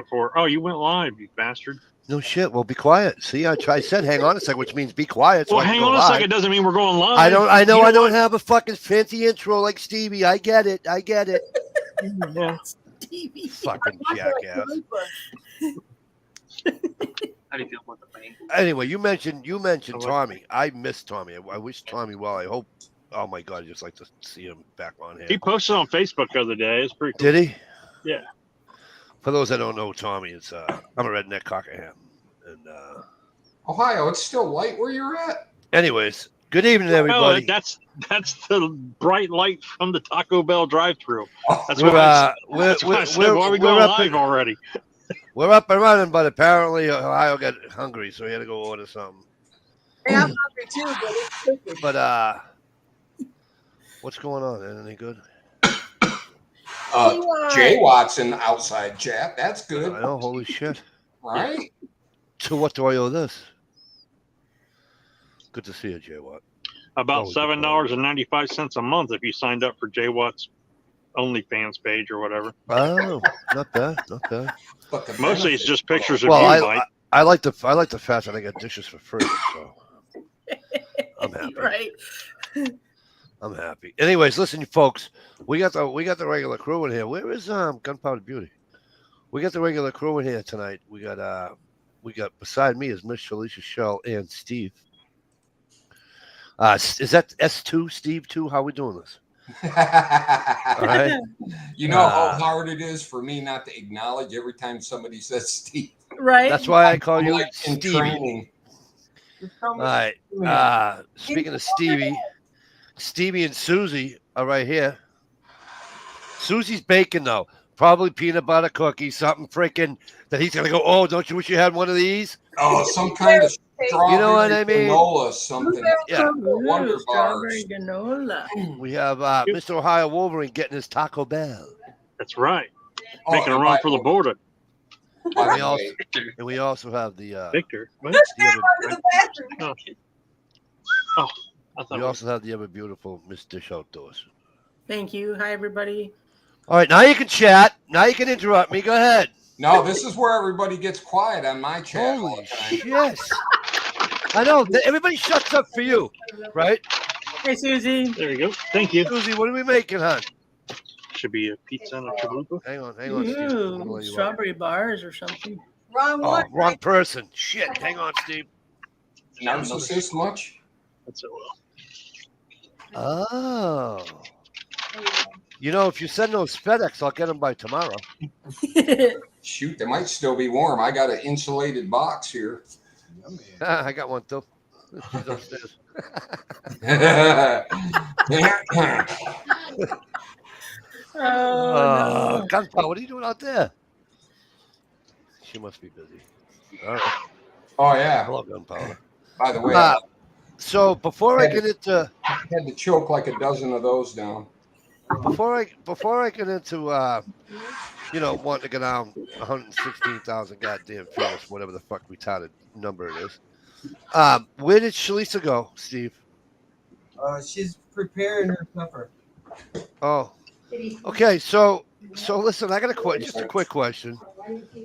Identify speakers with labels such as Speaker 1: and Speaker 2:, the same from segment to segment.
Speaker 1: For. Oh, you went live, you bastard.
Speaker 2: No shit. Well, be quiet. See, I said hang on a second, which means be quiet so
Speaker 1: Well,
Speaker 2: I can
Speaker 1: hang
Speaker 2: go
Speaker 1: on a
Speaker 2: live.
Speaker 1: second. Doesn't mean we're going live.
Speaker 2: I don't. I know.
Speaker 1: You
Speaker 2: I don't
Speaker 1: what?
Speaker 2: have a fucking fancy intro like Stevie. I get it. I get it.
Speaker 1: Yeah.
Speaker 3: Stevie.
Speaker 2: Fucking jackass.
Speaker 4: How do you feel about the bank?
Speaker 2: Anyway, you mentioned Tommy. I miss Tommy. I wish Tommy well. I hope. Oh my god, I just like to see him back on here.
Speaker 1: He posted on Facebook the other day. It's pretty cool.
Speaker 2: Did he?
Speaker 1: Yeah.
Speaker 2: For those that don't know, Tommy is I'm a redneck cockerham, and
Speaker 5: Ohio, it's still light where you're at.
Speaker 2: anyways, good evening,
Speaker 1: Oh,
Speaker 2: everybody.
Speaker 1: that's the bright light from the Taco Bell drive-through. That's
Speaker 2: we're
Speaker 1: why I said, why are we going live already?
Speaker 2: We're up and running, but apparently Ohio got hungry, so he had to go order something.
Speaker 3: Hey, I'm hungry too, but it's cooking.
Speaker 2: But what's going on? Anything good?
Speaker 5: Jay Watson outside chat. That's good.
Speaker 2: I know. Holy shit!
Speaker 5: Right?
Speaker 2: To what do I owe this? Good to see you, Jay Watt.
Speaker 1: About
Speaker 2: Oh,
Speaker 1: $7.95 a month if you signed up for Jay Watt's OnlyFans page or whatever.
Speaker 2: Oh, not bad, not bad.
Speaker 5: But the
Speaker 1: Mostly it's just pictures of
Speaker 2: Well,
Speaker 1: you, Mike.
Speaker 2: I like the fact that I got dishes for free, so I'm happy.
Speaker 3: Right.
Speaker 2: I'm happy. Anyways, listen, you folks, we got the regular crew in here. Where is Gunpowder Beauty? We got the regular crew in here tonight. We got beside me is Miss Shalisha Shell and Steve. Is that S2, Steve 2? How we doing this? All right.
Speaker 5: You know how hard it is for me not to acknowledge every time somebody says Steve.
Speaker 3: Right.
Speaker 2: That's why I call you
Speaker 5: Like in
Speaker 2: Stevie.
Speaker 5: training.
Speaker 2: All right. Speaking of Stevie and Susie are right here. Susie's baking though. Probably peanut butter cookies, something freaking that he's gonna go. Oh, don't you wish you had one of these?
Speaker 5: Oh, some kind of strawberry
Speaker 2: You know what I mean?
Speaker 5: granola, something.
Speaker 2: Yeah.
Speaker 5: Wonder
Speaker 3: Strawberry
Speaker 5: bars.
Speaker 3: granola.
Speaker 2: We have Mr. Ohio Wolverine getting his Taco Bell,
Speaker 1: That's right.
Speaker 5: Oh,
Speaker 1: Making a
Speaker 5: and
Speaker 1: run
Speaker 5: by-
Speaker 1: for the border.
Speaker 5: by
Speaker 2: we
Speaker 5: the
Speaker 2: all-
Speaker 5: way,
Speaker 2: and we also have the
Speaker 1: Victor. What?
Speaker 2: other,
Speaker 1: Oh. Oh, I thought
Speaker 2: we also have the ever beautiful Miss Dish Outdoors.
Speaker 3: Thank you. Hi, everybody.
Speaker 2: All right, now you can chat. Now you can interrupt me. Go ahead.
Speaker 5: no, this is where everybody gets quiet on my chat. all
Speaker 2: Holy
Speaker 5: the time.
Speaker 2: shit! I know everybody shuts up for you, right?
Speaker 3: Hey, Susie.
Speaker 1: there you go. Thank you.
Speaker 2: Susie, what are we making, hon?
Speaker 1: Should be a pizza and a chalupa.
Speaker 2: Hang on, Steve. I'm gonna
Speaker 3: Ooh,
Speaker 2: let you up.
Speaker 3: strawberry bars or something.
Speaker 6: Wrong
Speaker 2: Oh,
Speaker 6: one.
Speaker 2: wrong person. Shit. Hang on, Steve.
Speaker 5: Narcissist much?
Speaker 1: That's it. Well.
Speaker 2: Oh. You know, if you send those FedEx, I'll get them by tomorrow.
Speaker 5: Shoot, they might still be warm. I got an insulated box here.
Speaker 2: I got one too. She's upstairs.
Speaker 3: Oh, no.
Speaker 2: Gunpowder, what are you doing out there? She must be busy. All right.
Speaker 5: Oh yeah.
Speaker 2: Hello, Gunpowder.
Speaker 5: By the way,
Speaker 2: So before I get into
Speaker 5: had to choke like a dozen of those down.
Speaker 2: before I get into wanting to get down 116,000 goddamn feet, whatever the fuck retarded number it is. Where did Shalisa go, Steve?
Speaker 6: She's preparing her supper.
Speaker 2: Oh, okay. So listen, I got just a quick question,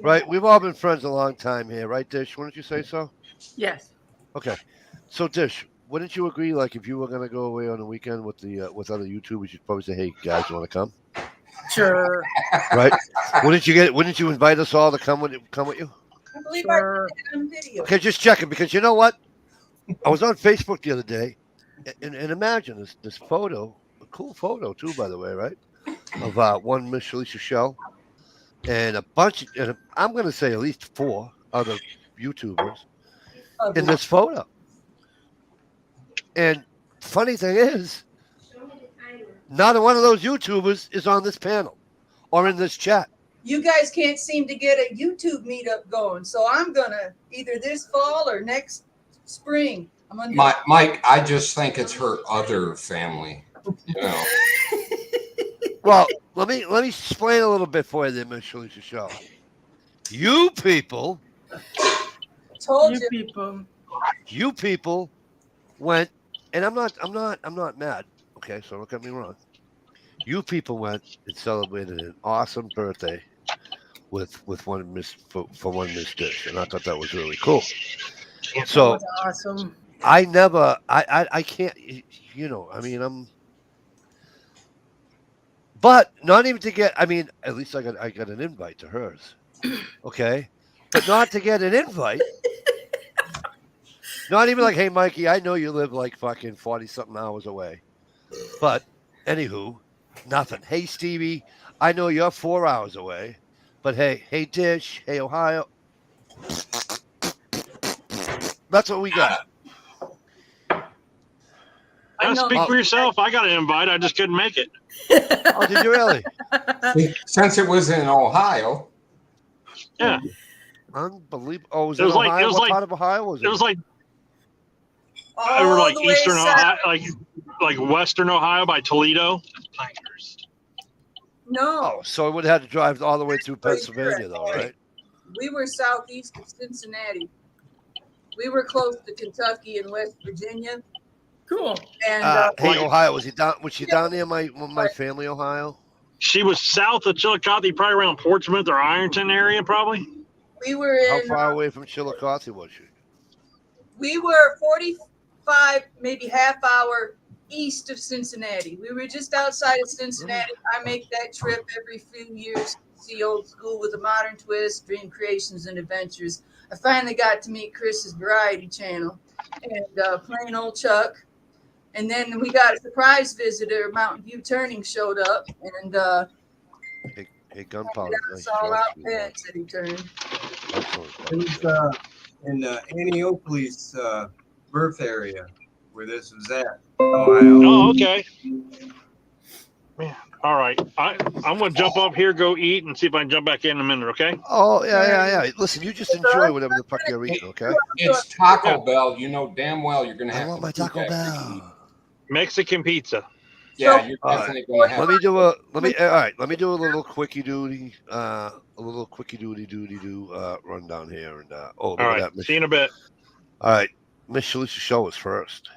Speaker 2: right? We've all been friends a long time here, right, Dish? Wouldn't you say so?
Speaker 3: Yes.
Speaker 2: Okay. So Dish, wouldn't you agree? Like, if you were gonna go away on the weekend with the with other YouTubers, you'd probably say, "Hey guys, you want to come?"
Speaker 3: Sure.
Speaker 2: Right? Wouldn't you invite us all to come with you?
Speaker 6: I believe
Speaker 3: Sure.
Speaker 6: I did it on video.
Speaker 2: Okay, just checking, because you know what? I was on Facebook the other day, and imagine this photo, a cool photo too, by the way, right? Of one Miss Shalisha Shell and a bunch, and I'm going to say at least 4 other YouTubers in this photo. And funny thing is, not one of those YouTubers is on this panel or in this chat.
Speaker 6: You guys can't seem to get a YouTube meetup going, so I'm gonna either this fall or next spring. I'm gonna.
Speaker 5: Mike, I just think it's her other family. You know.
Speaker 2: Well, let me explain a little bit for you, there, Miss Shalisha Shell. You people
Speaker 6: Told
Speaker 3: You
Speaker 6: you.
Speaker 3: people.
Speaker 2: went, and I'm not mad. Okay, so don't get me wrong. You people went and celebrated an awesome birthday with one for one missed dish, and I thought that was really cool.
Speaker 3: That
Speaker 2: So
Speaker 3: was awesome.
Speaker 2: I never, I can't, you know, I mean, but not even to get. I mean, at least I got an invite to hers, okay, but not to get an invite. Not even like, hey, Mikey, I know you live like fucking 40 something hours away, but anywho, nothing. Hey, Stevie, I know you're 4 hours away, but hey, Dish, hey, Ohio. That's what we got.
Speaker 6: I know.
Speaker 1: Speak for yourself. I got an invite. I just couldn't make it.
Speaker 2: Oh, did you really?
Speaker 5: Since it was in Ohio.
Speaker 1: Yeah.
Speaker 2: Unbelievable. Oh, was
Speaker 1: It
Speaker 2: it
Speaker 1: was like-
Speaker 2: Ohio?
Speaker 1: it was
Speaker 2: What
Speaker 1: like-
Speaker 2: part of Ohio was it?
Speaker 1: It was like
Speaker 6: All
Speaker 1: over like
Speaker 6: the way
Speaker 1: eastern
Speaker 6: south.
Speaker 1: Ohio, like western Ohio by Toledo.
Speaker 4: Pinehurst.
Speaker 6: No,
Speaker 2: Oh, so it would have had to drive all the way through
Speaker 6: Right
Speaker 2: Pennsylvania,
Speaker 6: here.
Speaker 2: though, right?
Speaker 6: we were southeast of Cincinnati. We were close to Kentucky and West Virginia.
Speaker 3: Cool.
Speaker 6: And
Speaker 2: Hey,
Speaker 1: Like-
Speaker 2: Ohio, was she down there? My family, Ohio.
Speaker 1: She was south of Chillicothe, probably around Portsmouth or Ironton area, probably.
Speaker 6: we were
Speaker 2: How
Speaker 6: in.
Speaker 2: far away from Chillicothe was she?
Speaker 6: We were 45, maybe half hour east of Cincinnati. We were just outside of Cincinnati. I make that trip every few years to see Old School with a modern twist, Dream Creations and Adventures. I finally got to meet Chris's Variety Channel and plain old Chuck. And then we got a surprise visitor, Mountain View Turning showed up, and
Speaker 2: Hey, gunpowder. Nice
Speaker 6: saw
Speaker 2: job,
Speaker 6: out
Speaker 2: sweetheart.
Speaker 6: pants that he turned.
Speaker 2: Excellent.
Speaker 7: It was in Annie Oakley's birth area where this was at, Ohio.
Speaker 1: Oh, okay. Man, all right. I'm gonna jump off here, go eat, and see if I can jump back in a minute. Okay.
Speaker 2: Oh, yeah. Listen, you just enjoy whatever the fuck you're eating, okay?
Speaker 5: It's Taco Bell. You know damn well you're gonna have
Speaker 2: I want
Speaker 5: to
Speaker 2: my
Speaker 5: eat
Speaker 2: Taco
Speaker 5: that.
Speaker 2: Bell.
Speaker 1: Mexican pizza.
Speaker 5: Yeah, you're
Speaker 2: All right.
Speaker 5: definitely gonna have
Speaker 2: Let me do a little quickie duty, rundown here, and look
Speaker 1: All
Speaker 2: at
Speaker 1: right.
Speaker 2: that.
Speaker 1: See you in a bit.
Speaker 2: All right, Miss Shalisha's show was first.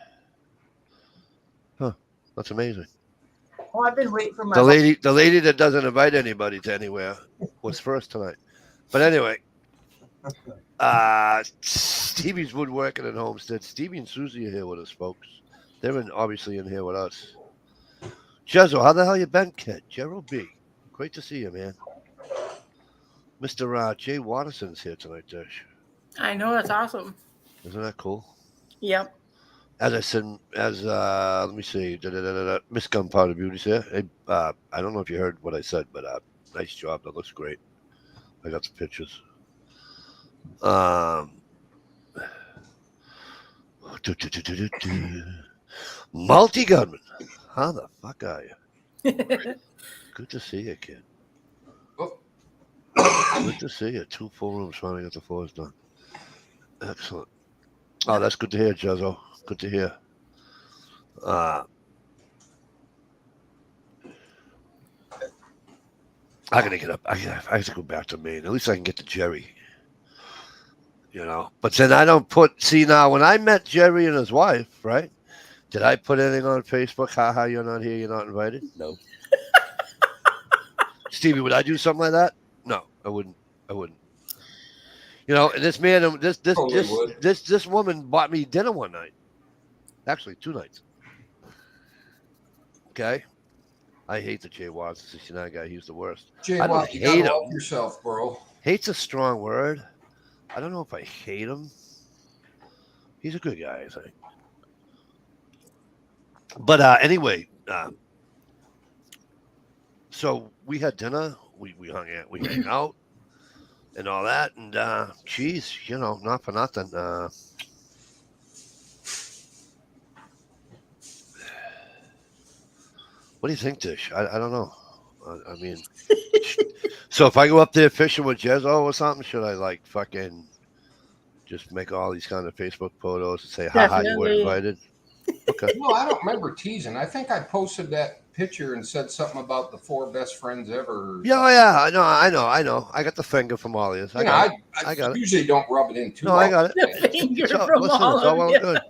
Speaker 2: Huh? That's amazing.
Speaker 6: Oh, I've been waiting for my
Speaker 2: The lady that doesn't invite anybody to anywhere was first tonight. But anyway, Stevie's woodworking at Homestead. Stevie and Susie are here with us, folks. They're obviously in here with us. Jezzo, how the hell you been, kid? Gerald B. Great to see you, man. Mr. Jay Watterson's here tonight, Dish.
Speaker 3: I know, that's awesome.
Speaker 2: Isn't that cool?
Speaker 3: Yep.
Speaker 2: As I said, let me see, Miss Gunpowder Beauty's here. Hey, I don't know if you heard what I said, but nice job. That looks great. I got some pictures. Multi-gunman. How the fuck are you? Good to see you, kid.
Speaker 5: Oh.
Speaker 2: Good to see you. 2 full rooms finally got the floors done. Excellent. Oh, that's good to hear, Jezzo. Good to hear. I gotta get up. I have to go back to Maine. At least I can get to Jerry. You know. But then I don't put. See, now when I met Jerry and his wife, right? Did I put anything on Facebook? Haha, you're not here. You're not invited. No. Stevie, would I do something like that? No, I wouldn't. You know, and this man, this woman bought me dinner one night. Actually, 2 nights. Okay. I hate the Jay Watts, 69 guy. He's the worst.
Speaker 5: Jay
Speaker 2: I don't
Speaker 5: Watt, you
Speaker 2: hate
Speaker 5: gotta love
Speaker 2: him.
Speaker 5: yourself, bro.
Speaker 2: Hate's a strong word. I don't know if I hate him. He's a good guy, I think. But anyway, so we had dinner. We hung out and all that. And geez, you know, not for nothing. What do you think, Dish? I don't know. I mean, so if I go up there fishing with Jezzo or something, should I like fucking just make all these kind of Facebook photos and say, haha, you were
Speaker 3: Definitely.
Speaker 2: invited? Okay.
Speaker 5: No, I don't remember teasing. I think I posted that picture and said something about the 4 best friends ever.
Speaker 2: Yeah, I know. I got the finger from all of you. I got it.
Speaker 5: Usually don't rub it in too
Speaker 2: No,
Speaker 5: much.
Speaker 2: I got it.
Speaker 3: The finger
Speaker 2: It's all,
Speaker 3: from
Speaker 2: listen,
Speaker 3: all
Speaker 2: it's all well
Speaker 3: of
Speaker 2: and
Speaker 3: you.
Speaker 2: good.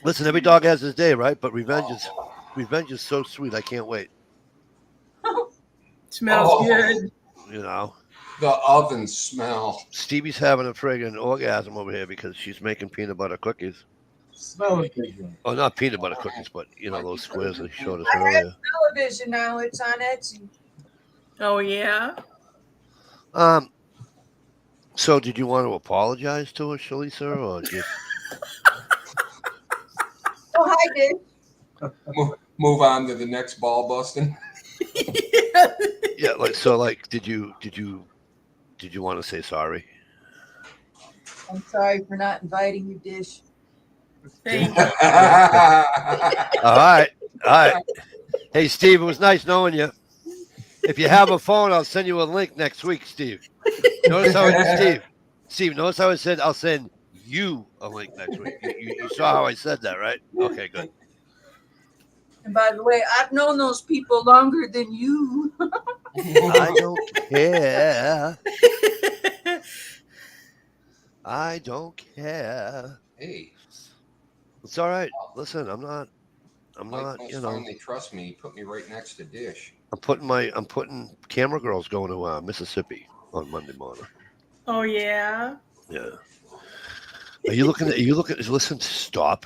Speaker 2: Listen, every dog has his day, right? But revenge is so sweet. I can't wait.
Speaker 3: Smells
Speaker 5: Oh.
Speaker 3: good.
Speaker 2: You know,
Speaker 5: The oven smell.
Speaker 2: Stevie's having a friggin' orgasm over here because she's making peanut butter cookies.
Speaker 7: Smells good.
Speaker 2: Oh, not peanut butter cookies, but those squares that he showed us
Speaker 6: I have
Speaker 2: earlier.
Speaker 6: television now. It's on Etsy.
Speaker 3: Oh yeah.
Speaker 2: So did you want to apologize to her, Shalisa, or just
Speaker 6: Oh, hi, Dick.
Speaker 5: Move on to the next ball busting.
Speaker 2: yeah, did you want to say sorry?
Speaker 6: I'm sorry for not inviting you, Dish.
Speaker 3: Thank you.
Speaker 2: All right. Hey, Steve, it was nice knowing you. If you have a phone, I'll send you a link next week, Steve. Notice how Steve, notice how I said I'll send you a link next week. You saw how I said that, right? Okay, good.
Speaker 6: And by the way, I've known those people longer than you.
Speaker 2: I don't care. I don't care.
Speaker 5: Hey,
Speaker 2: It's all right. Listen, I'm not,
Speaker 5: Mike must finally trust me. He put me right next to Dish.
Speaker 2: I'm putting camera girls going to Mississippi on Monday morning.
Speaker 3: Oh yeah.
Speaker 2: Yeah. Are you looking? Listen, stop.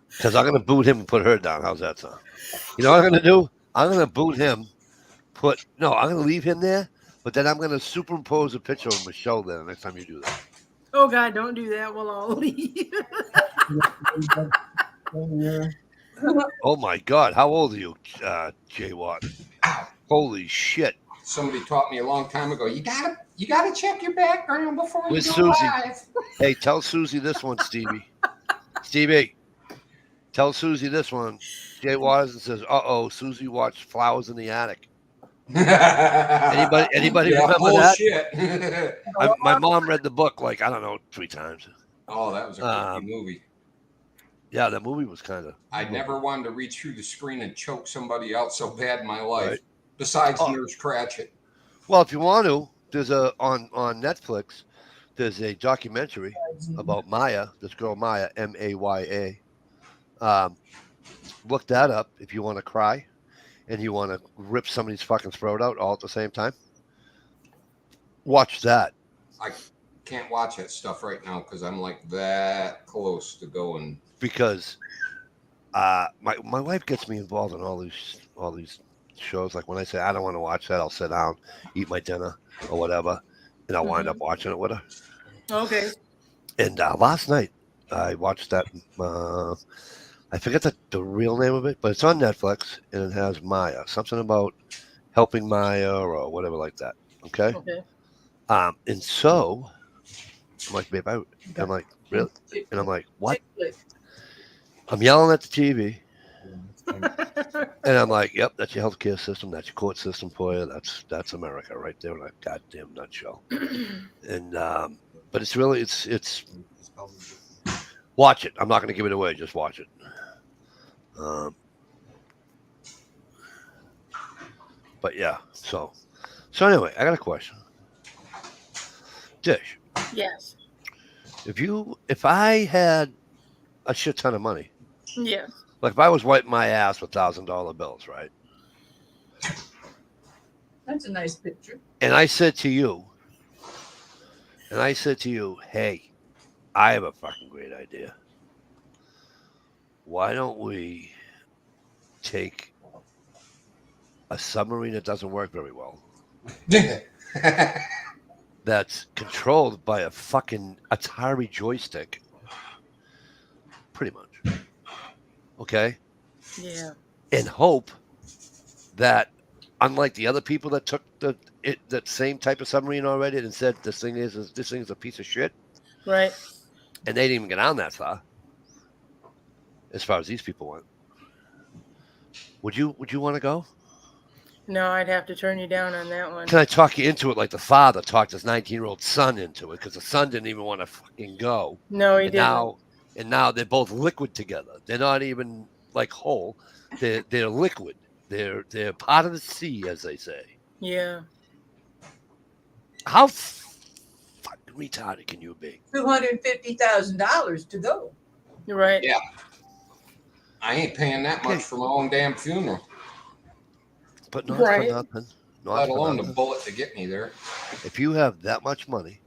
Speaker 2: Because I'm gonna boot him and put her down. How's that sound? You know what I'm gonna do? I'm gonna boot him. I'm gonna leave him there, but then I'm gonna superimpose a picture of Michelle there the next time you do that.
Speaker 3: Oh God, don't do that. We'll all leave.
Speaker 2: Oh my God, how old are you, Jay Watt? Holy shit!
Speaker 5: Somebody taught me a long time ago. You gotta check your background before you
Speaker 2: Where's
Speaker 5: go
Speaker 2: Susie?
Speaker 5: live.
Speaker 2: Hey, tell Susie this one, Stevie. Stevie, tell Susie this one. Jay Watterson says, "Uh-oh, Susie watched Flowers in the Attic." Anybody remember
Speaker 5: that?
Speaker 2: My mom read the book 3 times.
Speaker 5: Oh, that was a creepy movie.
Speaker 2: Yeah, that movie was kind of.
Speaker 5: I never wanted to reach through the screen and choke somebody out so bad in my life.
Speaker 2: Right.
Speaker 5: Besides Nurse Cratchit.
Speaker 2: Well, if you want to, there's on Netflix. There's a documentary about Maya. This girl Maya, Maya. Look that up if you want to cry, and you want to rip somebody's fucking throat out all at the same time. Watch that.
Speaker 5: I can't watch that stuff right now because I'm like that close to going.
Speaker 2: Because my wife gets me involved in all these shows. Like when I say I don't want to watch that, I'll sit down, eat my dinner or whatever, and I'll wind up watching it with her.
Speaker 3: Okay.
Speaker 2: And last night I watched that. I forget the real name of it, but it's on Netflix and it has Maya. Something about helping Maya or whatever like that. Okay. And so I'm like, babe, I'm like, really? And I'm like, what? I'm yelling at the TV. And I'm like, yep, that's your healthcare system. That's your court system for you. That's America right there in a goddamn nutshell. And but it's really it's watch it. I'm not going to give it away. Just watch it. But yeah. So anyway, I got a question. Dish.
Speaker 3: Yes.
Speaker 2: If I had a shit ton of money.
Speaker 3: Yes.
Speaker 2: Like if I was wiping my ass with $1,000 bills, right?
Speaker 6: That's a nice picture.
Speaker 2: And I said to you, hey, I have a fucking great idea. Why don't we take a submarine that doesn't work very well, that's controlled by a fucking Atari joystick, pretty much, okay? Yeah. And hope that, unlike the other people that took that same type of submarine already and said this thing is a piece of shit,
Speaker 3: right?
Speaker 2: And they didn't even get on that far, as far as these people went. Would you want to go?
Speaker 3: No, I'd have to turn you down on that one.
Speaker 2: Can I talk you into it like the father talked his 19-year-old son into it? Because the son didn't even want to fucking go.
Speaker 3: No, he didn't.
Speaker 2: Now they're both liquid together. They're not even like whole. They're liquid. They're part of the sea, as they say.
Speaker 3: Yeah.
Speaker 2: How fucking retarded can you be?
Speaker 6: $250,000 to go.
Speaker 3: You're right.
Speaker 5: Yeah. I ain't paying that much for my own damn funeral.
Speaker 2: But not
Speaker 3: Right.
Speaker 2: for nothing. Not
Speaker 5: Let
Speaker 2: for
Speaker 5: alone the
Speaker 2: nothing.
Speaker 5: bullet to get me there.
Speaker 2: If you have that much money,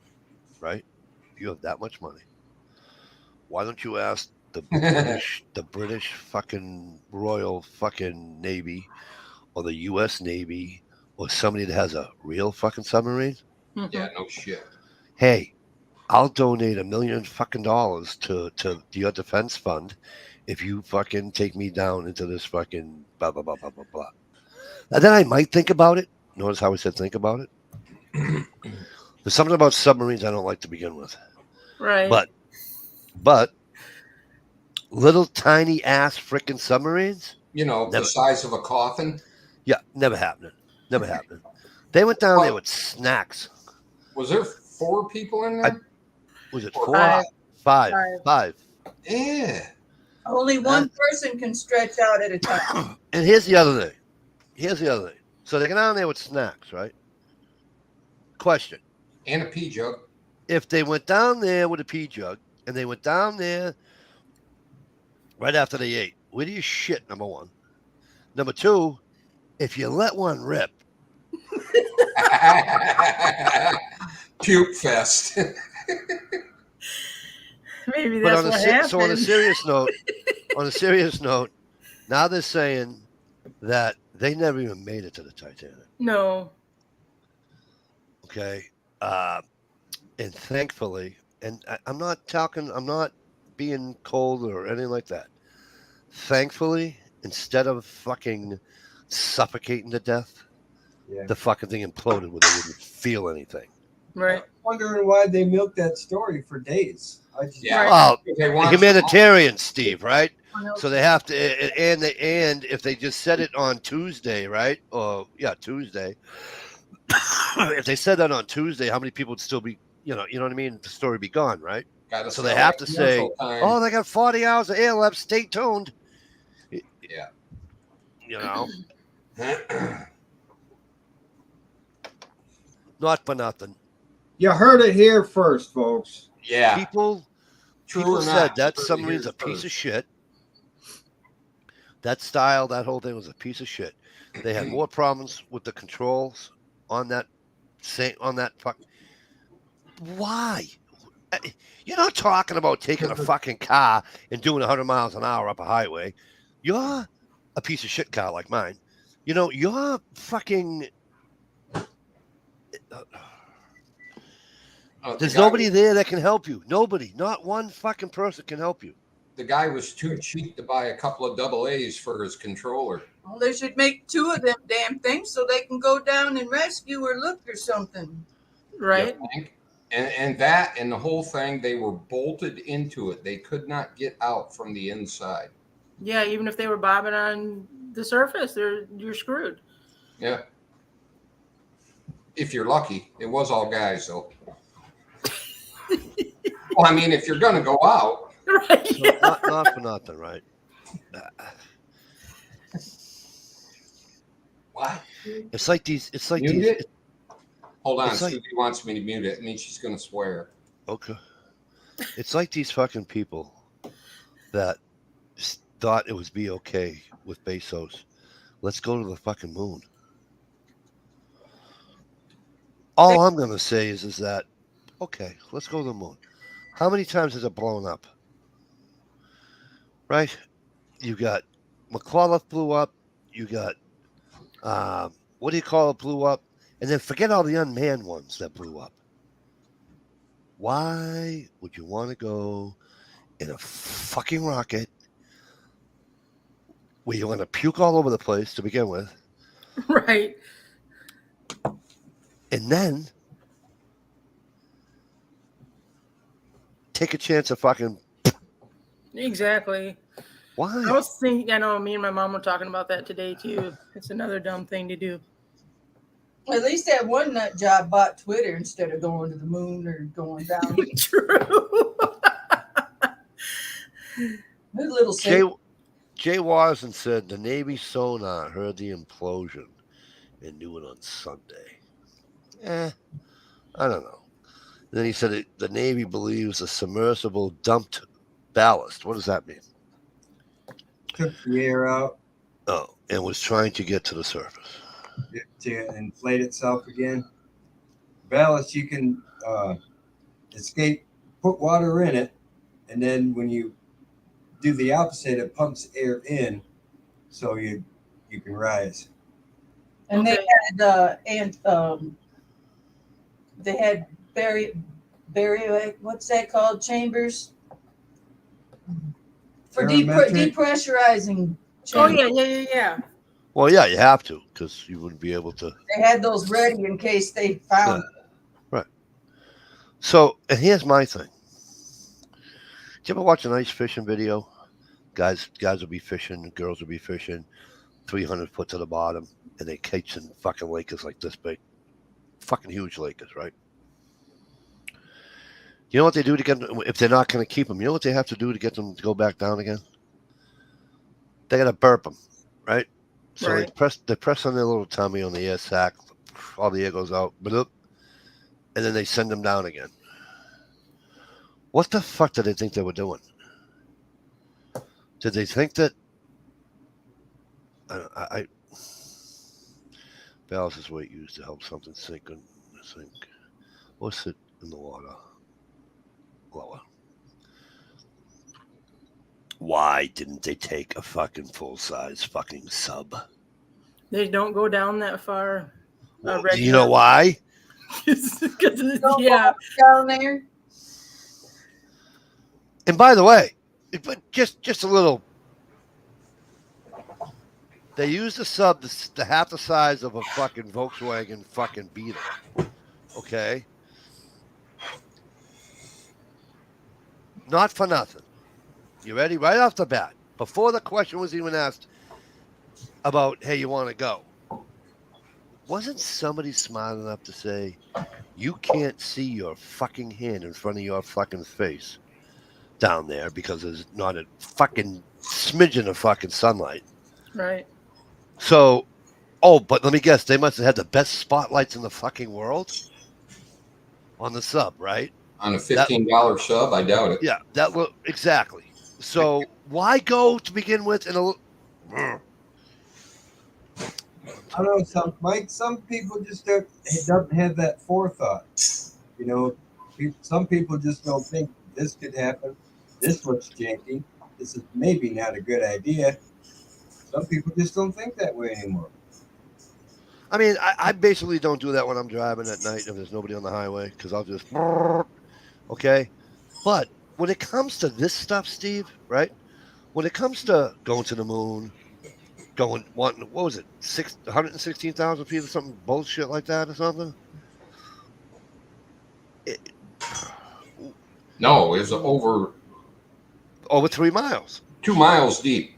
Speaker 2: right? If you have that much money, why don't you ask the British fucking Royal fucking Navy or the U.S. Navy or somebody that has a real fucking submarine?
Speaker 3: Mhm.
Speaker 5: Yeah, no shit.
Speaker 2: Hey, I'll donate $1 million fucking dollars to your defense fund if you fucking take me down into this fucking blah blah blah blah blah blah. And then I might think about it. Notice how I said think about it. There's something about submarines I don't like to begin with.
Speaker 3: Right.
Speaker 2: But little tiny ass freaking submarines,
Speaker 5: You know,
Speaker 2: Never.
Speaker 5: the size of a coffin.
Speaker 2: yeah, never happening. Never happening. They went down there with snacks.
Speaker 5: Was there 4 people in there?
Speaker 2: Was it
Speaker 5: Or
Speaker 2: 4?
Speaker 3: Five.
Speaker 2: Five.
Speaker 5: Yeah.
Speaker 6: Only one person can stretch out at a time.
Speaker 2: And here's the other thing. So they get down there with snacks, right? Question.
Speaker 5: And a pee jug.
Speaker 2: If they went down there with a pea jug and they went down there right after they ate, where do you shit, number one? Number two, if you let one rip,
Speaker 5: Puke fest.
Speaker 3: Maybe
Speaker 2: but
Speaker 3: that's
Speaker 2: on
Speaker 3: what
Speaker 2: a
Speaker 3: happened.
Speaker 2: so on a serious note, now they're saying that they never even made it to the Titanic.
Speaker 3: No.
Speaker 2: Okay, and thankfully, and I'm not being cold or anything like that. Thankfully, instead of fucking suffocating to death,
Speaker 7: Yeah.
Speaker 2: the fucking thing imploded where they wouldn't feel anything.
Speaker 3: Right.
Speaker 7: Wondering why they milked that story for days. I just,
Speaker 5: Yeah.
Speaker 2: Well,
Speaker 5: They want
Speaker 2: humanitarian, Steve, right? So they have to, and if they just said it on Tuesday, right? Or Tuesday. If they said that on Tuesday, how many people would still be, you know what I mean? The story would be gone, right?
Speaker 5: Gotta
Speaker 2: So they
Speaker 5: sell
Speaker 2: have
Speaker 5: that
Speaker 2: to say,
Speaker 5: commercial time.
Speaker 2: oh, they got 40 hours of air left. Stay tuned.
Speaker 5: Yeah.
Speaker 2: You know, not for nothing.
Speaker 7: you heard it here first, folks.
Speaker 5: Yeah.
Speaker 2: People
Speaker 5: True
Speaker 2: people
Speaker 5: or
Speaker 2: said
Speaker 5: not,
Speaker 2: that
Speaker 5: heard it
Speaker 2: submarine's
Speaker 5: here
Speaker 2: a piece
Speaker 5: first.
Speaker 2: of shit. That style, that whole thing was a piece of shit. They had more problems with the controls on that fuck. Why? You're not talking about taking a fucking car and doing 100 miles an hour up a highway. You're a piece of shit car like mine. You know, you're fucking. There's nobody there that can help you. Nobody. Not one fucking person can help you.
Speaker 5: The guy was too cheap to buy a couple of AA for his controller.
Speaker 6: Well, they should make 2 of them damn things so they can go down and rescue or look or something.
Speaker 3: Right.
Speaker 5: And that and the whole thing, they were bolted into it. They could not get out from the inside.
Speaker 3: Yeah. Even if they were bobbing on the surface, you're screwed.
Speaker 5: Yeah. If you're lucky. It was all guys, though. Well, I mean, if you're going to go out.
Speaker 3: Right.
Speaker 2: So not for nothing, right?
Speaker 5: What?
Speaker 2: It's like these. It's like
Speaker 5: Mute
Speaker 2: these.
Speaker 5: it? Hold on.
Speaker 2: It's like-
Speaker 5: Susie wants me to mute it. It means she's going to swear.
Speaker 2: Okay. It's like these fucking people that thought it would be okay with Bezos. Let's go to the fucking moon. All I'm going to say is that, okay, let's go to the moon. How many times has it blown up? Right? You got McAuliffe blew up. You got, what do you call it, blew up? And then forget all the unmanned ones that blew up. Why would you want to go in a fucking rocket where you're going to puke all over the place to begin with,
Speaker 3: Right.
Speaker 2: and then take a chance of fucking
Speaker 3: Exactly. I
Speaker 2: why?
Speaker 3: was thinking, I know me and my mom were talking about that today too. It's another dumb thing to do.
Speaker 6: At least that one nut job bought Twitter instead of going to the moon or going down.
Speaker 3: True.
Speaker 6: Good little
Speaker 2: Jay,
Speaker 6: thing.
Speaker 2: Jay Warson said the Navy sonar heard the implosion and knew it on Sunday. I don't know. Then he said the Navy believes the submersible dumped ballast. What does that mean?
Speaker 7: Took the air out.
Speaker 2: Oh, and was trying to get to the surface.
Speaker 7: to inflate itself again. Ballast, you can escape, put water in it, and then when you do the opposite, it pumps air in, so you can rise.
Speaker 6: And
Speaker 3: Okay.
Speaker 6: they had what's that called? Chambers for
Speaker 7: Barometric?
Speaker 6: depressurizing
Speaker 3: Oh
Speaker 6: chambers.
Speaker 3: yeah.
Speaker 2: Well, yeah, you have to because you wouldn't be able to.
Speaker 6: They had those ready in case they found.
Speaker 2: Right. So, and here's my thing. Did you ever watch an ice fishing video? Guys will be fishing, girls will be fishing, 300 foot to the bottom, and they catching fucking lakers like this big, fucking huge lakers, right? You know what they do to get them, if they're not going to keep them? You know what they have to do to get them to go back down again? They got to burp them, right? So
Speaker 3: Right.
Speaker 2: they press on their little tummy on the air sac, all the air goes out, and then they send them down again. What the fuck did they think they were doing? Did they think that ballast is weight used to help something sink? Or sit in the water lower? Why didn't they take a fucking full-size fucking sub?
Speaker 3: They don't go down that far.
Speaker 2: Well, do you know why?
Speaker 3: Yeah.
Speaker 6: Down there.
Speaker 2: And by the way, but just a little. They used a sub the half the size of a fucking Volkswagen fucking Beetle. Okay? Not for nothing. You ready? Right off the bat, before the question was even asked about, hey, you want to go? Wasn't somebody smart enough to say, you can't see your fucking hand in front of your fucking face down there because there's not a fucking smidgen of fucking sunlight?
Speaker 3: Right.
Speaker 2: So, but let me guess, they must have had the best spotlights in the fucking world on the sub, right?
Speaker 5: On a $15 sub, I doubt it.
Speaker 2: Yeah, exactly. So why go to begin with in a little?
Speaker 7: I don't know, some people just don't have that forethought. You know, some people just don't think this could happen. This looks janky. This is maybe not a good idea. Some people just don't think that way anymore.
Speaker 2: I mean, I basically don't do that when I'm driving at night if there's nobody on the highway because I'll just okay. But when it comes to this stuff, Steve, right? When it comes to going to the moon, what was it, 116,000 feet or something bullshit like that or something?
Speaker 5: No, it was over
Speaker 2: 3 miles.
Speaker 5: 2 miles deep.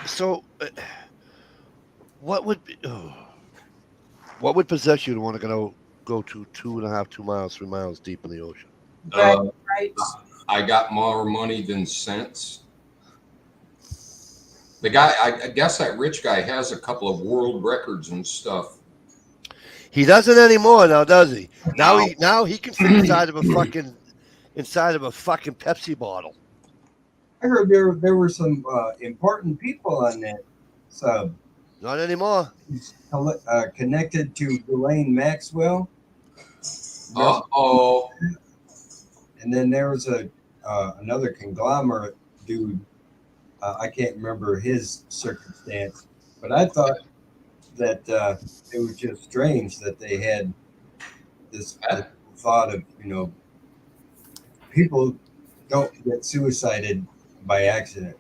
Speaker 2: So, what would possess you to want to go to 2 miles, 3 miles deep in the ocean?
Speaker 6: Right.
Speaker 5: I got more money than sense. The guy, I guess that rich guy has a couple of world records and stuff.
Speaker 2: He doesn't anymore now, does he?
Speaker 5: No.
Speaker 2: Now he can fit inside of a fucking Pepsi bottle.
Speaker 7: I heard there were some important people on that sub.
Speaker 2: Not anymore.
Speaker 7: Connected to Ghislaine Maxwell.
Speaker 5: Uh-oh.
Speaker 7: And then there was another conglomerate dude. I can't remember his circumstance, but I thought that it was just strange that they had this thought of, people don't get suicided by accident.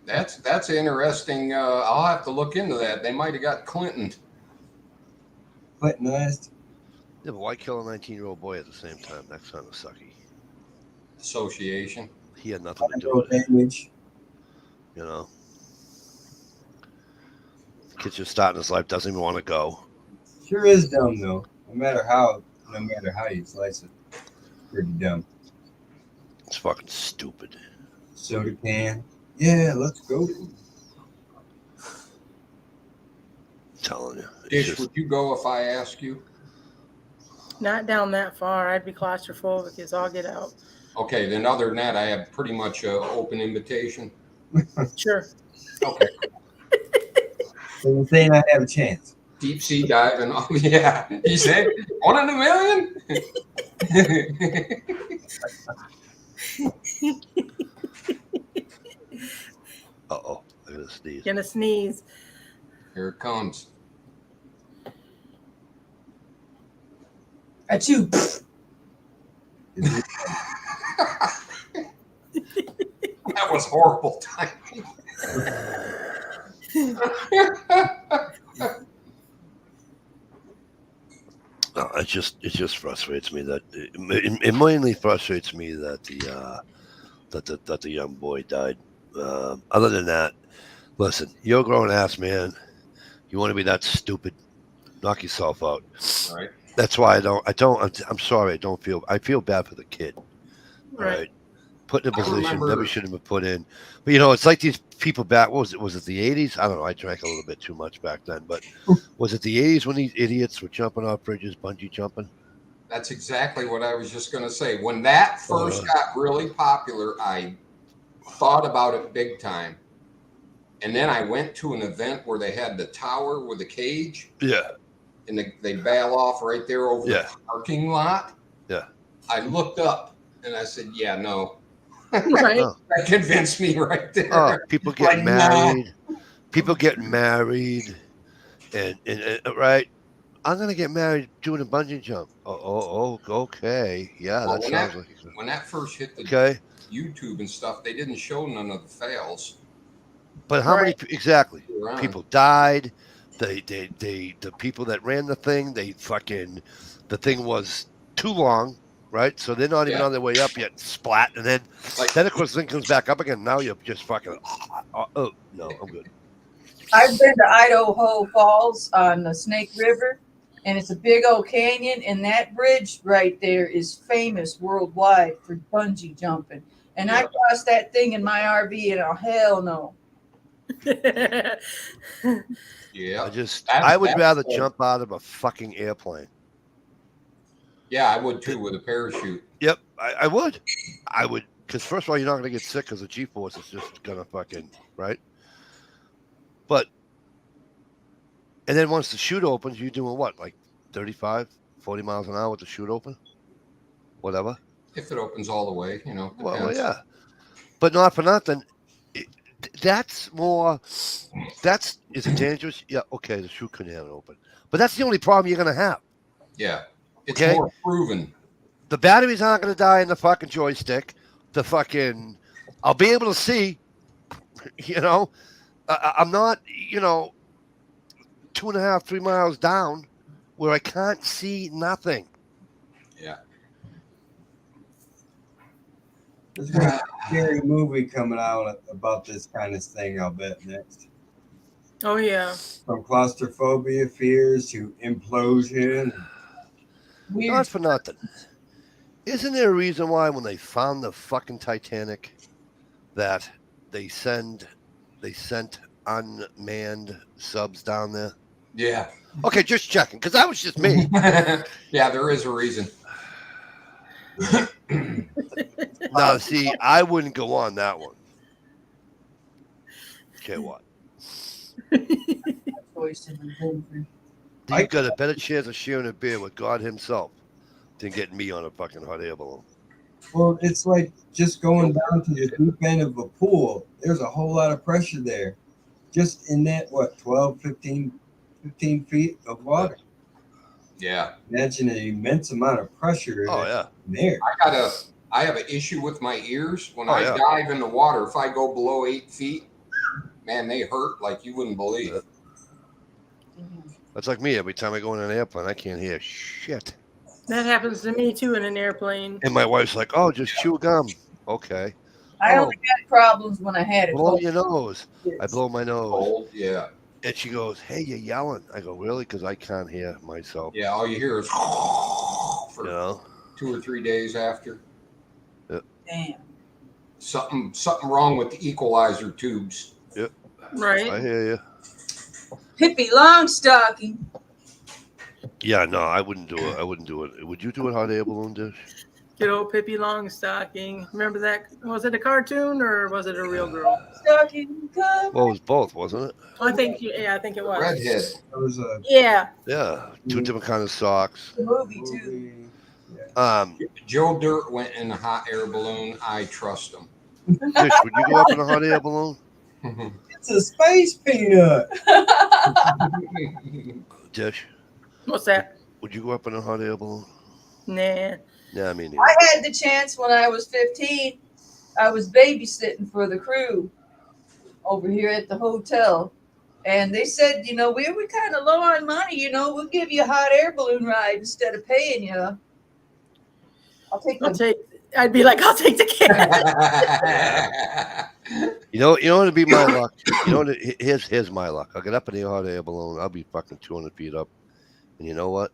Speaker 5: That's interesting. I'll have to look into that. They might have got Clintonized.
Speaker 2: Yeah, but why kill a 19-year-old boy at the same time? That's kind of sucky.
Speaker 5: Association.
Speaker 2: He had nothing to do with it.
Speaker 7: Damage.
Speaker 2: Kid's just starting his life, doesn't even want to go.
Speaker 7: Sure is dumb though. No matter how you slice it, pretty dumb.
Speaker 2: It's fucking stupid.
Speaker 7: Soda can. Yeah, let's go.
Speaker 2: I'm telling you.
Speaker 5: Dish, would you go if I ask you?
Speaker 3: Not down that far. I'd be claustrophobic as all get out.
Speaker 5: Okay, then other than that, I have pretty much an open invitation.
Speaker 3: Sure.
Speaker 5: Okay.
Speaker 7: So you're saying I have a chance?
Speaker 5: Deep sea diving. Oh yeah. You say 1 in a million?
Speaker 2: Uh-oh. I'm going to sneeze.
Speaker 3: Gonna sneeze.
Speaker 5: Here it comes.
Speaker 6: Achoo.
Speaker 5: That was horrible timing.
Speaker 2: No, it just frustrates me that it mainly frustrates me that the young boy died. Other than that, listen, you're a grown ass man. You want to be that stupid? Knock yourself out.
Speaker 5: Right.
Speaker 2: That's why I'm sorry. I feel bad for the kid. All right. Put in a
Speaker 5: I
Speaker 2: position
Speaker 5: remember-
Speaker 2: never should have been put in. But it's like these people back. What was it? Was it the 80s? I don't know. I drank a little bit too much back then. But was it the 80s when these idiots were jumping off bridges, bungee jumping?
Speaker 5: That's exactly what I was just going to say. When that first got really popular, I thought about it big time. And then I went to an event where they had the tower with a cage.
Speaker 2: Yeah.
Speaker 5: And they bail off right there over the parking lot.
Speaker 2: Yeah.
Speaker 5: I looked up and I said, yeah, no.
Speaker 3: Right.
Speaker 2: Oh.
Speaker 5: That convinced me right there.
Speaker 2: Oh, people getting
Speaker 5: Like, nah.
Speaker 2: married. People getting married. And right. I'm going to get married doing a bungee jump. Oh, okay. Yeah,
Speaker 5: Well,
Speaker 2: that sounds like
Speaker 5: when that first hit the YouTube and stuff, they didn't show none of the fails.
Speaker 2: But how many exactly
Speaker 5: Around.
Speaker 2: people died? The people that ran the thing, the thing was too long, right? So they're not even on their way up yet. Splat, and then of course the thing comes back up again. Now you're just fucking. Oh no, I'm good.
Speaker 6: I've been to Idaho Falls on the Snake River, and it's a big old canyon, and that bridge right there is famous worldwide for bungee jumping. And I crossed that thing in my RV, and hell no.
Speaker 5: Yeah.
Speaker 2: I would rather jump out of a fucking airplane.
Speaker 5: Yeah, I would too with a parachute.
Speaker 2: Yep, I would. I would, because first of all, you're not going to get sick because the G-force is just going to fucking, right? But, and then once the chute opens, you're doing what, like 35, 40 miles an hour with the chute open? Whatever.
Speaker 5: If it opens all the way, depends.
Speaker 2: Well, yeah. But not for nothing. Is it dangerous? Yeah, okay, the chute couldn't have it open. But that's the only problem you're going to have.
Speaker 5: Yeah. It's more proven.
Speaker 2: The batteries aren't going to die in the fucking joystick. I'll be able to see, I'm not, 2.5, 3 miles down where I can't see nothing.
Speaker 5: Yeah.
Speaker 7: There's gonna be a scary movie coming out about this kind of thing, I'll bet, next.
Speaker 3: Oh, yeah.
Speaker 7: From claustrophobia fears to implosion.
Speaker 2: Not for nothing. Isn't there a reason why when they found the fucking Titanic that they sent unmanned subs down there?
Speaker 5: Yeah.
Speaker 2: Okay, just checking, because that was just me.
Speaker 5: Yeah, there is a reason.
Speaker 2: Now, see, I wouldn't go on that one. Okay, what? You've got a better chance of sharing a beer with God himself than getting me on a fucking hot air balloon.
Speaker 7: Well, it's like just going down to the deep end of a pool. There's a whole lot of pressure there. Just in that, 12, 15 feet of water.
Speaker 5: Yeah.
Speaker 7: Imagine an immense amount of pressure in there.
Speaker 5: I have an issue with my ears. When I dive in the water, if I go below 8 feet, man, they hurt like you wouldn't believe.
Speaker 2: That's like me. Every time I go in an airplane, I can't hear shit.
Speaker 3: That happens to me too in an airplane.
Speaker 2: And my wife's like, "Oh, just chew gum." Okay.
Speaker 6: I only got problems when I had it.
Speaker 2: Blow your nose. I blow my nose.
Speaker 5: Cold, yeah.
Speaker 2: And she goes, "Hey, you're yelling." I go, "Really?" Because I can't hear myself.
Speaker 5: Yeah, all you hear is for 2 or 3 days after.
Speaker 2: Yep.
Speaker 6: Damn.
Speaker 5: Something wrong with the equalizer tubes.
Speaker 2: Yep.
Speaker 3: Right.
Speaker 2: I hear you.
Speaker 6: Hippie Longstocking.
Speaker 2: Yeah, no, I wouldn't do it. Would you do a hot air balloon dish?
Speaker 3: Good old Pippi Longstocking. Remember that? Was it a cartoon or was it a real girl?
Speaker 6: Stocking come.
Speaker 2: Well, it was both, wasn't it?
Speaker 3: I think. Yeah, I think it was.
Speaker 5: Redhead.
Speaker 7: There was a
Speaker 3: Yeah.
Speaker 2: Yeah, two different kind of socks.
Speaker 6: The movie too.
Speaker 7: movie.
Speaker 5: Joe Dirt went in a hot air balloon. I trust him.
Speaker 2: Dish, would you go up in a hot air balloon?
Speaker 7: It's a space peanut.
Speaker 2: Dish,
Speaker 3: What's that?
Speaker 2: would you go up in a hot air balloon?
Speaker 3: Nah.
Speaker 2: Yeah, I mean,
Speaker 6: I had the chance when I was 15. I was babysitting for the crew over here at the hotel. And they said, you know, we're kind of low on money, you know, we'll give you a hot air balloon ride instead of paying you.
Speaker 3: I'd be like, I'll take the cat.
Speaker 2: you know what'd be my luck? You know what? Here's my luck. I'll get up in the hot air balloon. I'll be fucking 200 feet up. And you know what?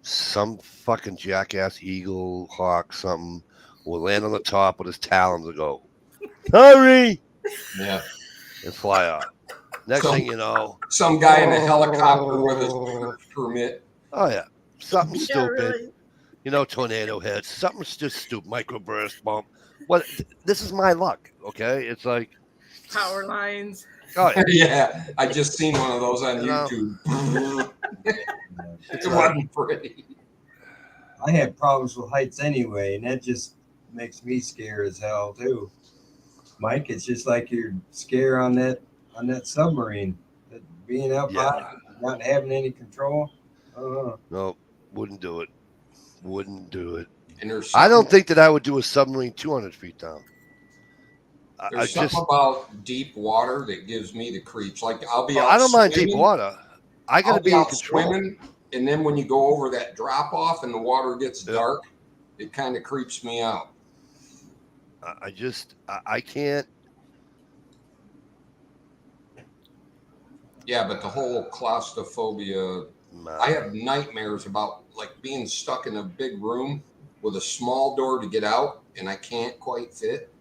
Speaker 2: Some fucking jackass eagle, hawk, something will land on the top with his talons and go, hurry!
Speaker 5: Yeah.
Speaker 2: And fly off. Next thing you know,
Speaker 5: some guy in a helicopter with his permit.
Speaker 2: Oh yeah, something
Speaker 3: Yeah,
Speaker 2: stupid.
Speaker 3: really.
Speaker 2: You know, tornado hits. Something just stupid. Microburst bump. What? This is my luck. Okay, it's like
Speaker 3: Power lines.
Speaker 2: oh yeah.
Speaker 5: Yeah, I just seen one of those on
Speaker 2: You know.
Speaker 5: YouTube.
Speaker 2: It's
Speaker 5: It
Speaker 2: like,
Speaker 5: wasn't pretty.
Speaker 7: I have problems with heights anyway, and that just makes me scared as hell too. Mike, it's just like you're scared on that submarine, that being up high, not having any control.
Speaker 2: no, wouldn't do it. Wouldn't do it.
Speaker 5: And there's
Speaker 2: I don't think that I would do a submarine 200 feet down.
Speaker 5: There's something about deep water that gives me the creeps. Like I'll be out
Speaker 2: I don't mind deep
Speaker 5: swimming.
Speaker 2: water. I gotta
Speaker 5: I'll
Speaker 2: be in
Speaker 5: out
Speaker 2: control.
Speaker 5: swimming, and then when you go over that drop off and the water gets dark, it kind of creeps me out.
Speaker 2: I can't.
Speaker 5: Yeah, but the whole claustrophobia, I have nightmares about like being stuck in a big room with a small door to get out, and I can't quite fit.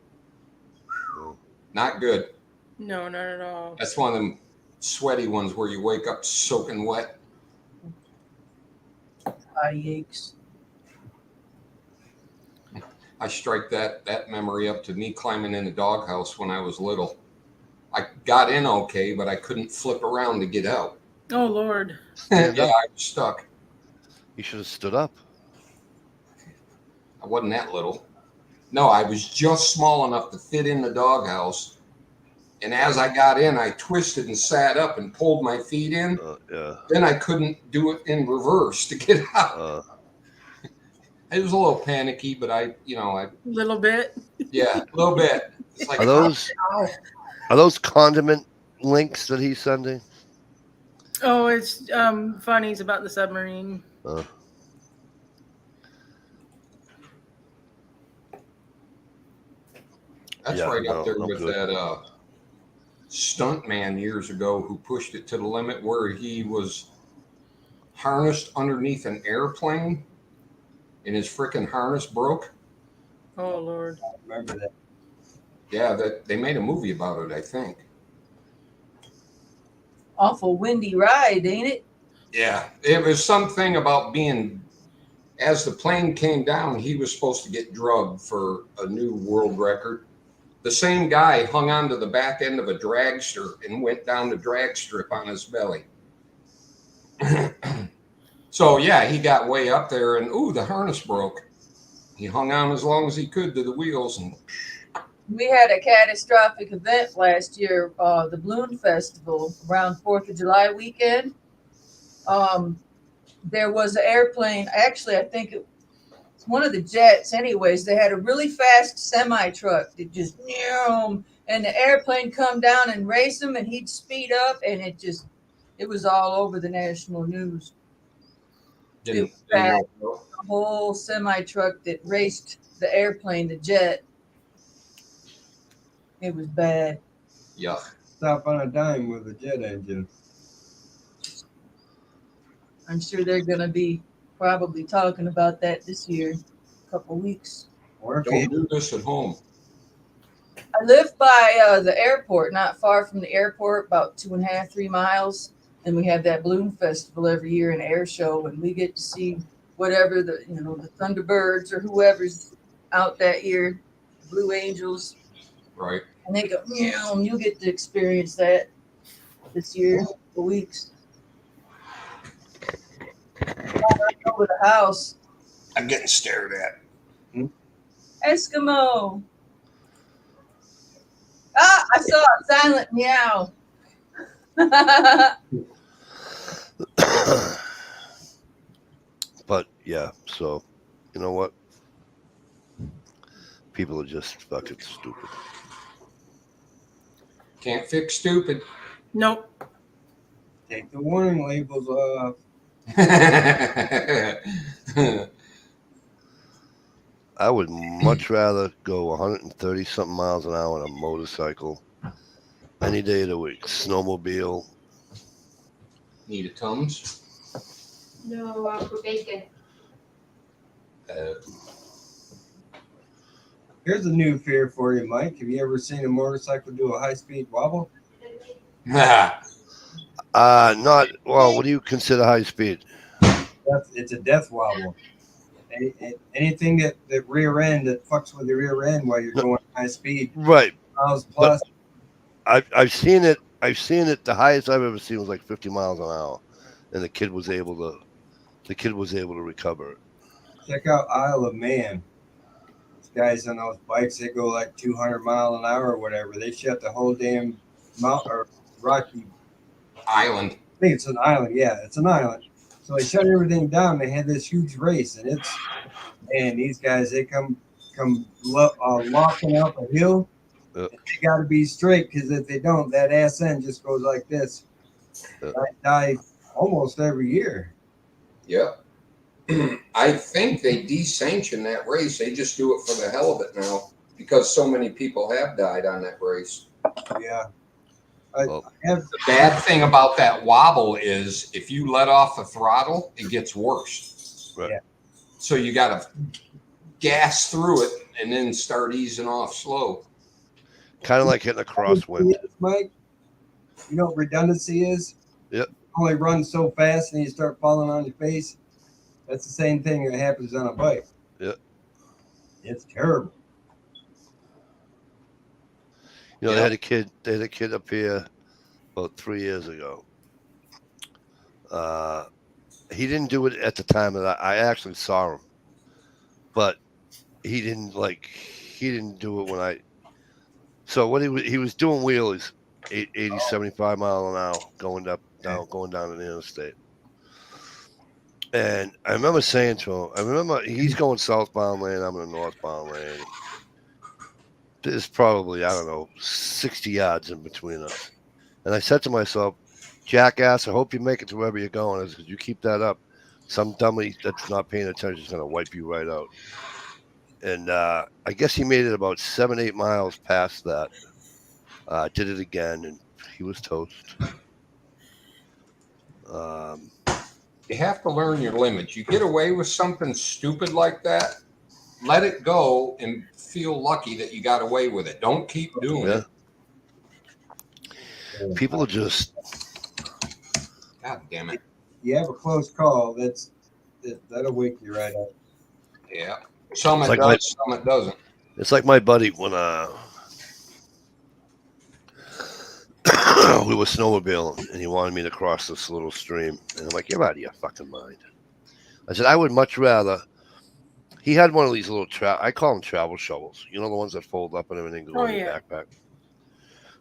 Speaker 5: Not good.
Speaker 3: No, not at all.
Speaker 5: That's one of them sweaty ones where you wake up soaking wet.
Speaker 6: Body aches.
Speaker 5: I strike that memory up to me climbing in the doghouse when I was little. I got in okay, but I couldn't flip around to get out.
Speaker 3: Oh Lord.
Speaker 5: Yeah, I was stuck.
Speaker 2: You should have stood up.
Speaker 5: I wasn't that little. No, I was just small enough to fit in the doghouse. And as I got in, I twisted and sat up and pulled my feet in. Then I couldn't do it in reverse to get out. It was a little panicky, but I.
Speaker 3: Little bit.
Speaker 5: Yeah, a little bit. It's like,
Speaker 2: Are those condiment links that he's sending?
Speaker 3: Oh, it's funnies about the submarine.
Speaker 5: That's right up there with that stunt man years ago who pushed it to the limit where he was harnessed underneath an airplane and his freaking harness broke.
Speaker 3: Oh Lord.
Speaker 7: I remember that.
Speaker 5: Yeah, that they made a movie about it, I think.
Speaker 6: Awful windy ride, ain't it?
Speaker 5: Yeah, it was something about being, as the plane came down, he was supposed to get drugged for a new world record. The same guy hung onto the back end of a dragster and went down the drag strip on his belly. So, yeah, he got way up there and, the harness broke. He hung on as long as he could to the wheels. And
Speaker 6: We had a catastrophic event last year, the Balloon Festival, around 4th of July weekend. There was an airplane. Actually, I think it's one of the jets. Anyways, they had a really fast semi-truck that just, and the airplane come down and race him, and he'd speed up, and it was all over the national news. It was bad. A whole semi-truck that raced the airplane, the jet. It was bad.
Speaker 5: Yuck.
Speaker 7: Stop on a dime with a jet engine.
Speaker 6: I'm sure they're going to be probably talking about that this year, a couple weeks.
Speaker 5: Don't do this at home.
Speaker 6: I live by the airport, not far from the airport, about 2.5, 3 miles. And we have that balloon festival every year, an air show, and we get to see whatever the the Thunderbirds or whoever's out that year, Blue Angels,
Speaker 5: Right.
Speaker 6: and they go meow, and you get to experience that this year for weeks. Over the house,
Speaker 5: I'm getting stared at.
Speaker 6: Eskimo. Ah, I saw a silent meow.
Speaker 2: But yeah, so you know what? People are just fucking stupid.
Speaker 5: Can't fix stupid.
Speaker 3: Nope.
Speaker 7: Take the warning labels off.
Speaker 2: I would much rather go 130 something miles an hour on a motorcycle any day of the week. Snowmobile.
Speaker 5: Need a Tums?
Speaker 8: No, for bacon.
Speaker 7: Here's a new fear for you, Mike. Have you ever seen a motorcycle do a high-speed wobble?
Speaker 2: Not well. What do you consider high speed?
Speaker 7: It's a death wobble. Anything that rear end that fucks with the rear end while you're going high speed,
Speaker 2: Right.
Speaker 7: miles plus.
Speaker 2: I've seen it. I've seen it. The highest I've ever seen was like 50 miles an hour, and the kid was able to recover it.
Speaker 7: Check out Isle of Man. These guys on those bikes, they go like 200 mile an hour or whatever. They shut the whole damn mountain or rocky
Speaker 5: Island.
Speaker 7: I think it's an island. Yeah, it's an island. So they shut everything down. They had this huge race, and these guys they come lofting up a hill.
Speaker 2: Yeah.
Speaker 7: They got to be straight because if they don't, that ass end just goes like this.
Speaker 2: Yeah.
Speaker 7: I die almost every year.
Speaker 5: Yeah. I think they desanction that race. They just do it for the hell of it now because so many people have died on that race.
Speaker 7: Yeah.
Speaker 5: The bad thing about that wobble is if you let off the throttle, it gets worse.
Speaker 2: Right.
Speaker 7: Yeah.
Speaker 5: So you got to gas through it and then start easing off slow.
Speaker 2: Kind of like hitting a crosswind.
Speaker 7: Mike, you know what redundancy is?
Speaker 2: Yep.
Speaker 7: You only run so fast and you start falling on your face. That's the same thing that happens on a bike.
Speaker 2: Yep.
Speaker 7: It's terrible.
Speaker 2: You know, they had a kid up here about 3 years ago. He didn't do it at the time that I actually saw him, but he didn't do it when I. So what he was doing wheelies, 80, 75 mile an hour, going down the interstate. And I remember saying to him, he's going southbound lane, I'm in a northbound lane. There's probably, I don't know, 60 yards in between us. And I said to myself, jackass, I hope you make it to wherever you're going. Because you keep that up, some dummy that's not paying attention is going to wipe you right out. And I guess he made it about 7-8 miles past that. Did it again, and he was toast.
Speaker 5: You have to learn your limits. You get away with something stupid like that, let it go and feel lucky that you got away with it. Don't keep doing it.
Speaker 2: People are just.
Speaker 5: God damn it.
Speaker 7: You have a close call, that'll wake you right up.
Speaker 5: Yeah. Some it
Speaker 2: like
Speaker 5: does, some it doesn't.
Speaker 2: It's like my buddy when we were snowmobiling and he wanted me to cross this little stream. And I'm like, you're out of your fucking mind. I said, I would much rather. He had one of these little I call them travel shovels. You know, the ones that fold up and everything go in your backpack.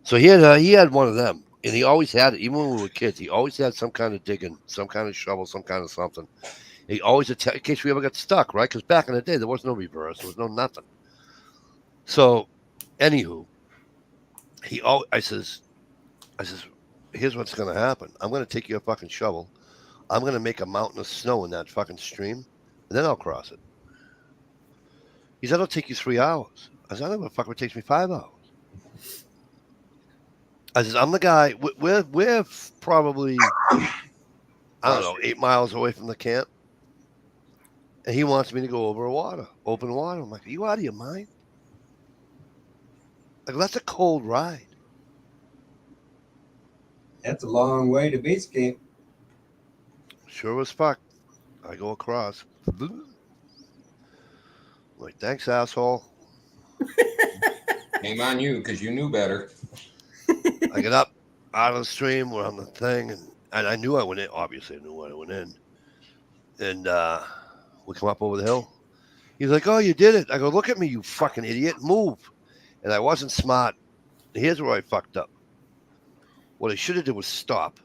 Speaker 2: So he had one of them, and he always had it. Even when we were kids, he always had some kind of digging, some kind of shovel, some kind of something. He always in case we ever got stuck, right? Because back in the day, there was no reverse, there was no nothing. So, anywho, I says, here's what's going to happen. I'm going to take your fucking shovel. I'm going to make a mountain of snow in that fucking stream, and then I'll cross it. He said, it'll take you 3 hours. I said, I don't know what it takes me 5 hours. I said, I'm the guy. We're probably, I don't know, 8 miles away from the camp. And he wants me to go over open water. I'm like, are you out of your mind? Like, that's a cold ride.
Speaker 7: That's a long way to base camp.
Speaker 2: Sure as fuck. I go across. Like, thanks, asshole.
Speaker 5: Shame on you because you knew better.
Speaker 2: I get up out of the stream. We're on the thing, and I knew I went in. Obviously, I knew I went in. And we come up over the hill. He's like, "Oh, you did it." I go, "Look at me, you fucking idiot. Move." And I wasn't smart. Here's where I fucked up. What I should have did was stop,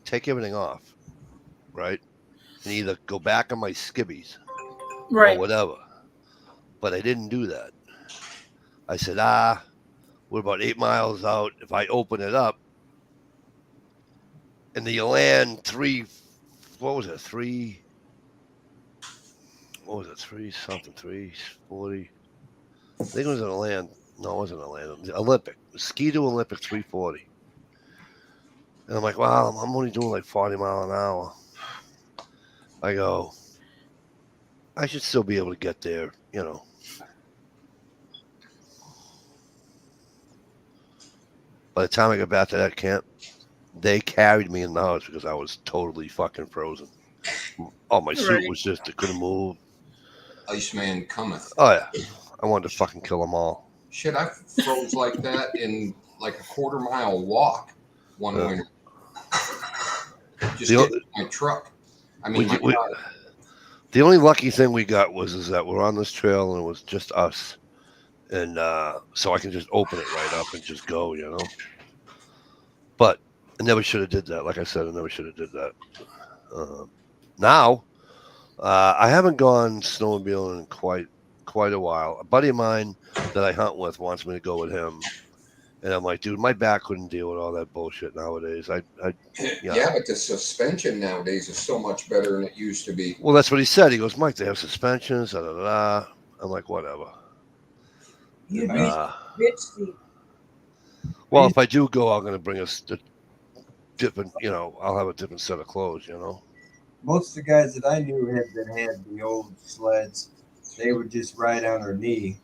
Speaker 2: take everything off, right? And either go back on my skibbies
Speaker 3: Right.
Speaker 2: or whatever. But I didn't do that. I said, we're about 8 miles out. If I open it up and you land 3 something, 340. I think it was an land. No, it wasn't a land. It was Olympic. Ski to Olympic 340. And I'm like, wow, I'm only doing like 40 mile an hour. I go, I should still be able to get there, you know. By the time I got back to that camp, they carried me in the house because I was totally fucking frozen. Oh, my suit
Speaker 3: Right.
Speaker 2: was just, it couldn't move.
Speaker 5: Iceman cometh.
Speaker 2: Oh, yeah. I wanted to fucking kill them all.
Speaker 5: Shit, I froze like that in like a 1/4 mile walk one winter. Just getting my truck. I mean, my car.
Speaker 2: The only lucky thing we got is that we're on this trail and it was just us. And so I can just open it right up and just go, you know. But I never should have did that. Like I said, I never should have did that. Now, I haven't gone snowmobiling in quite a while. A buddy of mine that I hunt with wants me to go with him. And I'm like, dude, my back couldn't deal with all that bullshit nowadays.
Speaker 5: Yeah, but the suspension nowadays is so much better than it used to be.
Speaker 2: Well, that's what he said. He goes, Mike, they have suspensions. Da, da, da, da. I'm like, whatever.
Speaker 6: You
Speaker 2: Uh,
Speaker 6: bitch seat.
Speaker 2: Well, if I do go, I'm going to bring a different, you know, I'll have a different set of clothes, you know.
Speaker 7: Most of the guys that I knew had the old sleds. They would just ride on her knee,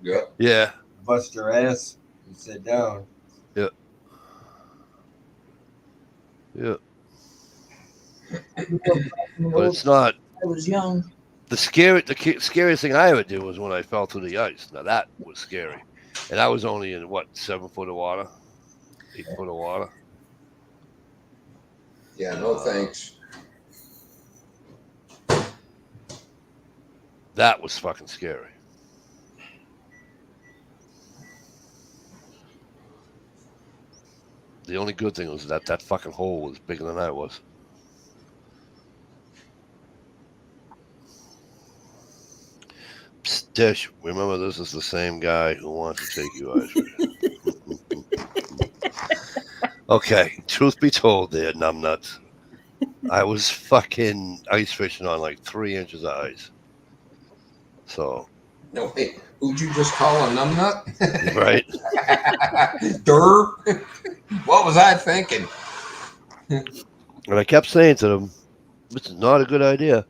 Speaker 5: Yeah.
Speaker 7: bust her ass, and sit down.
Speaker 2: Yeah. But it's not.
Speaker 6: I was young.
Speaker 2: The scariest thing I ever did was when I fell through the ice. Now that was scary, and I was only in 7 foot of water, 8 foot of water.
Speaker 5: Yeah, no thanks.
Speaker 2: That was fucking scary. The only good thing was that fucking hole was bigger than I was. Psst, Dish, remember this is the same guy who wants to take you ice fishing. Okay, truth be told there, numbnuts. I was fucking ice fishing on like 3 inches of ice. So.
Speaker 5: No, hey, who'd you just call a numbnut?
Speaker 2: Right.
Speaker 5: Durr. What was I thinking?
Speaker 2: And I kept saying to them, this is not a good idea.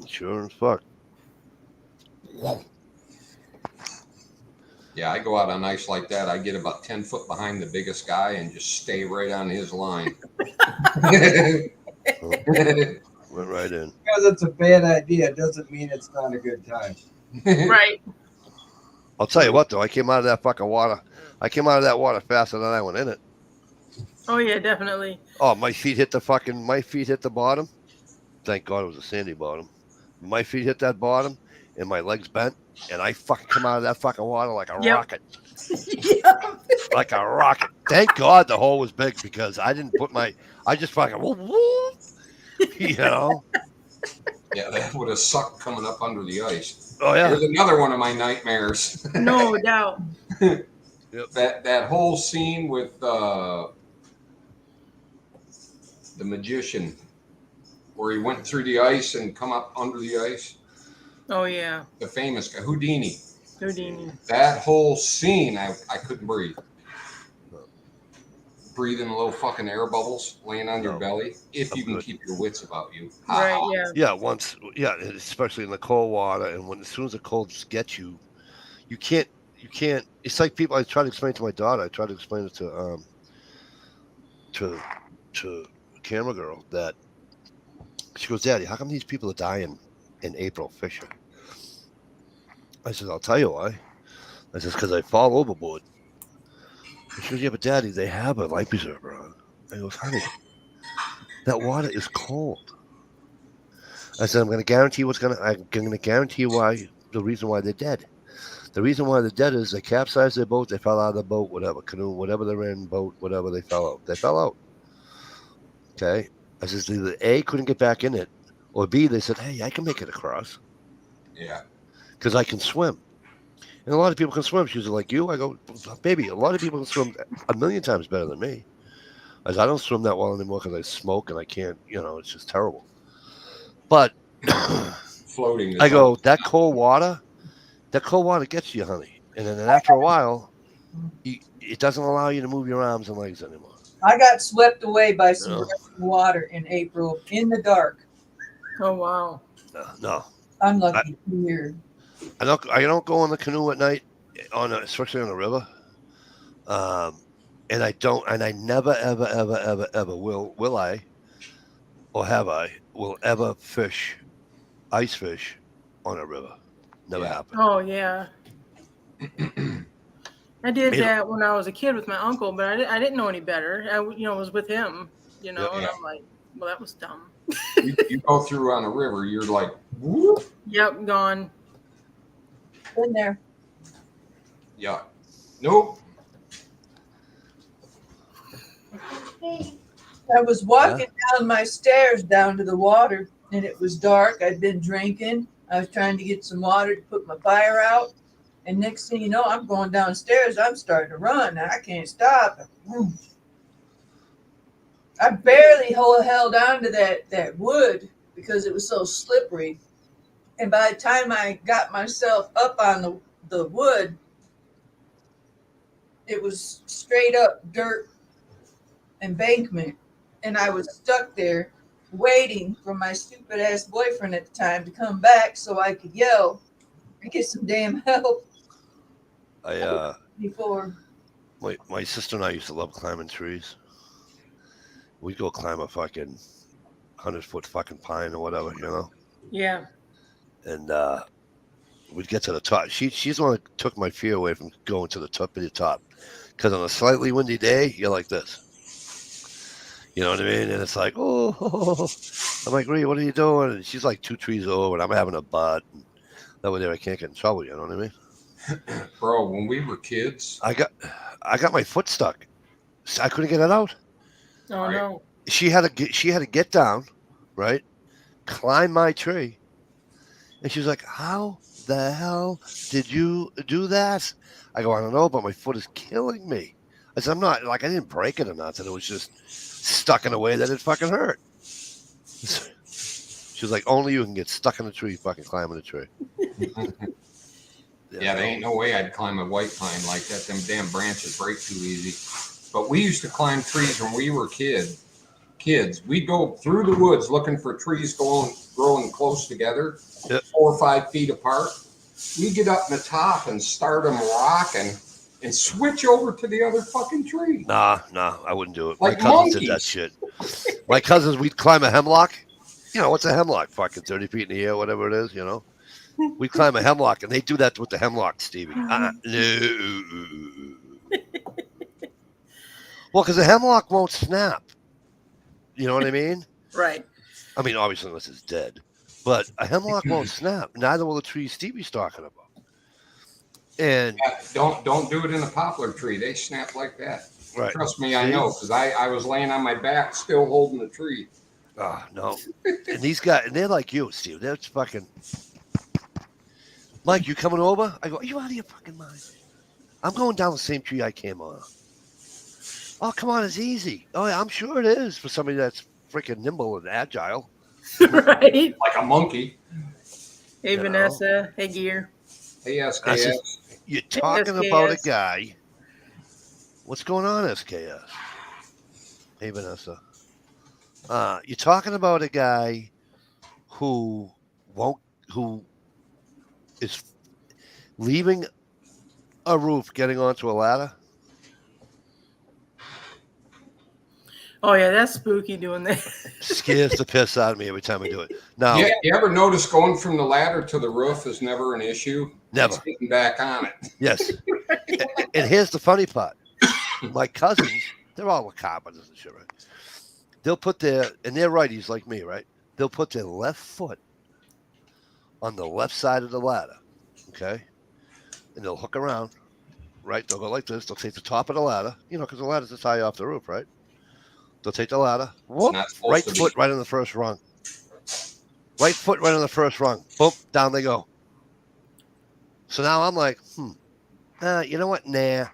Speaker 2: Sure as fuck.
Speaker 5: Yeah, I go out on ice like that. I get about 10 foot behind the biggest guy and just stay right on his line.
Speaker 2: Went right in.
Speaker 7: Because it's a bad idea doesn't mean it's not a good time.
Speaker 3: Right.
Speaker 2: I'll tell you what, though. I came out of that fucking water. I came out of that water faster than I went in it.
Speaker 3: Oh yeah, definitely.
Speaker 2: Oh, my feet hit the bottom. Thank God it was a sandy bottom. My feet hit that bottom and my legs bent, and I fucking come out of that fucking water like a rocket. Like a rocket. Thank God the hole was big because I just fucking whoop, whoop, you know.
Speaker 5: Yeah, that would have sucked coming up under the ice.
Speaker 2: Oh yeah.
Speaker 5: Here's another one of my nightmares.
Speaker 3: No doubt.
Speaker 2: Yep.
Speaker 5: That whole scene with the magician where he went through the ice and come up under the ice.
Speaker 3: Oh yeah.
Speaker 5: The famous guy, Houdini.
Speaker 3: That
Speaker 5: whole scene, I couldn't breathe. Breathing little fucking air bubbles, laying on your belly, if you can keep your wits about you.
Speaker 3: Right, yeah.
Speaker 2: Yeah, especially in the cold water, and as soon as the cold gets you, you can't. It's like people. I try to explain to my daughter. I try to explain it to to a camera girl that she goes, Daddy, how come these people are dying in April fishing? I said, I'll tell you why. I said, because I fall overboard. And she goes, yeah, but Daddy, they have a life preserver on. I goes, honey, that water is cold. I said, I'm going to guarantee I'm going to guarantee you why, the reason why they're dead. The reason why they're dead is they capsized their boat, they fell out of the boat, whatever, canoe, whatever they're in, boat, whatever, they fell out. They fell out. Okay. I said, either A, couldn't get back in it, or B, they said, hey, I can make it across.
Speaker 5: Yeah.
Speaker 2: Because I can swim. And a lot of people can swim. She was like, you? I go, baby, a lot of people can swim a million times better than me. I said, I don't swim that well anymore because I smoke and I can't, it's just terrible. But
Speaker 5: Floating. Is
Speaker 2: I go, that cold water gets you, honey. And then after a while, it doesn't allow you to move your arms and legs anymore.
Speaker 6: I got swept away by some
Speaker 2: No.
Speaker 6: rushing water in April in the dark.
Speaker 3: Oh wow.
Speaker 2: No.
Speaker 6: Unlucky here.
Speaker 2: I don't go on the canoe at night, especially on the river. And I never, ever, ever, ever, ever will I, or have I, will ever ice fish on a river. Never happened.
Speaker 3: Oh yeah. I did that when I was a kid with my uncle, but I didn't know any better. I was with him, and I'm like, well, that was dumb.
Speaker 5: you go through on a river, you're like, whoop.
Speaker 3: Yep, gone.
Speaker 6: Been there.
Speaker 5: Yeah. Nope.
Speaker 6: I was walking down my stairs down to the water, and it was dark. I'd been drinking. I was trying to get some water to put my fire out. And next thing you know, I'm going downstairs. I'm starting to run. And I can't stop. I barely held on to that wood because it was so slippery. And by the time I got myself up on the wood, it was straight up dirt embankment. And I was stuck there waiting for my stupid ass boyfriend at the time to come back so I could yell and get some damn help. Before
Speaker 2: my sister and I used to love climbing trees. We'd go climb a fucking 100-foot fucking pine or whatever,
Speaker 3: Yeah.
Speaker 2: And we'd get to the top. She's the one that took my fear away from going to the top of the top. Because on a slightly windy day, you're like this. You know what I mean? And it's like, oh. I'm like, Rhea, what are you doing? And she's like 2 trees over, and I'm having a butt. And that way there, I can't get in trouble. You know what I mean?
Speaker 5: Bro, when we were kids,
Speaker 2: I got my foot stuck. I couldn't get it out.
Speaker 3: Oh no.
Speaker 2: She had to get down, right? Climb my tree. And she was like, how the hell did you do that? I go, I don't know, but my foot is killing me. I said, I didn't break it or nothing. It was just stuck in a way that it fucking hurt. She was like, only you can get stuck in a tree fucking climbing a tree.
Speaker 5: Yeah, there ain't no way I'd climb a white pine like that. Them damn branches break too easy. But we used to climb trees when we were kids. We'd go through the woods looking for trees growing close together, 4 or 5 feet apart. We'd get up in the top and start them rocking and switch over to the other fucking tree.
Speaker 2: Nah, I wouldn't do it.
Speaker 5: Like
Speaker 2: my cousins
Speaker 5: monkeys.
Speaker 2: did that shit. My cousins, we'd climb a hemlock. What's a hemlock? Fucking 30 feet in the air, whatever it is, We climb a hemlock, and they do that with the hemlock, Stevie. No. Well, because the hemlock won't snap. You know what I mean?
Speaker 3: Right.
Speaker 2: I mean, obviously, unless it's dead. But a hemlock won't snap. Neither will the tree Stevie's talking about. And
Speaker 5: don't do it in a poplar tree. They snap like that.
Speaker 2: Right.
Speaker 5: Trust me, I know, because I was laying on my back, still holding the tree.
Speaker 2: Oh, no. And these guys, and they're like you, Steve. They're fucking. Mike, you coming over? I go, are you out of your fucking mind? I'm going down the same tree I came on. Oh, come on, it's easy. Oh, yeah, I'm sure it is for somebody that's freaking nimble and agile.
Speaker 3: Right.
Speaker 5: Like a monkey.
Speaker 3: Hey, Vanessa. Hey, Gear.
Speaker 5: Hey, SKS.
Speaker 2: You're talking about a guy. What's going on, SKS? Hey, Vanessa. You're talking about a guy who is leaving a roof, getting onto a ladder.
Speaker 3: Oh yeah, that's spooky doing that.
Speaker 2: Scares the piss out of me every time I do it. Now,
Speaker 5: You ever notice going from the ladder to the roof is never an issue?
Speaker 2: Never.
Speaker 5: It's getting back on it.
Speaker 2: yes. And here's the funny part. My cousins, they're all carpenters and shit, right? They'll put and they're righties like me, right? They'll put their left foot on the left side of the ladder, okay? And they'll hook around, right? They'll go like this. They'll take the top of the ladder, because the ladder's just high off the roof, right? They'll take the ladder, whoop,
Speaker 5: not supposed
Speaker 2: right
Speaker 5: to be.
Speaker 2: foot right on the first rung. Right foot right on the first rung. Boom, down they go. So now I'm like, you know what? Nah.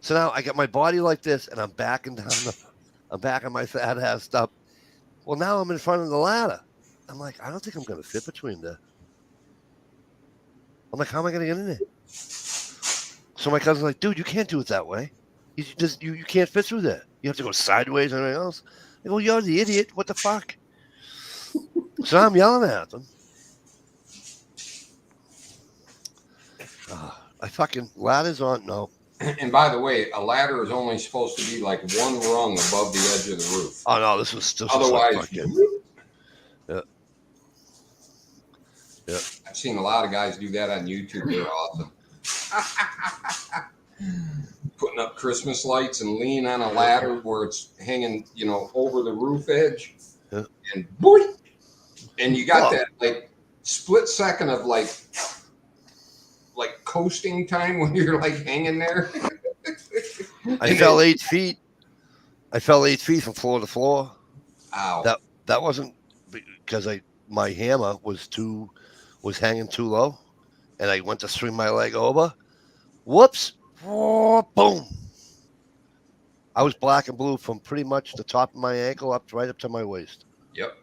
Speaker 2: So now I got my body like this, and I'm backing down I'm backing my fat ass up. Well, now I'm in front of the ladder. I'm like, I don't think I'm going to fit between there. I'm like, how am I going to get in there? So my cousin's like, dude, you can't do it that way. You can't fit through there. You have to go sideways and everything else. I go, you're the idiot. What the fuck? So I'm yelling at them. I fucking ladders on. No.
Speaker 5: And by the way, a ladder is only supposed to be like one rung above the edge of the roof.
Speaker 2: Oh no, this was
Speaker 5: Otherwise,
Speaker 2: like fucking. Yeah. Yeah.
Speaker 5: I've seen a lot of guys do that on YouTube. They're awesome. Putting up Christmas lights and lean on a ladder where it's hanging, over the roof edge.
Speaker 2: Yeah.
Speaker 5: And boy, and you got that like split second of like coasting time when you're like hanging there.
Speaker 2: I fell 8 feet. I fell 8 feet from floor to floor.
Speaker 5: Ow.
Speaker 2: That wasn't because my hammer was hanging too low, and I went to swing my leg over. Whoops! Oh, boom! I was black and blue from pretty much the top of my ankle right up to my waist.
Speaker 5: Yep.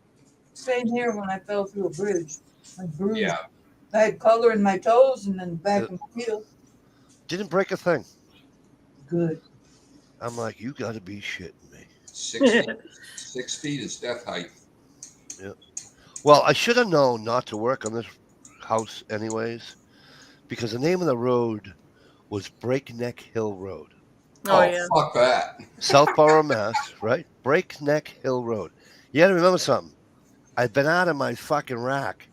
Speaker 6: Same here when I fell through a bridge. I bruised.
Speaker 5: Yeah.
Speaker 6: I had color in my toes and then back of my heel.
Speaker 2: Didn't break a thing.
Speaker 6: Good.
Speaker 2: I'm like, you got to be shitting me.
Speaker 5: 6 feet. 6 feet is death height.
Speaker 2: Yeah. Well, I should have known not to work on this house anyways, because the name of the road was Breakneck Hill Road.
Speaker 3: Oh yeah.
Speaker 5: Fuck that.
Speaker 2: Southborough, Mass, right? Breakneck Hill Road. You got to remember something. I've been out of my fucking rack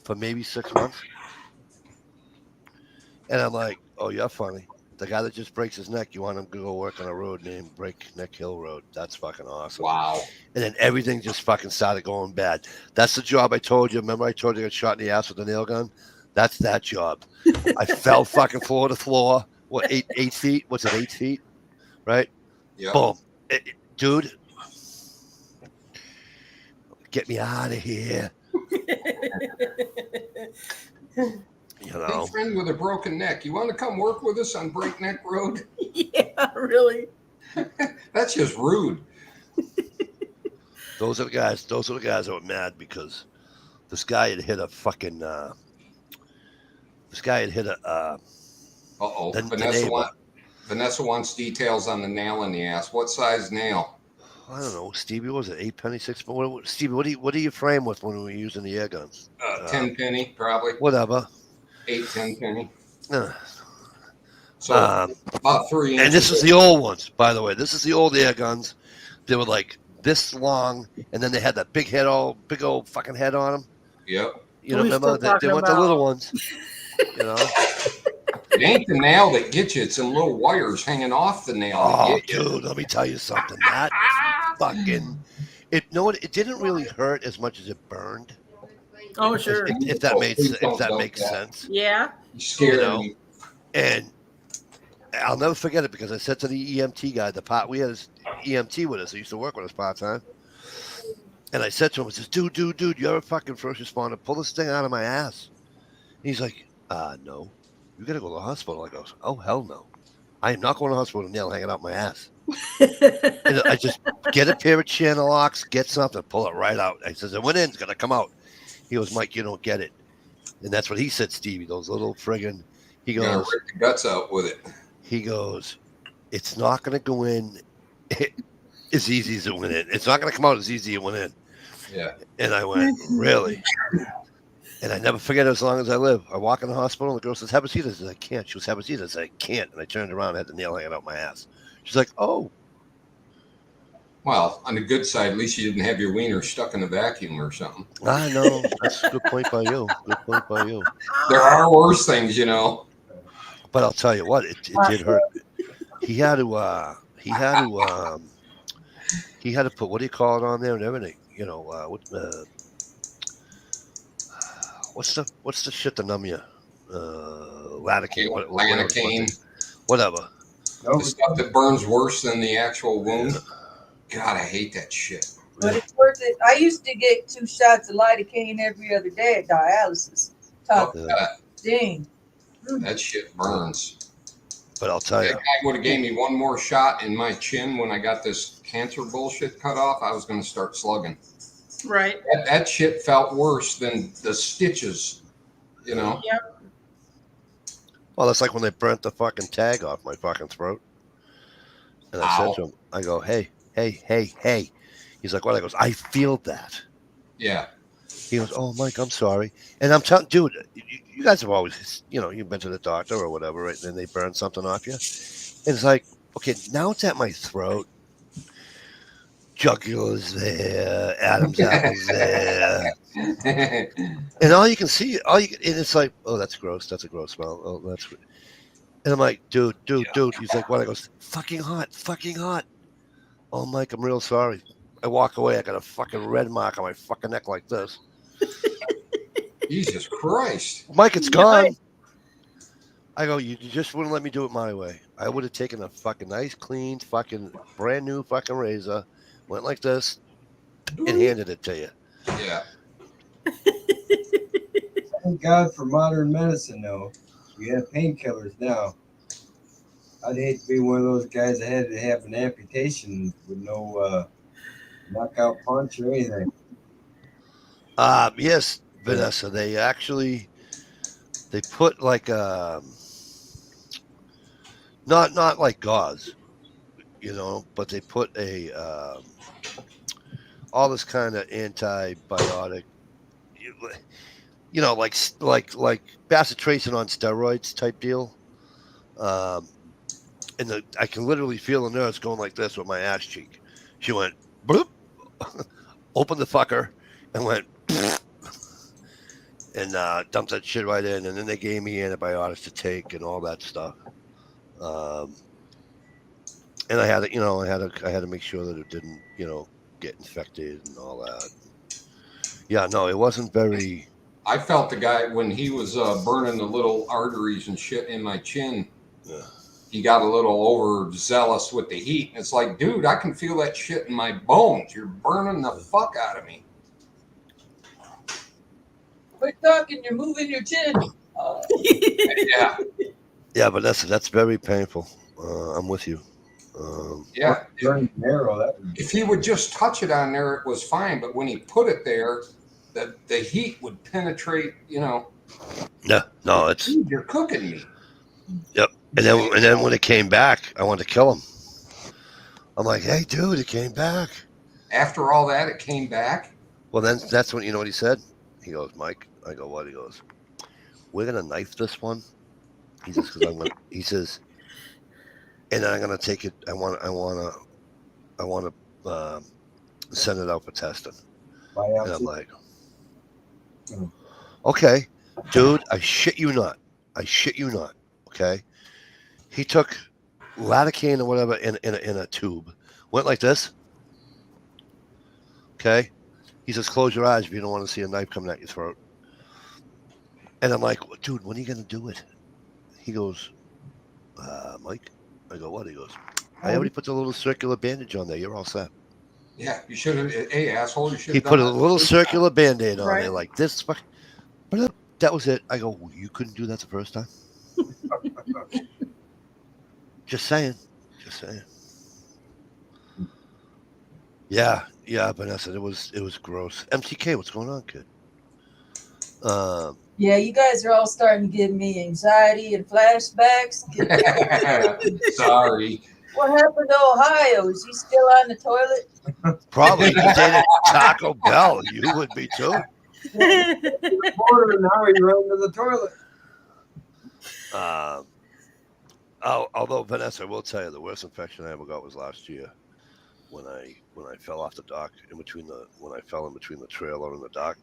Speaker 2: for maybe 6 months. And I'm like, oh, you're funny. The guy that just breaks his neck, you want him to go work on a road named Breakneck Hill Road. That's fucking awesome.
Speaker 5: Wow.
Speaker 2: And then everything just fucking started going bad. That's the job I told you. Remember I told you I got shot in the ass with a nail gun? That's that job. I fell fucking floor to floor. What, 8 feet? What's it, 8 feet? Right?
Speaker 5: Yeah.
Speaker 2: Boom. Dude, get me out of here.
Speaker 5: Big friend with a broken neck. You want to come work with us on Breakneck Road?
Speaker 3: Yeah, really.
Speaker 5: That's just rude.
Speaker 2: Those are the guys that were mad because this guy had hit a fucking
Speaker 5: Uh-oh.
Speaker 2: the
Speaker 5: Vanessa wants details on the nail in the ass. What size nail?
Speaker 2: I don't know, Stevie. What was it 8 penny, 6 penny? Stevie, what do you frame with when we were using the air guns?
Speaker 5: 10 penny, probably.
Speaker 2: Whatever.
Speaker 5: 8, 10 penny.
Speaker 2: Uh,
Speaker 5: So about 3 inches.
Speaker 2: and this is the old ones, by the way. This is the old air guns. They were like this long, and then they had that big old fucking head on them.
Speaker 5: Yep.
Speaker 2: You know, remember they weren't the little ones. You know.
Speaker 5: It ain't the nail that gets you. It's some little wires hanging off the nail.
Speaker 2: Oh, dude, let me tell you something. That fucking it didn't really hurt as much as it burned.
Speaker 3: Oh sure.
Speaker 2: If that makes sense.
Speaker 3: Yeah.
Speaker 5: Scared me.
Speaker 2: And I'll never forget it because I said to the EMT guy, we had his EMT with us. He used to work with us part time. And I said to him, I says, dude, you're a fucking first responder. Pull this thing out of my ass. And he's like, no. You got to go to the hospital. I goes, oh, hell no. I am not going to the hospital with a nail hanging out my ass. And I just get a pair of channel locks, get something, pull it right out. I says, it went in, it's going to come out. He goes, Mike, you don't get it. And that's what he said, Stevie, those little friggin', he goes,
Speaker 5: You're gonna rip the guts out with it.
Speaker 2: He goes, it's not going to go in as easy as it went in. It's not going to come out as easy as it went in.
Speaker 5: Yeah.
Speaker 2: And I went, really? And I never forget it as long as I live. I walk in the hospital, and the girl says, have a seat. I said, I can't. She goes, have a seat. I said, I can't. And I turned around and had the nail hanging out my ass. She's like, oh.
Speaker 5: Well, on the good side, at least you didn't have your wiener stuck in the vacuum or something.
Speaker 2: I know. That's a good point by you. Good point by you.
Speaker 5: There are worse things, you know.
Speaker 2: But I'll tell you what, it did hurt. He had to put, what do you call it on there and everything? You know, what's the shit to numb you? Lidocaine, whatever.
Speaker 5: The stuff that burns worse than the actual wound. God, I hate that shit.
Speaker 6: But it's worth it. I used to get 2 shots of lidocaine every other day at dialysis. Dang.
Speaker 5: That shit burns.
Speaker 2: But I'll tell you,
Speaker 5: if I would have gave me one more shot in my chin when I got this cancer bullshit cut off, I was going to start slugging.
Speaker 3: Right.
Speaker 5: That shit felt worse than the stitches, you know?
Speaker 3: Yep.
Speaker 2: Well, that's like when they burnt the fucking tag off my fucking throat. And I said to him, I go, hey. He's like, what? I goes, I feel that.
Speaker 5: Yeah.
Speaker 2: He goes, oh, Mike, I'm sorry. And I'm telling, dude, you guys have always, you know, you've been to the doctor or whatever, right? And then they burn something off you. And it's like, okay, now it's at my throat. Jugular's there. Adam's apple's there. And all you can see, and it's like, oh, that's gross. That's a gross smell. Oh, that's. And I'm like, dude. He's like, what? I goes, fucking hot. Oh, Mike, I'm real sorry. I walk away. I got a fucking red mark on my fucking neck like this.
Speaker 5: Jesus Christ.
Speaker 2: Mike, it's gone. I go, you just wouldn't let me do it my way. I would have taken a fucking nice, clean, fucking brand new fucking razor, went like this, and handed it to you.
Speaker 5: Yeah.
Speaker 7: Thank God for modern medicine, though. We have painkillers now. I'd hate to be one of those guys that had to have an amputation with no knockout punch or anything.
Speaker 2: Yes, Vanessa. They put like not like gauze, you know, but they put all this kind of antibiotic, you know, like bacitracin on steroids type deal. And I can literally feel the nurse going like this with my ass cheek. She went bloop, opened the fucker, and went and dumped that shit right in. And then they gave me antibiotics to take and all that stuff. And I had to, you know, I had to make sure that it didn't, you know, get infected and all that. Yeah, no, it wasn't very.
Speaker 5: I felt the guy when he was burning the little arteries and shit in my chin.
Speaker 2: Yeah.
Speaker 5: He got a little overzealous with the heat. And it's like, dude, I can feel that shit in my bones. You're burning the fuck out of me.
Speaker 6: Quit talking. You're moving your chin.
Speaker 5: Yeah.
Speaker 2: Yeah, but that's very painful. I'm with you.
Speaker 5: Yeah.
Speaker 7: Marrow,
Speaker 5: if he would just touch it on there, it was fine. But when he put it there, the heat would penetrate, you know.
Speaker 2: Yeah, no, it's.
Speaker 5: Dude, you're cooking me.
Speaker 2: Yep. And then when it came back, I wanted to kill him. I'm like, hey, dude, it came back.
Speaker 5: After all that, it came back?
Speaker 2: Well, then that's when, you know what he said? He goes, Mike. I go, what? He goes, we're going to knife this one. He says, he says, and I'm going to take it. I want to send it out for testing. And I'm like, okay, dude, I shit you not. Okay. He took lidocaine or whatever in a tube, went like this. Okay. He says, close your eyes if you don't want to see a knife coming at your throat. And I'm like, dude, when are you going to do it? He goes, Mike. I go, what? He goes, I already put the little circular bandage on there. You're all set.
Speaker 5: Yeah, you should have. Hey, asshole, you should have.
Speaker 2: He put a little circular band-aid on
Speaker 3: Right.
Speaker 2: there like this. But that was it. I go, well, you couldn't do that the first time? Just saying. Yeah, Vanessa, it was gross. MTK, what's going on, kid?
Speaker 6: Yeah, you guys are all starting to give me anxiety and flashbacks.
Speaker 5: Sorry.
Speaker 6: What happened to Ohio? Is he still on the toilet?
Speaker 2: Probably. He dated Taco Bell. You would be too.
Speaker 7: Now he ran to the toilet.
Speaker 2: Although, Vanessa, I will tell you, the worst infection I ever got was last year. when I fell off the dock when I fell in between the trailer and the dock,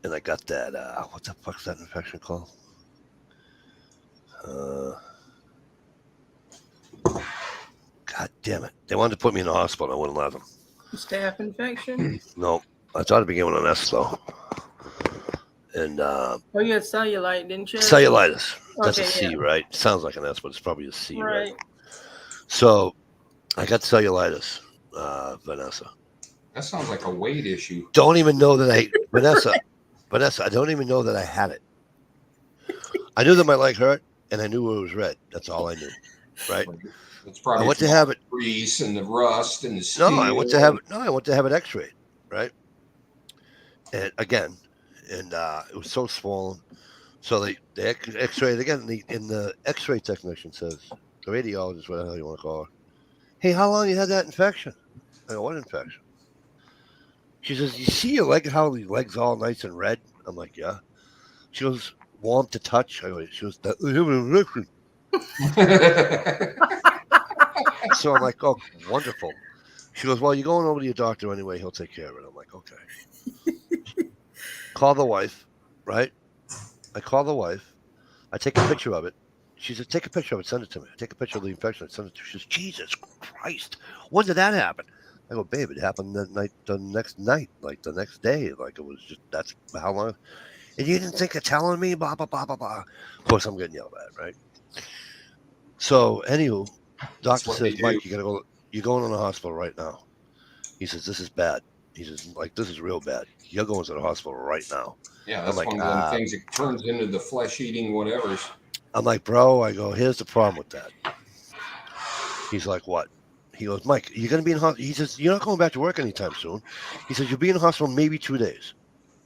Speaker 2: and I got that what the fuck's that infection called? God damn it! They wanted to put me in the hospital. I wouldn't let them.
Speaker 3: Staph infection.
Speaker 2: No, I thought it began with an S though. And
Speaker 3: Oh, you had cellulite, didn't you?
Speaker 2: cellulitis. That's
Speaker 3: Okay,
Speaker 2: a C,
Speaker 3: yeah.
Speaker 2: right? Sounds like an S, but it's probably a C, right?
Speaker 3: Right.
Speaker 2: So I got cellulitis, Vanessa.
Speaker 5: That sounds like a weight issue.
Speaker 2: Don't even know that Vanessa, I don't even know that I had it. I knew that my leg hurt, and I knew it was red. That's all I knew, right?
Speaker 5: It's probably
Speaker 2: I went to have it.
Speaker 5: Grease and the rust and the steel.
Speaker 2: No, I went to have it. No, I went to have it X-rayed, right? And again, and it was so swollen. So they X-rayed again, and the X-ray technician says, the radiologist, whatever you want to call her, hey, how long you had that infection? I go, what infection? She says, you see your leg, how your leg's all nice and red? I'm like, yeah. She goes, warm to touch? I go, she goes, that you have an infection. So I'm like, oh, wonderful. She goes, well, you're going over to your doctor anyway. He'll take care of it. I'm like, okay. Call the wife, right? I call the wife. I take a picture of it. She says, take a picture of it. Send it to me. I take a picture of the infection. I send it to her. She says, Jesus Christ. When did that happen? I go, babe, it happened the next night, like the next day. Like it was just, that's how long. And you didn't think of telling me, blah, blah, blah, blah, blah. Of course, I'm getting yelled at, right? So, anywho, doctor says, Mike, you gotta go. You're going to the hospital right now. He says, this is bad. He says, like, this is real bad. You're going to the hospital right now.
Speaker 5: Yeah, that's one of them things that turns into the flesh-eating whatevers.
Speaker 2: I'm like, bro, I go, here's the problem with that. He's like, what? He goes, Mike, you're going to be in hospital. He says, you're not going back to work anytime soon. He says, you'll be in the hospital maybe 2 days.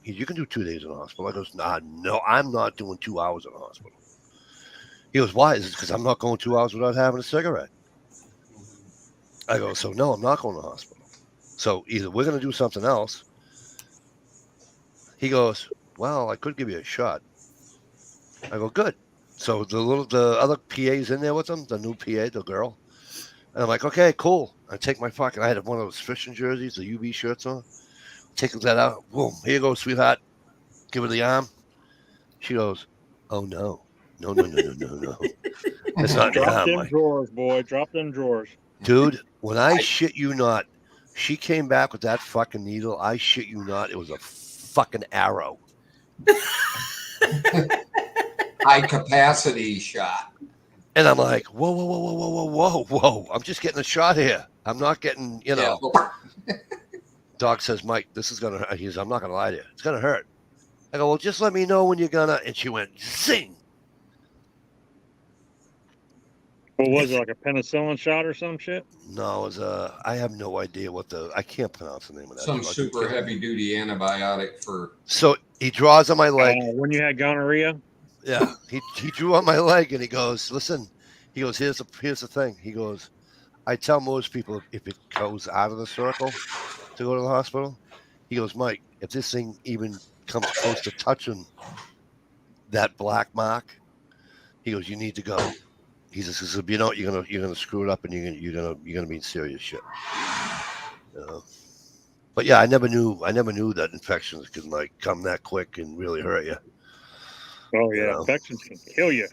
Speaker 2: You can do 2 days in the hospital. I goes, nah, no, I'm not doing 2 hours in the hospital. He goes, why? Is it because I'm not going 2 hours without having a cigarette? I go, so no, I'm not going to the hospital. So either we're going to do something else. He goes, well, I could give you a shot. I go, good. So the other PA's in there with him, the new PA, the girl. And I'm like, okay, cool. I take my I had one of those fishing jerseys, the UV shirts on. Take that out. Boom, here you go, sweetheart. Give her the arm. She goes, oh, no. No. It's not
Speaker 1: Drop them drawers, boy. Drop them drawers.
Speaker 2: Dude, when I shit you not, she came back with that fucking needle. I shit you not. It was a fucking arrow.
Speaker 5: High capacity shot.
Speaker 2: And I'm like, whoa. I'm just getting a shot here. I'm not getting,
Speaker 5: Yeah.
Speaker 2: Doc says, Mike, this is going to hurt. He says, I'm not going to lie to you. It's going to hurt. I go, well, just let me know when you're going to. And she went, zing.
Speaker 1: What was it, like a penicillin shot or some shit?
Speaker 2: No, it was I have no idea I can't pronounce the name of that.
Speaker 5: Some super heavy duty antibiotic for.
Speaker 2: So he draws on my leg.
Speaker 1: When you had gonorrhea?
Speaker 2: Yeah, he drew on my leg and he goes, listen, he goes, here's the thing. He goes, I tell most people if it goes out of the circle to go to the hospital, he goes, Mike, if this thing even comes close to touching that black mark, he goes, you need to go. He says, if you don't, you're gonna screw it up and you're gonna be in serious shit. But yeah, I never knew that infections can like come that quick and really hurt you.
Speaker 1: Oh yeah, infections can kill you.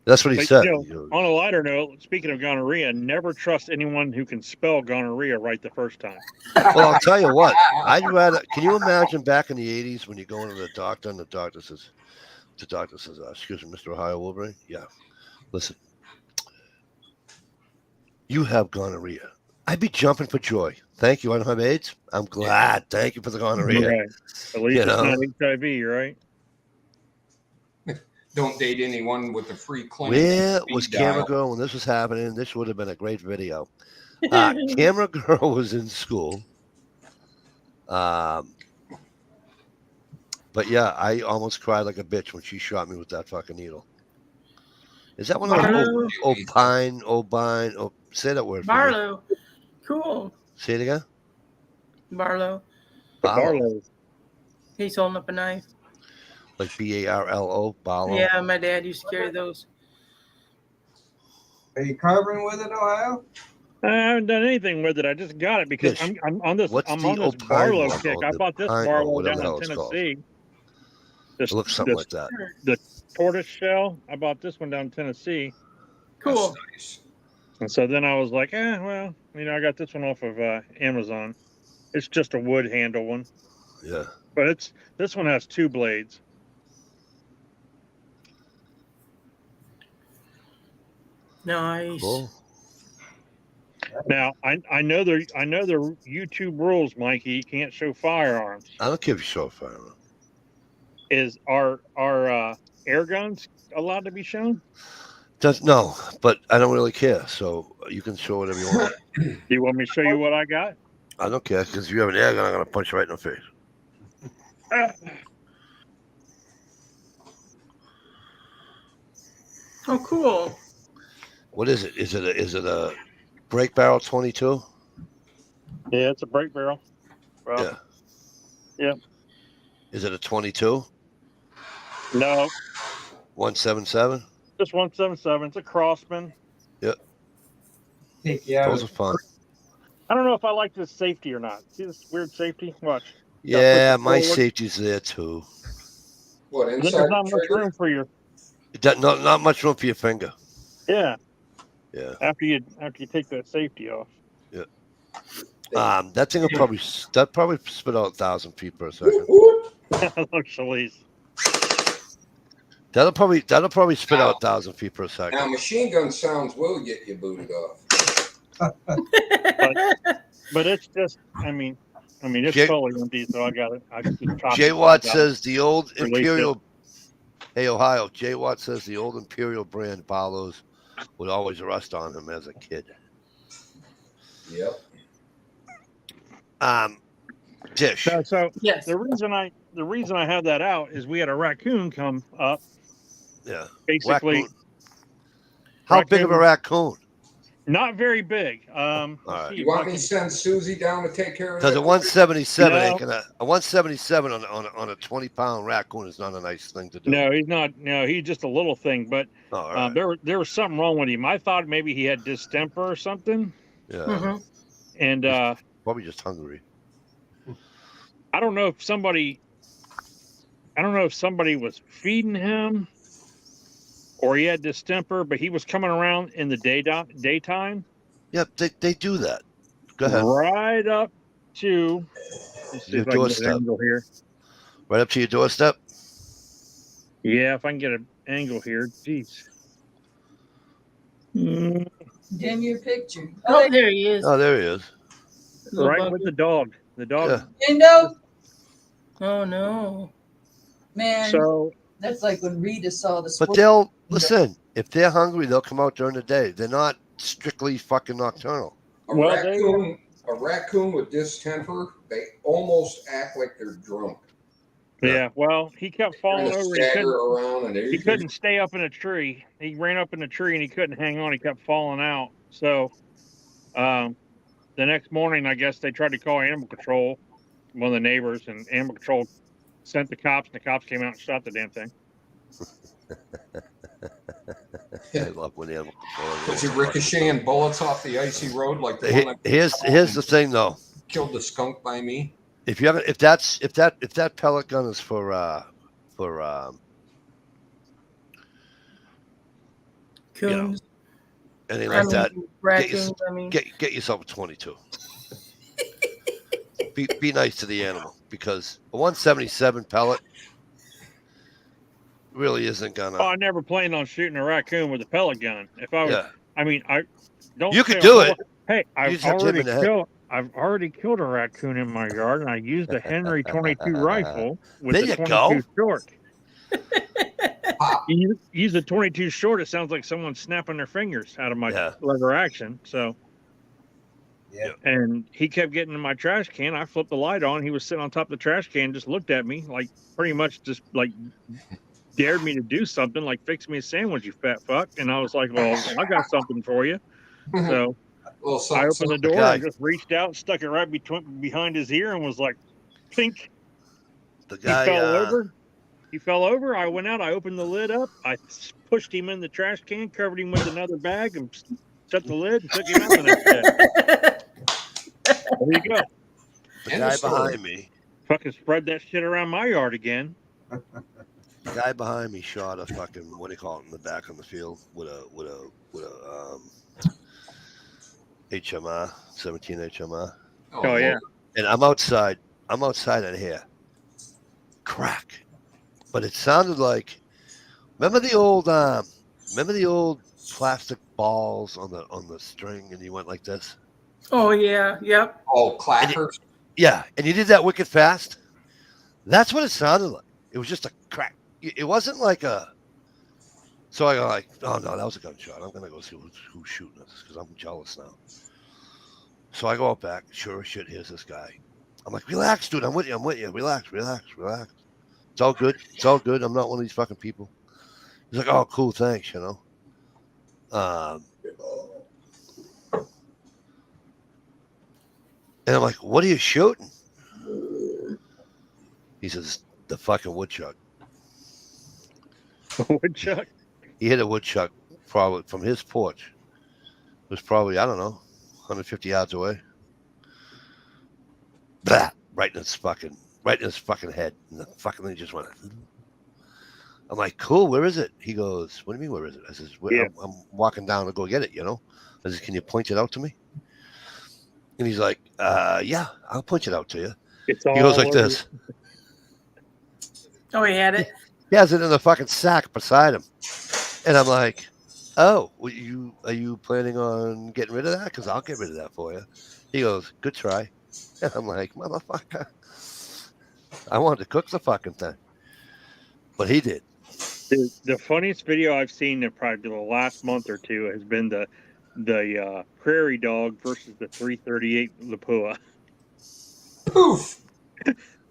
Speaker 2: That's what he said.
Speaker 1: On a lighter note, speaking of gonorrhea, never trust anyone who can spell gonorrhea right the first time.
Speaker 2: Well, I'll tell you what. I'd rather. Can you imagine back in the '80s when you go into the doctor and the doctor says, "Excuse me, Mr. Ohio Wolverine. Yeah, listen, you have gonorrhea." I'd be jumping for joy. Thank you. I don't have AIDS. I'm glad. Thank you for the gonorrhea.
Speaker 1: Right. At least it's not HIV, right?
Speaker 5: Don't date anyone with a free clinic.
Speaker 2: Where was Camera Girl when this was happening? This would have been a great video. Camera Girl was in school. But yeah, I almost cried like a bitch when she shot me with that fucking needle. Is that one of those Opine? Say that word.
Speaker 3: Barlow. Cool.
Speaker 2: Say it again.
Speaker 3: Barlow.
Speaker 1: Barlow.
Speaker 3: He's holding up a knife.
Speaker 2: Like Barlo, Barlow.
Speaker 3: Yeah, my dad used to carry those.
Speaker 7: Are you covering with it, Ohio?
Speaker 1: I haven't done anything with it. I just got it because
Speaker 2: Fish.
Speaker 1: I'm on this.
Speaker 2: What's
Speaker 1: I'm
Speaker 2: the
Speaker 1: on this
Speaker 2: opine
Speaker 1: Barlow
Speaker 2: one,
Speaker 1: kick.
Speaker 2: or
Speaker 1: I
Speaker 2: the
Speaker 1: bought this
Speaker 2: pine, or
Speaker 1: Barlow
Speaker 2: whatever
Speaker 1: down
Speaker 2: the
Speaker 1: in
Speaker 2: hell it's called?
Speaker 1: Tennessee.
Speaker 2: It looks something like that.
Speaker 1: The tortoise shell. I bought this one down in Tennessee,
Speaker 3: Cool.
Speaker 5: That's nice.
Speaker 1: and so then I was like, well, I got this one off of Amazon. It's just a wood handle one,
Speaker 2: Yeah.
Speaker 1: but this one has 2 blades.
Speaker 3: Nice.
Speaker 2: Cool.
Speaker 1: Now I know the YouTube rules, Mikey. You can't show firearms.
Speaker 2: I don't care if you show a firearm.
Speaker 1: Are air guns allowed to be shown?
Speaker 2: No, but I don't really care. So you can show whatever you want.
Speaker 1: Do you want me to show you what I got?
Speaker 2: I don't care because if you have an air gun, I'm gonna punch you right in the face.
Speaker 3: Oh, cool.
Speaker 2: What is it? Is it a break barrel 22?
Speaker 1: Yeah, it's a break barrel. Well,
Speaker 2: Yeah.
Speaker 1: Yeah.
Speaker 2: Is it a 22?
Speaker 1: No,
Speaker 2: 177?
Speaker 1: just 177. It's a Crossman.
Speaker 7: Take you out
Speaker 2: Those
Speaker 7: of
Speaker 2: are fun.
Speaker 1: I don't know if I like this safety or not. See this weird safety? Watch.
Speaker 2: Yeah,
Speaker 1: push it
Speaker 2: my
Speaker 1: forward.
Speaker 2: safety's there too.
Speaker 5: What,
Speaker 1: There's
Speaker 5: inside
Speaker 1: not
Speaker 5: the
Speaker 1: much
Speaker 5: trigger?
Speaker 1: room for your.
Speaker 2: Not much room for your finger.
Speaker 1: Yeah.
Speaker 2: Yeah.
Speaker 1: After you take that safety off.
Speaker 2: That thing will probably spit out 1,000 feet per second.
Speaker 1: Look, Shalise.
Speaker 2: That'll probably spit out 1,000 feet per
Speaker 5: Now,
Speaker 2: second.
Speaker 5: machine gun sounds will get you booted off.
Speaker 1: But it's just, it's
Speaker 2: Jay-
Speaker 1: totally empty, so I got it. I just chopped
Speaker 2: Jay
Speaker 1: it.
Speaker 2: Watt says the old
Speaker 1: Released
Speaker 2: Imperial. Hey, Ohio. Jay Watt says the old Imperial brand Barlows would always rust on him as a kid.
Speaker 5: Yep.
Speaker 2: Dish.
Speaker 1: So
Speaker 3: Yes.
Speaker 1: the reason I have that out is we had a raccoon come up.
Speaker 2: Yeah.
Speaker 1: Basically,
Speaker 2: Raccoon. How big of a raccoon?
Speaker 1: not very big.
Speaker 2: right.
Speaker 1: Let's see
Speaker 5: You
Speaker 1: if
Speaker 5: want
Speaker 1: I
Speaker 5: me to
Speaker 1: can-
Speaker 5: send Susie down to take care of
Speaker 2: Because
Speaker 5: that?
Speaker 2: a 177
Speaker 1: No.
Speaker 2: ain't gonna. A 177 on a 20-pound raccoon is not a nice thing to do.
Speaker 1: No, he's not. No, he's just a little thing. But
Speaker 2: All right.
Speaker 1: there was something wrong with him. I thought maybe he had distemper or something.
Speaker 2: Yeah.
Speaker 3: Mhm.
Speaker 1: And
Speaker 2: Probably just hungry.
Speaker 1: I don't know if somebody was feeding him or he had distemper, but he was coming around in the daytime.
Speaker 2: Yep, they do that. Go ahead.
Speaker 1: Right up to, let's see
Speaker 2: Your
Speaker 1: if I can get
Speaker 2: doorstep.
Speaker 1: an angle here.
Speaker 2: Right up to your doorstep.
Speaker 1: Yeah, if I can get an angle here. Jeez.
Speaker 6: In your picture.
Speaker 3: Oh, there he is.
Speaker 2: Oh, there he is.
Speaker 3: Little
Speaker 1: Right
Speaker 3: bugger.
Speaker 1: with the dog. The dog.
Speaker 2: Yeah.
Speaker 6: Window?
Speaker 3: Oh no.
Speaker 6: Man,
Speaker 1: So
Speaker 6: that's like when Rita saw the
Speaker 2: But
Speaker 6: sport.
Speaker 2: they'll listen. If they're hungry, they'll come out during the day. They're not strictly fucking nocturnal.
Speaker 5: A raccoon with distemper, they almost act like they're drunk.
Speaker 1: yeah, well, he kept falling
Speaker 5: They're gonna
Speaker 1: over.
Speaker 5: stagger around and
Speaker 1: He couldn't stay up in a tree. He ran up in a tree and he couldn't hang on. He kept falling out. So the next morning, I guess they tried to call animal control, one of the neighbors, and animal control sent the cops, and the cops came out and shot the damn thing.
Speaker 2: I love when animal control.
Speaker 5: Was he ricocheting bullets off the icy road like the one that
Speaker 2: Here's the thing though.
Speaker 5: killed the skunk by me?
Speaker 2: If that pellet gun is for
Speaker 3: Coons.
Speaker 2: anything like that,
Speaker 3: Raccoons, I mean.
Speaker 2: get yourself a 22. be nice to the animal because a 177 pellet really isn't gonna.
Speaker 1: Oh, I never planned on shooting a raccoon with a pellet gun. If I was,
Speaker 2: Yeah.
Speaker 1: I don't.
Speaker 2: You could
Speaker 1: say-
Speaker 2: do it.
Speaker 1: Hey,
Speaker 2: You just have to hit him in the head.
Speaker 1: I've already killed a raccoon in my yard, and I used a Henry 22 rifle with
Speaker 2: There
Speaker 1: the
Speaker 2: you
Speaker 1: 22
Speaker 2: go.
Speaker 1: short. You use a 22 short, it sounds like someone's snapping their fingers out of my lever action. So,
Speaker 7: Yeah.
Speaker 1: and he kept getting in my trash can. I flipped the light on. He was sitting on top of the trash can, just looked at me, like pretty much just like dared me to do something, like fix me a sandwich, you fat fuck. And I was like, well, I got something for you. So I opened the door and just reached out, stuck it right behind his ear, and was like, "Pink."
Speaker 2: The guy
Speaker 1: he fell over. He fell over. I went out. I opened the lid up. I pushed him in the trash can, covered him with another bag, and shut the lid, and took him out the next day. There you go.
Speaker 2: The
Speaker 5: End
Speaker 2: guy
Speaker 5: of story.
Speaker 2: behind me,
Speaker 1: Fucking spread that shit around my yard again.
Speaker 2: the guy behind me shot a fucking, what do you call it, in the back on the field with a HMR, 17 HMR.
Speaker 1: Oh, yeah.
Speaker 5: Lord.
Speaker 2: And I'm outside and here. Crack. But it sounded like, remember the old plastic balls on the string and you went like this?
Speaker 3: Oh yeah, yep.
Speaker 5: Oh, clackers.
Speaker 2: Yeah, and you did that wicked fast. That's what it sounded like. It was just a crack. It wasn't like a. So I go like, oh no, that was a gunshot. I'm gonna go see who's shooting us because I'm jealous now. So I go up back. Sure as shit, here's this guy. I'm like, relax, dude. I'm with you. Relax. It's all good. I'm not one of these fucking people. He's like, oh, cool, thanks. You know. And I'm like, what are you shooting? He says, the fucking woodchuck.
Speaker 1: Woodchuck.
Speaker 2: He hit a woodchuck probably from his porch. It was probably, I don't know, 150 yards away. Blah, right in his fucking head. And the fucking thing just went. I'm like, cool, where is it? He goes, what do you mean, where is it? I says,
Speaker 1: Yeah.
Speaker 2: I'm walking down to go get it, you know? I says, can you point it out to me? And he's like, yeah, I'll point it out to you.
Speaker 1: It's
Speaker 2: He goes like
Speaker 1: over.
Speaker 2: this.
Speaker 3: Oh, he had it.
Speaker 2: He has it in the fucking sack beside him. And I'm like, oh, are you planning on getting rid of that? Because I'll get rid of that for you. He goes, good try. And I'm like, motherfucker. I wanted to cook the fucking thing. But he did.
Speaker 1: The funniest video I've seen in probably the last month or two has been the prairie dog versus the 338 Lapua.
Speaker 5: Poof.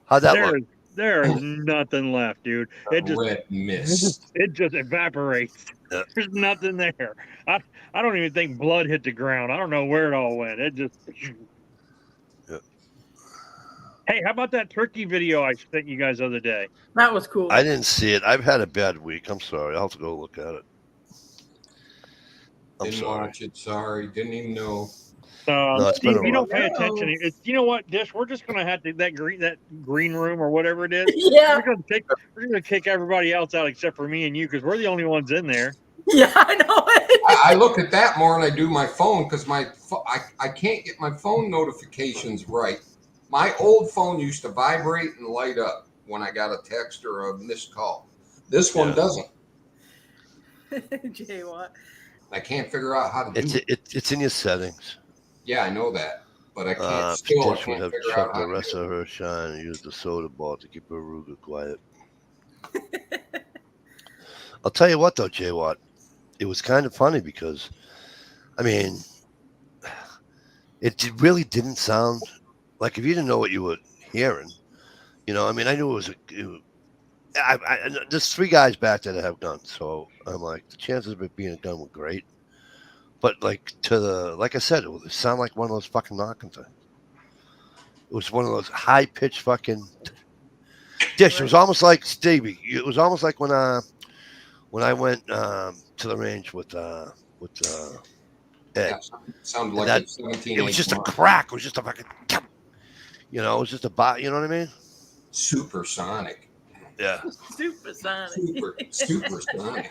Speaker 2: How'd that look?
Speaker 1: There is nothing left, dude. It just
Speaker 5: Red mist.
Speaker 1: it just evaporates.
Speaker 2: Yeah.
Speaker 1: There's nothing there. I don't even think blood hit the ground. I don't know where it all went. It just.
Speaker 2: Yeah.
Speaker 1: Hey, how about that turkey video I sent you guys the other day?
Speaker 3: That was cool.
Speaker 2: I didn't see it. I've had a bad week. I'm sorry. I'll have to go look at it. I'm
Speaker 5: Didn't
Speaker 2: sorry.
Speaker 5: watch it. Sorry. Didn't even know.
Speaker 2: No, it's been
Speaker 1: Steve,
Speaker 2: a
Speaker 1: you
Speaker 2: rough-
Speaker 1: don't pay attention. You know what, Dish? We're just gonna have to that green room or whatever it is.
Speaker 3: Yeah.
Speaker 1: We're gonna kick everybody else out except for me and you because we're the only ones in there.
Speaker 3: Yeah, I know it.
Speaker 5: I look at that more than I do my phone because I can't get my phone notifications right. My old phone used to vibrate and light up when I got a text or a missed call. This one doesn't.
Speaker 3: Jay, what?
Speaker 5: I can't figure out how to do it.
Speaker 2: It's in your settings.
Speaker 5: Yeah, I know that, but I can't.
Speaker 2: Dish
Speaker 5: I
Speaker 2: would
Speaker 5: can't
Speaker 2: have
Speaker 5: figure out
Speaker 2: chucked
Speaker 5: how
Speaker 2: the
Speaker 5: to
Speaker 2: rest
Speaker 5: do it.
Speaker 2: of her shine and used the soda ball to keep her Ruger quiet. I'll tell you what, though, Jay Watt, it was kind of funny because, I mean, it really didn't sound like if you didn't know what you were hearing, you know. I mean, I knew it was. There's 3 guys back there that have guns, so I'm like, the chances of it being a gun were great. But like like I said, it sounded like one of those fucking knocking things. It was one of those high pitched fucking Dish. It was almost like Stevie. It was almost like when I went to the range with Ed.
Speaker 5: Yeah, sounded like
Speaker 2: that,
Speaker 5: a 17.
Speaker 2: It was just a crack. It was just a fucking, you know, it was just a bot. You know what I mean?
Speaker 5: Supersonic.
Speaker 2: Yeah.
Speaker 3: Supersonic.
Speaker 5: Supersonic.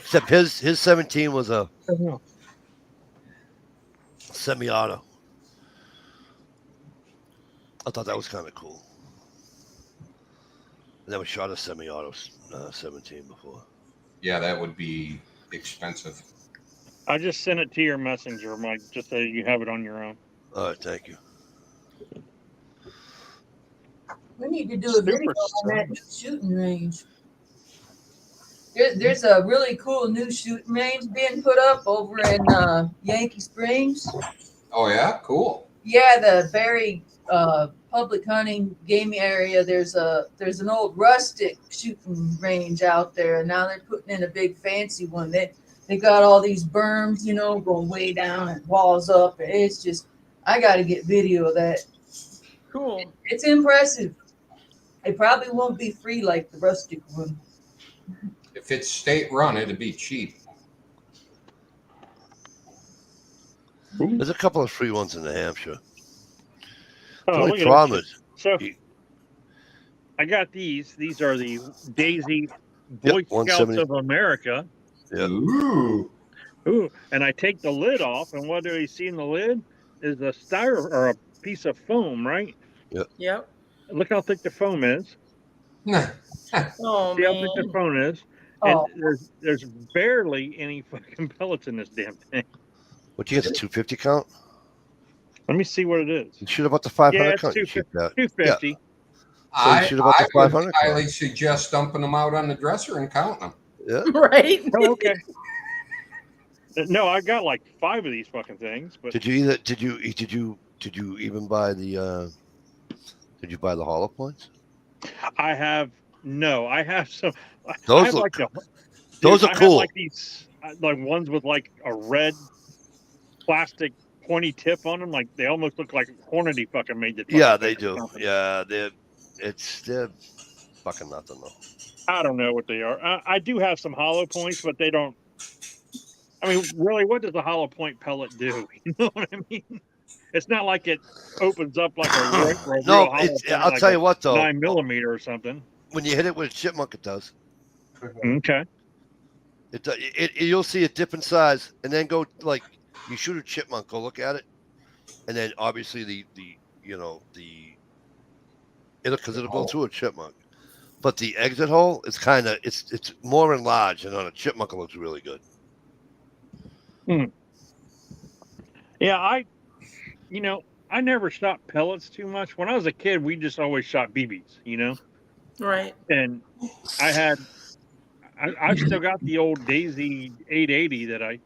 Speaker 2: Except his 17 was a semi-auto. I thought that was kind of cool. I never shot a semi-auto 17 before.
Speaker 5: Yeah, that would be expensive.
Speaker 1: I just sent it to your messenger, Mike, just so you have it on your own.
Speaker 2: All right, thank you.
Speaker 6: We need to do a video on that new shooting range. There's a really cool new shooting range being put up over in Yankee Springs.
Speaker 5: Oh yeah, cool.
Speaker 6: Yeah, the Berry public hunting gaming area. There's an old rustic shooting range out there, and now they're putting in a big fancy one. They got all these berms, you know, going way down and walls up. It's just, I got to get video of that.
Speaker 3: Cool.
Speaker 6: It's impressive. It probably won't be free like the rustic one.
Speaker 5: If it's state run, it'd be cheap.
Speaker 2: There's a couple of free ones in New Hampshire. The
Speaker 1: Oh,
Speaker 2: only
Speaker 1: look at
Speaker 2: problem
Speaker 1: this.
Speaker 2: is,
Speaker 1: So I got these. These are the Daisy Boy
Speaker 2: Yep,
Speaker 1: Scouts
Speaker 2: 170.
Speaker 1: of America.
Speaker 2: yeah,
Speaker 5: Ooh.
Speaker 1: Ooh, and I take the lid off, and what do you see in the lid is a styro or a piece of foam, right?
Speaker 3: Yep.
Speaker 1: Look how thick the foam is.
Speaker 3: Oh
Speaker 1: See how thick the
Speaker 3: man.
Speaker 1: foam is, and
Speaker 6: Oh.
Speaker 1: there's barely any fucking pellets in this damn thing.
Speaker 2: what you get the 250 count?
Speaker 1: Let me see what it is.
Speaker 2: You should have bought the 500
Speaker 1: Yeah, it's
Speaker 2: count. You shoot that.
Speaker 1: 250.
Speaker 2: So you
Speaker 5: I
Speaker 2: should have bought the
Speaker 5: would
Speaker 2: 500 count.
Speaker 5: highly suggest dumping them out on the dresser and counting them.
Speaker 2: Yeah.
Speaker 3: Right.
Speaker 1: Oh, okay. No, I got like 5 of these fucking things, but
Speaker 2: Did you even buy the did you buy the hollow points?
Speaker 1: I have some. I
Speaker 2: Those
Speaker 1: have
Speaker 2: look
Speaker 1: like
Speaker 2: those
Speaker 1: I
Speaker 2: are
Speaker 1: have
Speaker 2: cool.
Speaker 1: like these like ones with like a red plastic pointy tip on them. Like they almost look like Hornady fucking made the.
Speaker 2: Yeah, they do. Yeah, they're fucking nothing though.
Speaker 1: I don't know what they are. I do have some hollow points, but they don't. I mean, really, what does a hollow point pellet do? You know what I mean? It's not like it opens up like a real
Speaker 2: No,
Speaker 1: hollow point.
Speaker 2: I'll
Speaker 1: like
Speaker 2: tell you what though.
Speaker 1: 9mm or something.
Speaker 2: When you hit it with a chipmunk, it does.
Speaker 1: Okay.
Speaker 2: You'll see it dip in size, and then go like you shoot a chipmunk. Go look at it, and then obviously it'll go through a chipmunk, but the exit hole is kind of it's more enlarged, and on a chipmunk it looks really good.
Speaker 1: Yeah, I never shot pellets too much. When I was a kid, we just always shot BBs, you know.
Speaker 3: Right.
Speaker 1: And I've still got the old Daisy 880 that I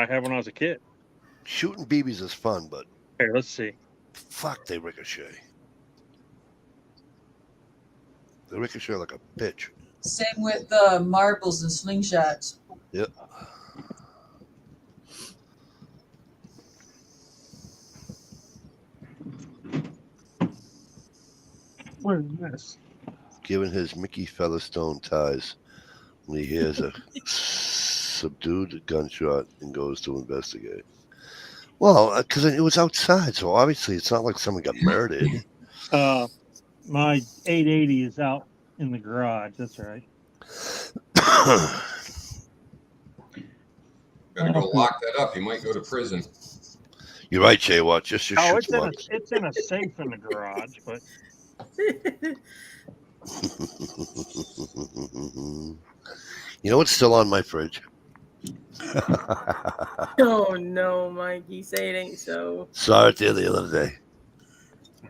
Speaker 1: had when I was a kid.
Speaker 2: Shooting BBs is fun, but
Speaker 1: Here, let's see.
Speaker 2: fuck, they ricochet. They ricochet like a bitch.
Speaker 6: Same with marbles and slingshots.
Speaker 2: Yep.
Speaker 1: What is this?
Speaker 2: Given his Mickey Featherstone ties, when he hears a subdued gunshot and goes to investigate. Well, because it was outside, so obviously it's not like someone got murdered.
Speaker 1: My 880 is out in the garage. That's right.
Speaker 5: Better go lock that up. You might go to prison.
Speaker 2: You're right, Jay. Watch. Just shoot
Speaker 1: it's in a safe in the garage, but
Speaker 2: you know what's still on my fridge?
Speaker 3: Oh no, Mikey, say it ain't so.
Speaker 2: Saw it there the other day.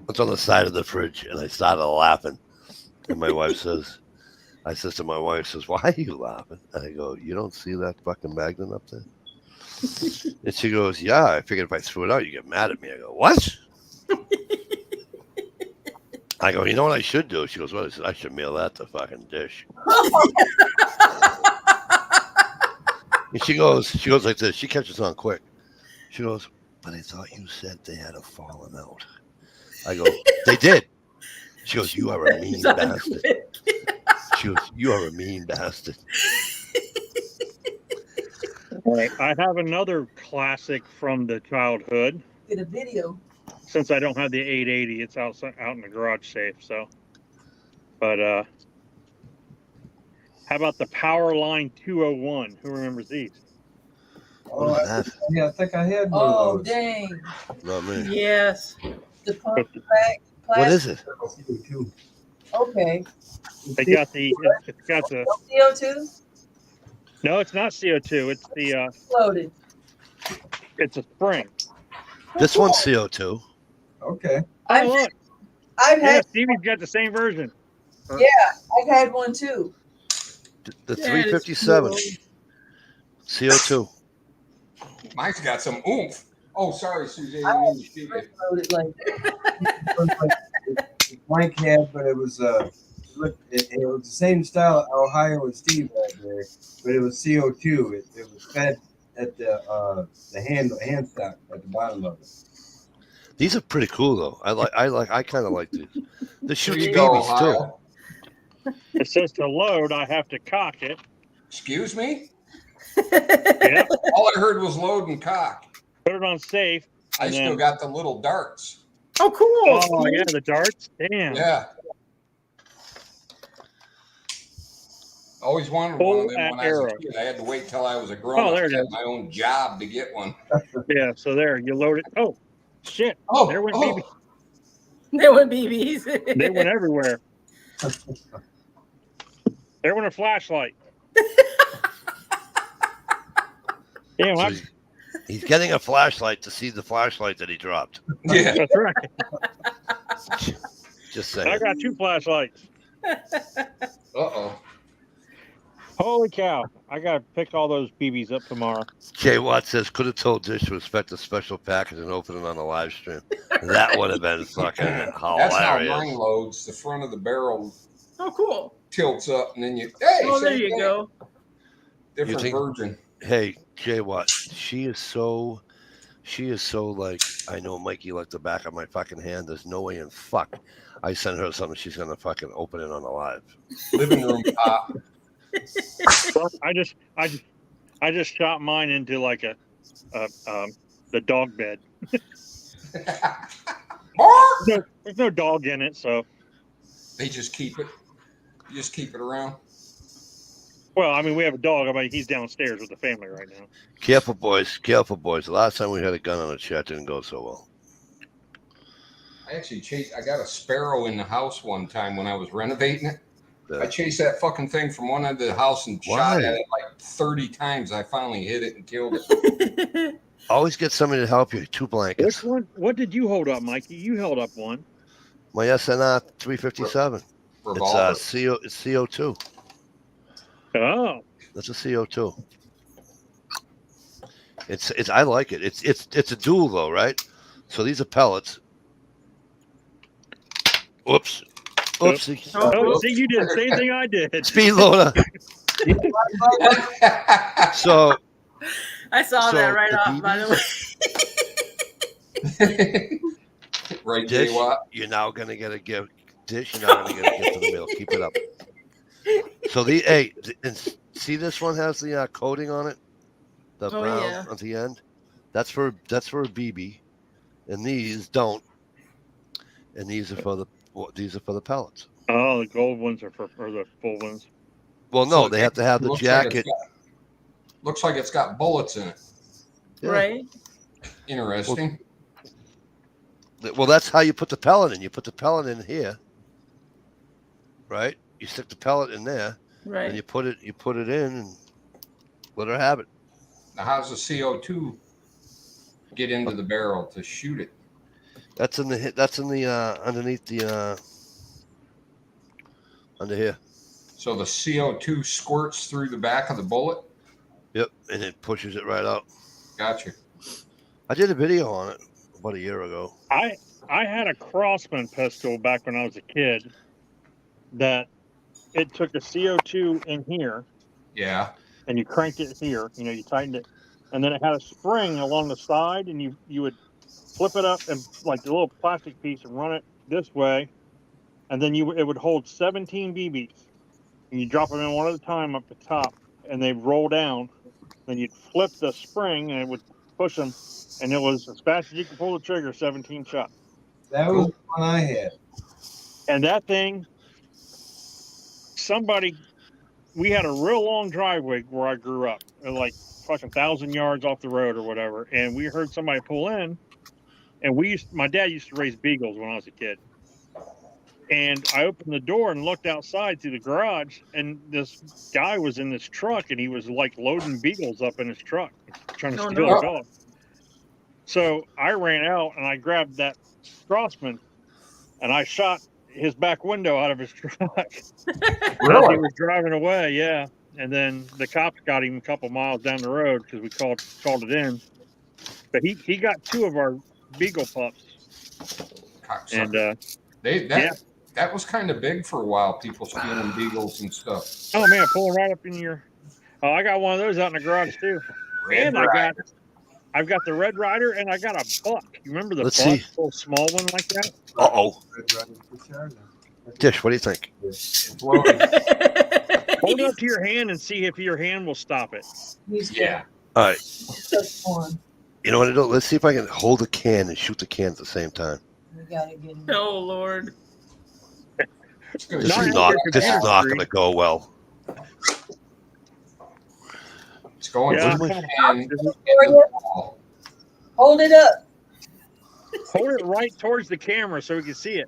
Speaker 2: It's on the side of the fridge, and I started laughing. And my wife says, "I says to my wife, why are you laughing?" And I go, "You don't see that fucking magnet up there?" And she goes, "Yeah, I figured if I threw it out, you get mad at me." I go, "What?" I go, "You know what I should do?" She goes, "What?" I said, "I should mail that to fucking Dish." And she goes like this. She catches on quick. She goes, "But I thought you said they had a fallen out." I go, "They did." She goes, "You are a mean bastard." She goes, "You are a mean bastard."
Speaker 1: All right, I have another classic from the childhood.
Speaker 6: Get a video.
Speaker 1: Since I don't have the 880, it's out in the garage safe. So, but how about the Power Line 201? Who remembers these?
Speaker 7: Oh, I think I had one
Speaker 6: Oh,
Speaker 7: of those.
Speaker 6: dang.
Speaker 2: Not me.
Speaker 3: Yes.
Speaker 6: The pump back.
Speaker 2: What is it?
Speaker 6: Okay.
Speaker 1: It's got the
Speaker 6: CO2?
Speaker 1: no, it's not CO2. It's the
Speaker 6: Loaded.
Speaker 1: it's a spring.
Speaker 2: This one's CO2.
Speaker 7: Okay.
Speaker 1: Oh, look.
Speaker 6: I've
Speaker 1: Yeah,
Speaker 6: had
Speaker 1: Stevie's got the same version.
Speaker 6: I've had one too.
Speaker 2: The 357. CO2.
Speaker 5: Mine's got some oomph. Oh, sorry, Susie.
Speaker 6: I
Speaker 5: I didn't mean to shoot you.
Speaker 6: Loaded like
Speaker 7: Mike had, but it was it was the same style Ohio and Steve had there, but it was CO2. It was fed at the hand stock at the bottom of it.
Speaker 2: These are pretty cool though. I kind of like these. They shoot
Speaker 5: There you go,
Speaker 2: BBs too.
Speaker 5: Ohio.
Speaker 1: It says to load, I have to cock it.
Speaker 5: Excuse me?
Speaker 1: Yeah.
Speaker 5: All I heard was load and cock.
Speaker 1: Put it on safe.
Speaker 5: I
Speaker 1: and
Speaker 5: still
Speaker 1: then-
Speaker 5: got the little darts.
Speaker 3: Oh, cool.
Speaker 1: Oh yeah, the darts. Damn.
Speaker 5: Yeah. Always wanted
Speaker 1: Full
Speaker 5: one of them when I was
Speaker 1: arrow.
Speaker 5: a kid. I had to wait till I was a grown
Speaker 1: Oh,
Speaker 5: up
Speaker 1: there it
Speaker 5: to have
Speaker 1: is.
Speaker 5: my own job to get one.
Speaker 1: Yeah. So there, you load it. Oh, shit.
Speaker 5: Oh,
Speaker 1: There went
Speaker 5: oh.
Speaker 1: BB.
Speaker 3: There went BBs.
Speaker 1: They went everywhere. There went a flashlight. Damn,
Speaker 2: So
Speaker 1: I'm,
Speaker 2: he's getting a flashlight to see the flashlight that he dropped.
Speaker 5: Yeah.
Speaker 1: that's right.
Speaker 2: Just
Speaker 1: I
Speaker 2: saying.
Speaker 1: got 2 flashlights.
Speaker 5: Uh-oh.
Speaker 1: Holy cow! I gotta pick all those BBs up tomorrow.
Speaker 2: Jay Watt says, could have told Dish to expect a special package and open it on the live stream. That would have been fucking
Speaker 5: That's how mine
Speaker 2: hilarious.
Speaker 5: loads. The front of the barrel
Speaker 3: Oh, cool.
Speaker 5: tilts up, and then you. Hey,
Speaker 3: Oh, there
Speaker 5: same
Speaker 3: you
Speaker 5: thing.
Speaker 3: go.
Speaker 5: Different
Speaker 2: think-
Speaker 5: version.
Speaker 2: Hey, Jay Watt, she is so like, I know Mikey like the back of my fucking hand. There's no way in fuck I send her something she's gonna fucking open it on the live.
Speaker 5: Living room pop.
Speaker 1: I just shot mine into like the dog bed. There's no dog in it, so.
Speaker 5: They just keep it. You just keep it around.
Speaker 1: Well, I mean, we have a dog. I mean, he's downstairs with the family right now.
Speaker 2: Careful, boys. Careful, boys. The last time we had a gun on a chat didn't go so well.
Speaker 5: I actually chased. I got a sparrow in the house one time when I was renovating it.
Speaker 2: Yeah.
Speaker 5: I chased that fucking thing from one end of the house and shot
Speaker 2: Why?
Speaker 5: at it like 30 times. I finally hit it and killed it.
Speaker 2: Always get somebody to help you. 2 blankets.
Speaker 1: Which one? What did you hold up, Mikey? You held up one.
Speaker 2: My SNR 357.
Speaker 5: Revolver.
Speaker 2: It's CO2.
Speaker 1: Oh,
Speaker 2: That's a CO2. It's I like it. It's a dual though, right? So these are pellets. Whoops. Oopsie.
Speaker 1: oh, see, you did the same thing I did.
Speaker 2: Speed loader. So
Speaker 3: I saw
Speaker 2: So
Speaker 3: that right
Speaker 2: the
Speaker 3: off, by the way.
Speaker 5: Right,
Speaker 2: Dish,
Speaker 5: Jay Watt?
Speaker 2: you're now gonna get a gift. Dish, you're now gonna get a gift in the mail. Keep it up. So and see this one has the coating on it, the
Speaker 3: Oh,
Speaker 2: brown
Speaker 3: yeah.
Speaker 2: at the end. That's for a BB, and these don't. And these are for the pellets.
Speaker 1: Oh, the gold ones are or the full ones.
Speaker 2: Well, no,
Speaker 5: So
Speaker 2: they have to have the
Speaker 5: looks like it's
Speaker 2: jacket.
Speaker 5: looks like it's got bullets in it.
Speaker 2: Yeah.
Speaker 3: Right.
Speaker 5: Interesting.
Speaker 2: Well, that's how you put the pellet in. You put the pellet in here, right? You stick the pellet in there, and
Speaker 3: Right.
Speaker 2: you put it in, and let her have it.
Speaker 5: Now, how's the CO2 get into the barrel to shoot it?
Speaker 2: That's in the underneath the under here.
Speaker 5: So the CO2 squirts through the back of the bullet?
Speaker 2: Yep, and it pushes it right out.
Speaker 5: Gotcha.
Speaker 2: I did a video on it about a year ago.
Speaker 1: I had a Crossman pistol back when I was a kid that it took a CO2 in here
Speaker 5: Yeah.
Speaker 1: and you cranked it here, you tightened it, and then it had a spring along the side, and you would flip it up and like the little plastic piece and run it this way, and then it would hold 17 BBs, and you drop them in one at a time up the top, and they roll down. Then you'd flip the spring, and it would push them, and it was as fast as you could pull the trigger, 17 shots.
Speaker 7: That was the one I had.
Speaker 1: And that thing, we had a real long driveway where I grew up, like fucking 1,000 yards off the road or whatever. And we heard somebody pull in, and my dad used to raise beagles when I was a kid. And I opened the door and looked outside through the garage, and this guy was in this truck, and he was like loading beagles up in his truck, trying to
Speaker 3: Oh,
Speaker 1: steal
Speaker 3: no.
Speaker 1: a dog. So I ran out and I grabbed that Strassman, and I shot his back window out of his truck. As he was driving away, yeah. And then the cops got him a couple miles down the road because we called it in. But he got 2 of our beagle pups, and
Speaker 5: That was kind of big for a while. People stealing beagles and stuff.
Speaker 1: oh man, pulling right up in your. Oh, I got one of those out in the garage too. And I've got the Red Rider, and I got a buck. You remember the
Speaker 2: Let's
Speaker 1: buck,
Speaker 2: see.
Speaker 1: little small one like that?
Speaker 2: Uh-oh. Dish, what do you think?
Speaker 5: Floating.
Speaker 1: Oh Hold it up to your hand and see if your hand will stop it.
Speaker 5: Yeah.
Speaker 2: All right.
Speaker 6: Such fun.
Speaker 2: You know what to do? Let's see if I can hold the can and shoot the can at the same time.
Speaker 6: We gotta get him.
Speaker 3: Oh Lord.
Speaker 5: It's gonna
Speaker 2: This
Speaker 1: Not
Speaker 2: is
Speaker 5: shoot
Speaker 2: not.
Speaker 1: after
Speaker 2: This is
Speaker 1: computer
Speaker 2: not
Speaker 1: screen.
Speaker 2: going to go well.
Speaker 5: It's going
Speaker 1: Yeah.
Speaker 5: through the hand.
Speaker 6: Hold it up.
Speaker 1: Hold it right towards the camera so we can see it.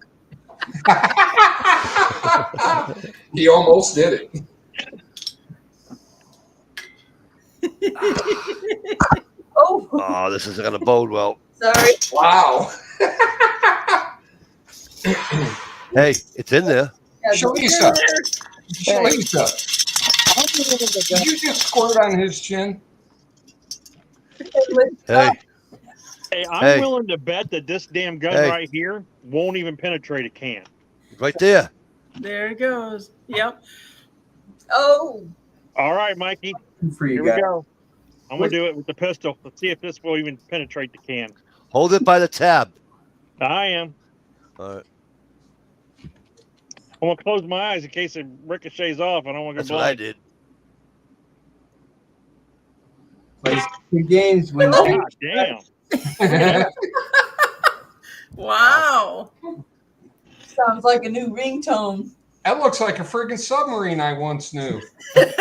Speaker 5: He almost did it.
Speaker 6: Oh,
Speaker 2: Oh, this isn't going to bode well.
Speaker 6: sorry.
Speaker 5: Wow.
Speaker 2: Hey, it's in there.
Speaker 5: Shalisa. Shalisa. Did you just squirt on his chin?
Speaker 2: Hey,
Speaker 1: Hey, I'm
Speaker 2: Hey.
Speaker 1: willing to bet that this damn gun
Speaker 2: Hey.
Speaker 1: right here won't even penetrate a can.
Speaker 2: right there.
Speaker 3: There it goes. Yep.
Speaker 6: Oh,
Speaker 1: All right, Mikey,
Speaker 7: Good for you
Speaker 1: here we
Speaker 7: guys.
Speaker 1: go. I'm going to do it with the pistol. Let's see if this will even penetrate the can.
Speaker 2: Hold it by the tab.
Speaker 1: I am.
Speaker 2: All right.
Speaker 1: I'm going to close my eyes in case it ricochets off. I don't want to
Speaker 2: That's
Speaker 1: go
Speaker 2: what I
Speaker 1: blind.
Speaker 2: did.
Speaker 7: Play some games when
Speaker 1: God damn.
Speaker 3: Wow.
Speaker 6: sounds like a new ringtone.
Speaker 5: That looks like a friggin' submarine I once knew.
Speaker 1: Damn,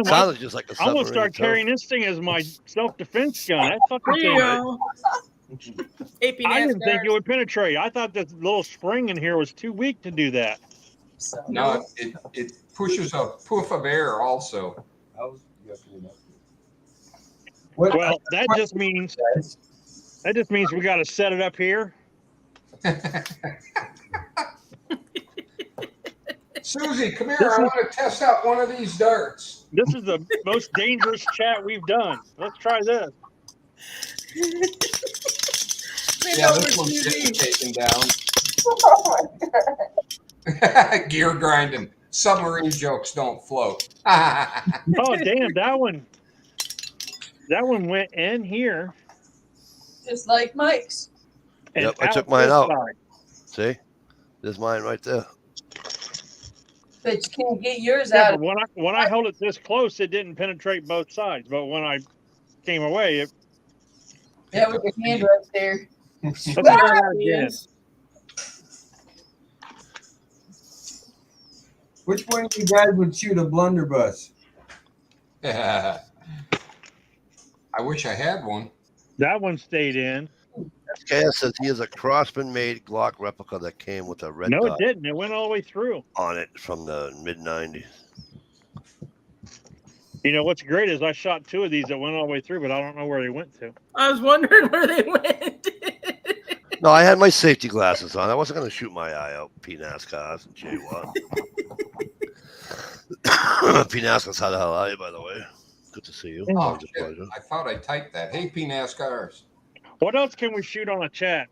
Speaker 2: Sounded just like a
Speaker 1: I'm
Speaker 2: submarine.
Speaker 1: going to start
Speaker 2: too.
Speaker 1: carrying this thing as my self-defense gun. That fucking
Speaker 3: There you
Speaker 1: thing.
Speaker 3: go. AP
Speaker 1: I didn't think
Speaker 3: NASCAR.
Speaker 1: it would penetrate. I thought this little spring in here was too weak to do that.
Speaker 5: No, it pushes a poof of air also.
Speaker 7: I was guessing enough. What?
Speaker 1: Well, that just means we got to set it up here.
Speaker 5: Susie, come here. I want to test out one of these darts.
Speaker 1: This is the most dangerous chat we've done. Let's try this.
Speaker 5: Yeah, this one's getting taken down. Gear grinding. Submarine jokes don't float.
Speaker 1: Oh damn, that one went in here.
Speaker 6: Just like Mike's.
Speaker 1: And
Speaker 2: Yep, I took mine
Speaker 1: this
Speaker 2: out.
Speaker 1: side.
Speaker 2: See? There's mine right there.
Speaker 6: But you can't get yours
Speaker 1: Yeah,
Speaker 6: out.
Speaker 1: but when I held it this close, it didn't penetrate both sides. But when I came away, it
Speaker 6: Yeah, with your hand right there.
Speaker 1: let's try that again.
Speaker 7: Which one of you guys would shoot a blunderbuss?
Speaker 5: I wish I had one.
Speaker 1: That one stayed in.
Speaker 2: SKS says he has a Crossman-made Glock replica that came with a red
Speaker 1: No, it
Speaker 2: dot
Speaker 1: didn't. It went all the way through.
Speaker 2: on it from the mid-'90s.
Speaker 1: You know what's great is I shot two of these that went all the way through, but I don't know where they went to.
Speaker 3: I was wondering where they went.
Speaker 2: No, I had my safety glasses on. I wasn't going to shoot my eye out. PNASCARs and J1. PNASCARs, how the hell are you, by the way? Good to see you.
Speaker 5: Oh,
Speaker 2: Always a
Speaker 5: shit.
Speaker 2: pleasure.
Speaker 5: I thought I typed that. Hey, PNASCARs.
Speaker 1: What else can we shoot on a chat?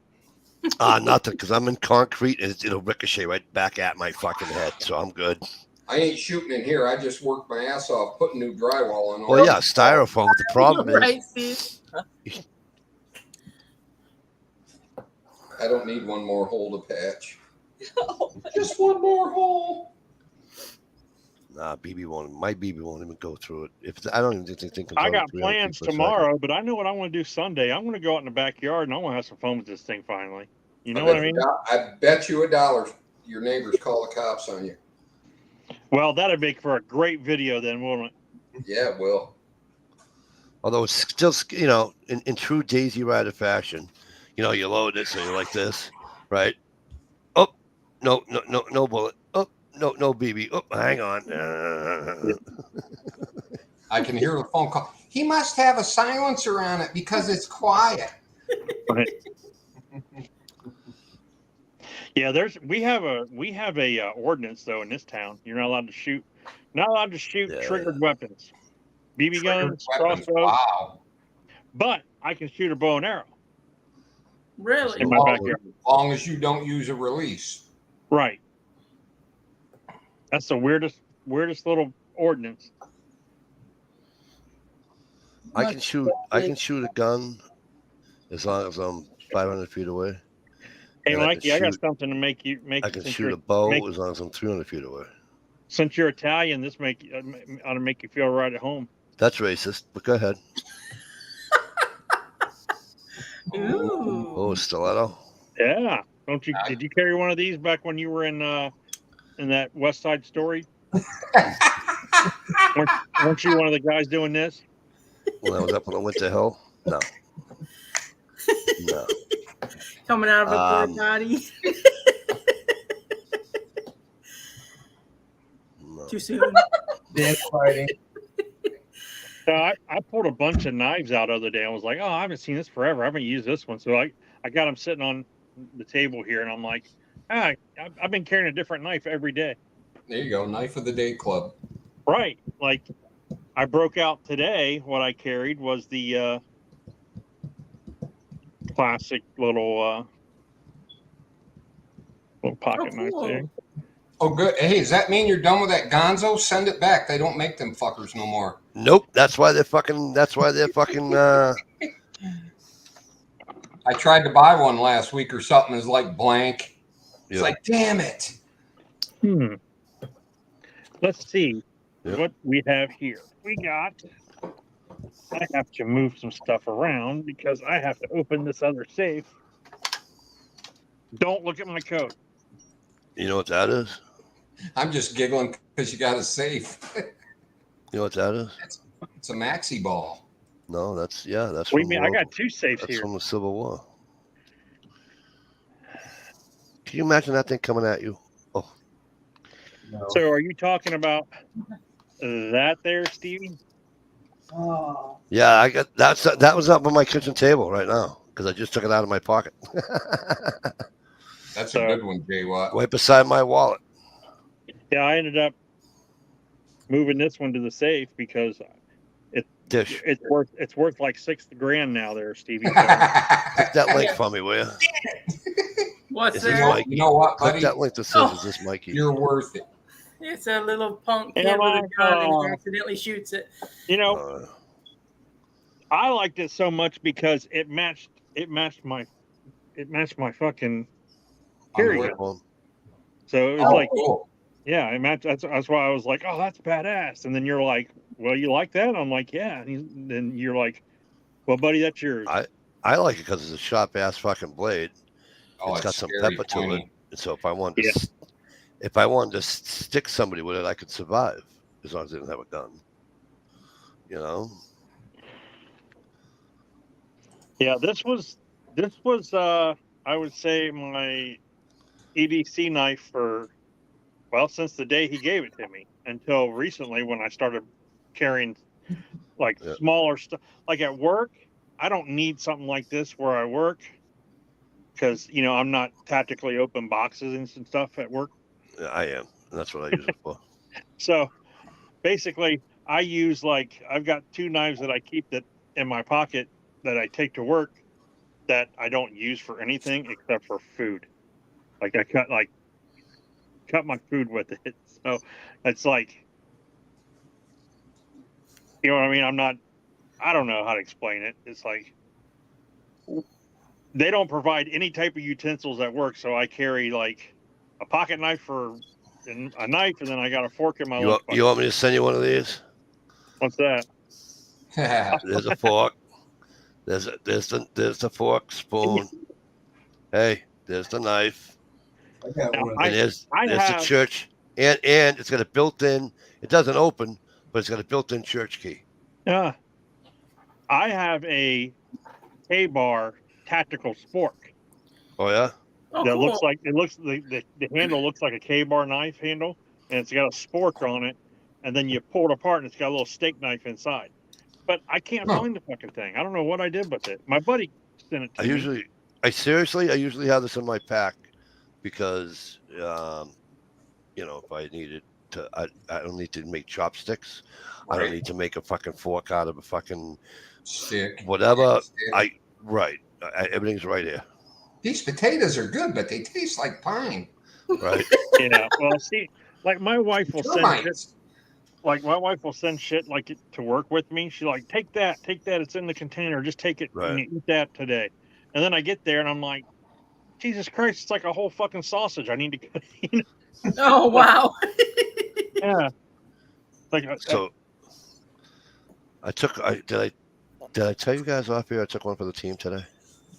Speaker 2: Nothing, because I'm in concrete and it'll ricochet right back at my fucking head, so I'm good.
Speaker 5: I ain't shooting in here. I just worked my ass off putting new drywall on.
Speaker 2: Well, yeah, styrofoam. But the problem is,
Speaker 3: Right, Steve?
Speaker 5: I don't need one more hole to patch. Just one more hole.
Speaker 2: nah, BB won't. My BB won't even go through it. If I don't even think.
Speaker 1: I got plans tomorrow, but I know what I want to do Sunday. I'm going to go out in the backyard and I want to have some fun with this thing finally. You know what I mean?
Speaker 5: I bet you $1 your neighbors call the cops on you.
Speaker 1: Well, that'd make for a great video then, wouldn't it?
Speaker 5: Yeah, it will.
Speaker 2: Although it's still, you know, in true Daisy Rider fashion, you know, you load it so you're like this, right? Oh, no bullet. Oh, no BB. Oh, hang on.
Speaker 5: I can hear the phone call. He must have a silencer on it because it's quiet.
Speaker 1: Right. Yeah, we have a ordinance though in this town. You're not allowed to shoot triggered weapons, BB guns,
Speaker 5: Weapons.
Speaker 1: crossbows.
Speaker 5: Wow.
Speaker 1: But I can shoot a bow and arrow
Speaker 3: Really?
Speaker 1: in my backyard.
Speaker 5: As long as you don't use a release.
Speaker 1: Right. That's the weirdest little ordinance.
Speaker 2: I can shoot a gun as long as I'm 500 feet away.
Speaker 1: Hey,
Speaker 2: And I
Speaker 1: Mikey,
Speaker 2: can
Speaker 1: I got
Speaker 2: shoot-
Speaker 1: something to make
Speaker 2: I can shoot a bow as long as I'm 300 feet away.
Speaker 1: Since you're Italian, this ought to make you feel right at home.
Speaker 2: That's racist, but go ahead.
Speaker 3: Ooh.
Speaker 2: Oh, stiletto.
Speaker 1: Yeah. Don't you? Did you carry one of these back when you were in that West Side Story? weren't you one of the guys doing this?
Speaker 2: When I was up on the Winter Hill? No. No.
Speaker 3: Coming out of a porta potty.
Speaker 2: No.
Speaker 3: Too soon.
Speaker 7: Dance fighting.
Speaker 1: I pulled a bunch of knives out the other day. I was like, oh, I haven't seen this forever. I haven't used this one. So I got them sitting on the table here, and I'm like, I've been carrying a different knife every day.
Speaker 5: There you go, knife of the day club.
Speaker 1: Right. Like I broke out today. What I carried was the classic little pocket knife there.
Speaker 5: Oh, good. Hey, does that mean you're done with that Gonzo? Send it back. They don't make them fuckers no more.
Speaker 2: Nope. That's why they're fucking.
Speaker 5: I tried to buy one last week or something. It's like blank. It's like, damn it.
Speaker 1: Let's see what we have here. We got. I have to move some stuff around because I have to open this other safe. Don't look at my coat.
Speaker 2: You know what that is?
Speaker 5: I'm just giggling because you got a safe.
Speaker 2: You know what that is?
Speaker 5: It's a maxi ball.
Speaker 2: No, that's
Speaker 1: What do you mean? I got two safes
Speaker 2: that's
Speaker 1: here.
Speaker 2: from the Civil War. Can you imagine that thing coming at you? Oh.
Speaker 7: No.
Speaker 1: So are you talking about that there, Stevie?
Speaker 3: Oh.
Speaker 2: Yeah, I got that was up on my kitchen table right now because I just took it out of my pocket.
Speaker 5: That's a good one, Jay Watt.
Speaker 2: Right beside my wallet.
Speaker 1: Yeah, I ended up moving this one to the safe because it's worth like $6,000 now there, Stevie. So.
Speaker 2: Click that link for me, will you?
Speaker 3: What's
Speaker 2: that?
Speaker 5: You know what, buddy?
Speaker 2: Click that link that says, "Is this Mikey?"
Speaker 5: You're worth it.
Speaker 3: It's a little punk kid with a gun and he accidentally shoots it.
Speaker 1: You know, I liked it so much because it matched my fucking carry gun. So it was
Speaker 5: cool.
Speaker 1: Yeah, it matched. That's why I was like, oh, that's badass. And then you're like, well, you like that? I'm like, yeah. And then you're like, well, buddy, that's yours.
Speaker 2: I like it because it's a sharp ass fucking blade.
Speaker 5: Oh,
Speaker 2: it's got some pepper to it. And so if I wanted to stick somebody with it, I could survive as long as I didn't have a gun. You know?
Speaker 1: Yeah, this was I would say my EDC knife since the day he gave it to me until recently when I started carrying smaller stuff. Like at work, I don't need something like this where I work because I'm not tactically open boxes and some stuff at work.
Speaker 2: Yeah, I am. And that's what I use it for.
Speaker 1: So basically I use I've got two knives that I keep that in my pocket that I take to work that I don't use for anything except for food. Like I cut my food with it. So it's like, you know what I mean? I don't know how to explain it. It's like they don't provide any type of utensils at work. So I carry like a pocket knife for a knife. And then I got a fork in my lunch bucket.
Speaker 2: You want me to send you one of these?
Speaker 1: What's that?
Speaker 2: There's a fork. There's the fork, spoon. Hey, there's the knife.
Speaker 7: I got one.
Speaker 2: And there's the church, and it's got a built-in. It doesn't open, but it's got a built-in church key.
Speaker 1: Yeah, I have a K-bar tactical spork.
Speaker 2: Oh yeah.
Speaker 1: That looks like the handle looks like a K-bar knife handle, and it's got a spork on it, and then you pull it apart, and it's got a little steak knife inside. But I can't find the fucking thing. I don't know what I did with it. My buddy sent it to me.
Speaker 2: I usually have this in my pack because, if I needed to, I don't need to make chopsticks. Right. I don't need to make a fucking fork out of a fucking
Speaker 5: stick.
Speaker 2: Whatever. Everything's right here.
Speaker 5: These potatoes are good, but they taste like pine.
Speaker 2: Right.
Speaker 1: Yeah. Well, see, like my wife will send shit. Like my wife will send shit like it to work with me. She's like, take that. It's in the container. Just take it and eat that today. And then I get there and I'm like, Jesus Christ, it's like a whole fucking sausage. I need to.
Speaker 3: Oh wow.
Speaker 1: Yeah. Like
Speaker 2: So did I tell you guys off here I took one for the team today?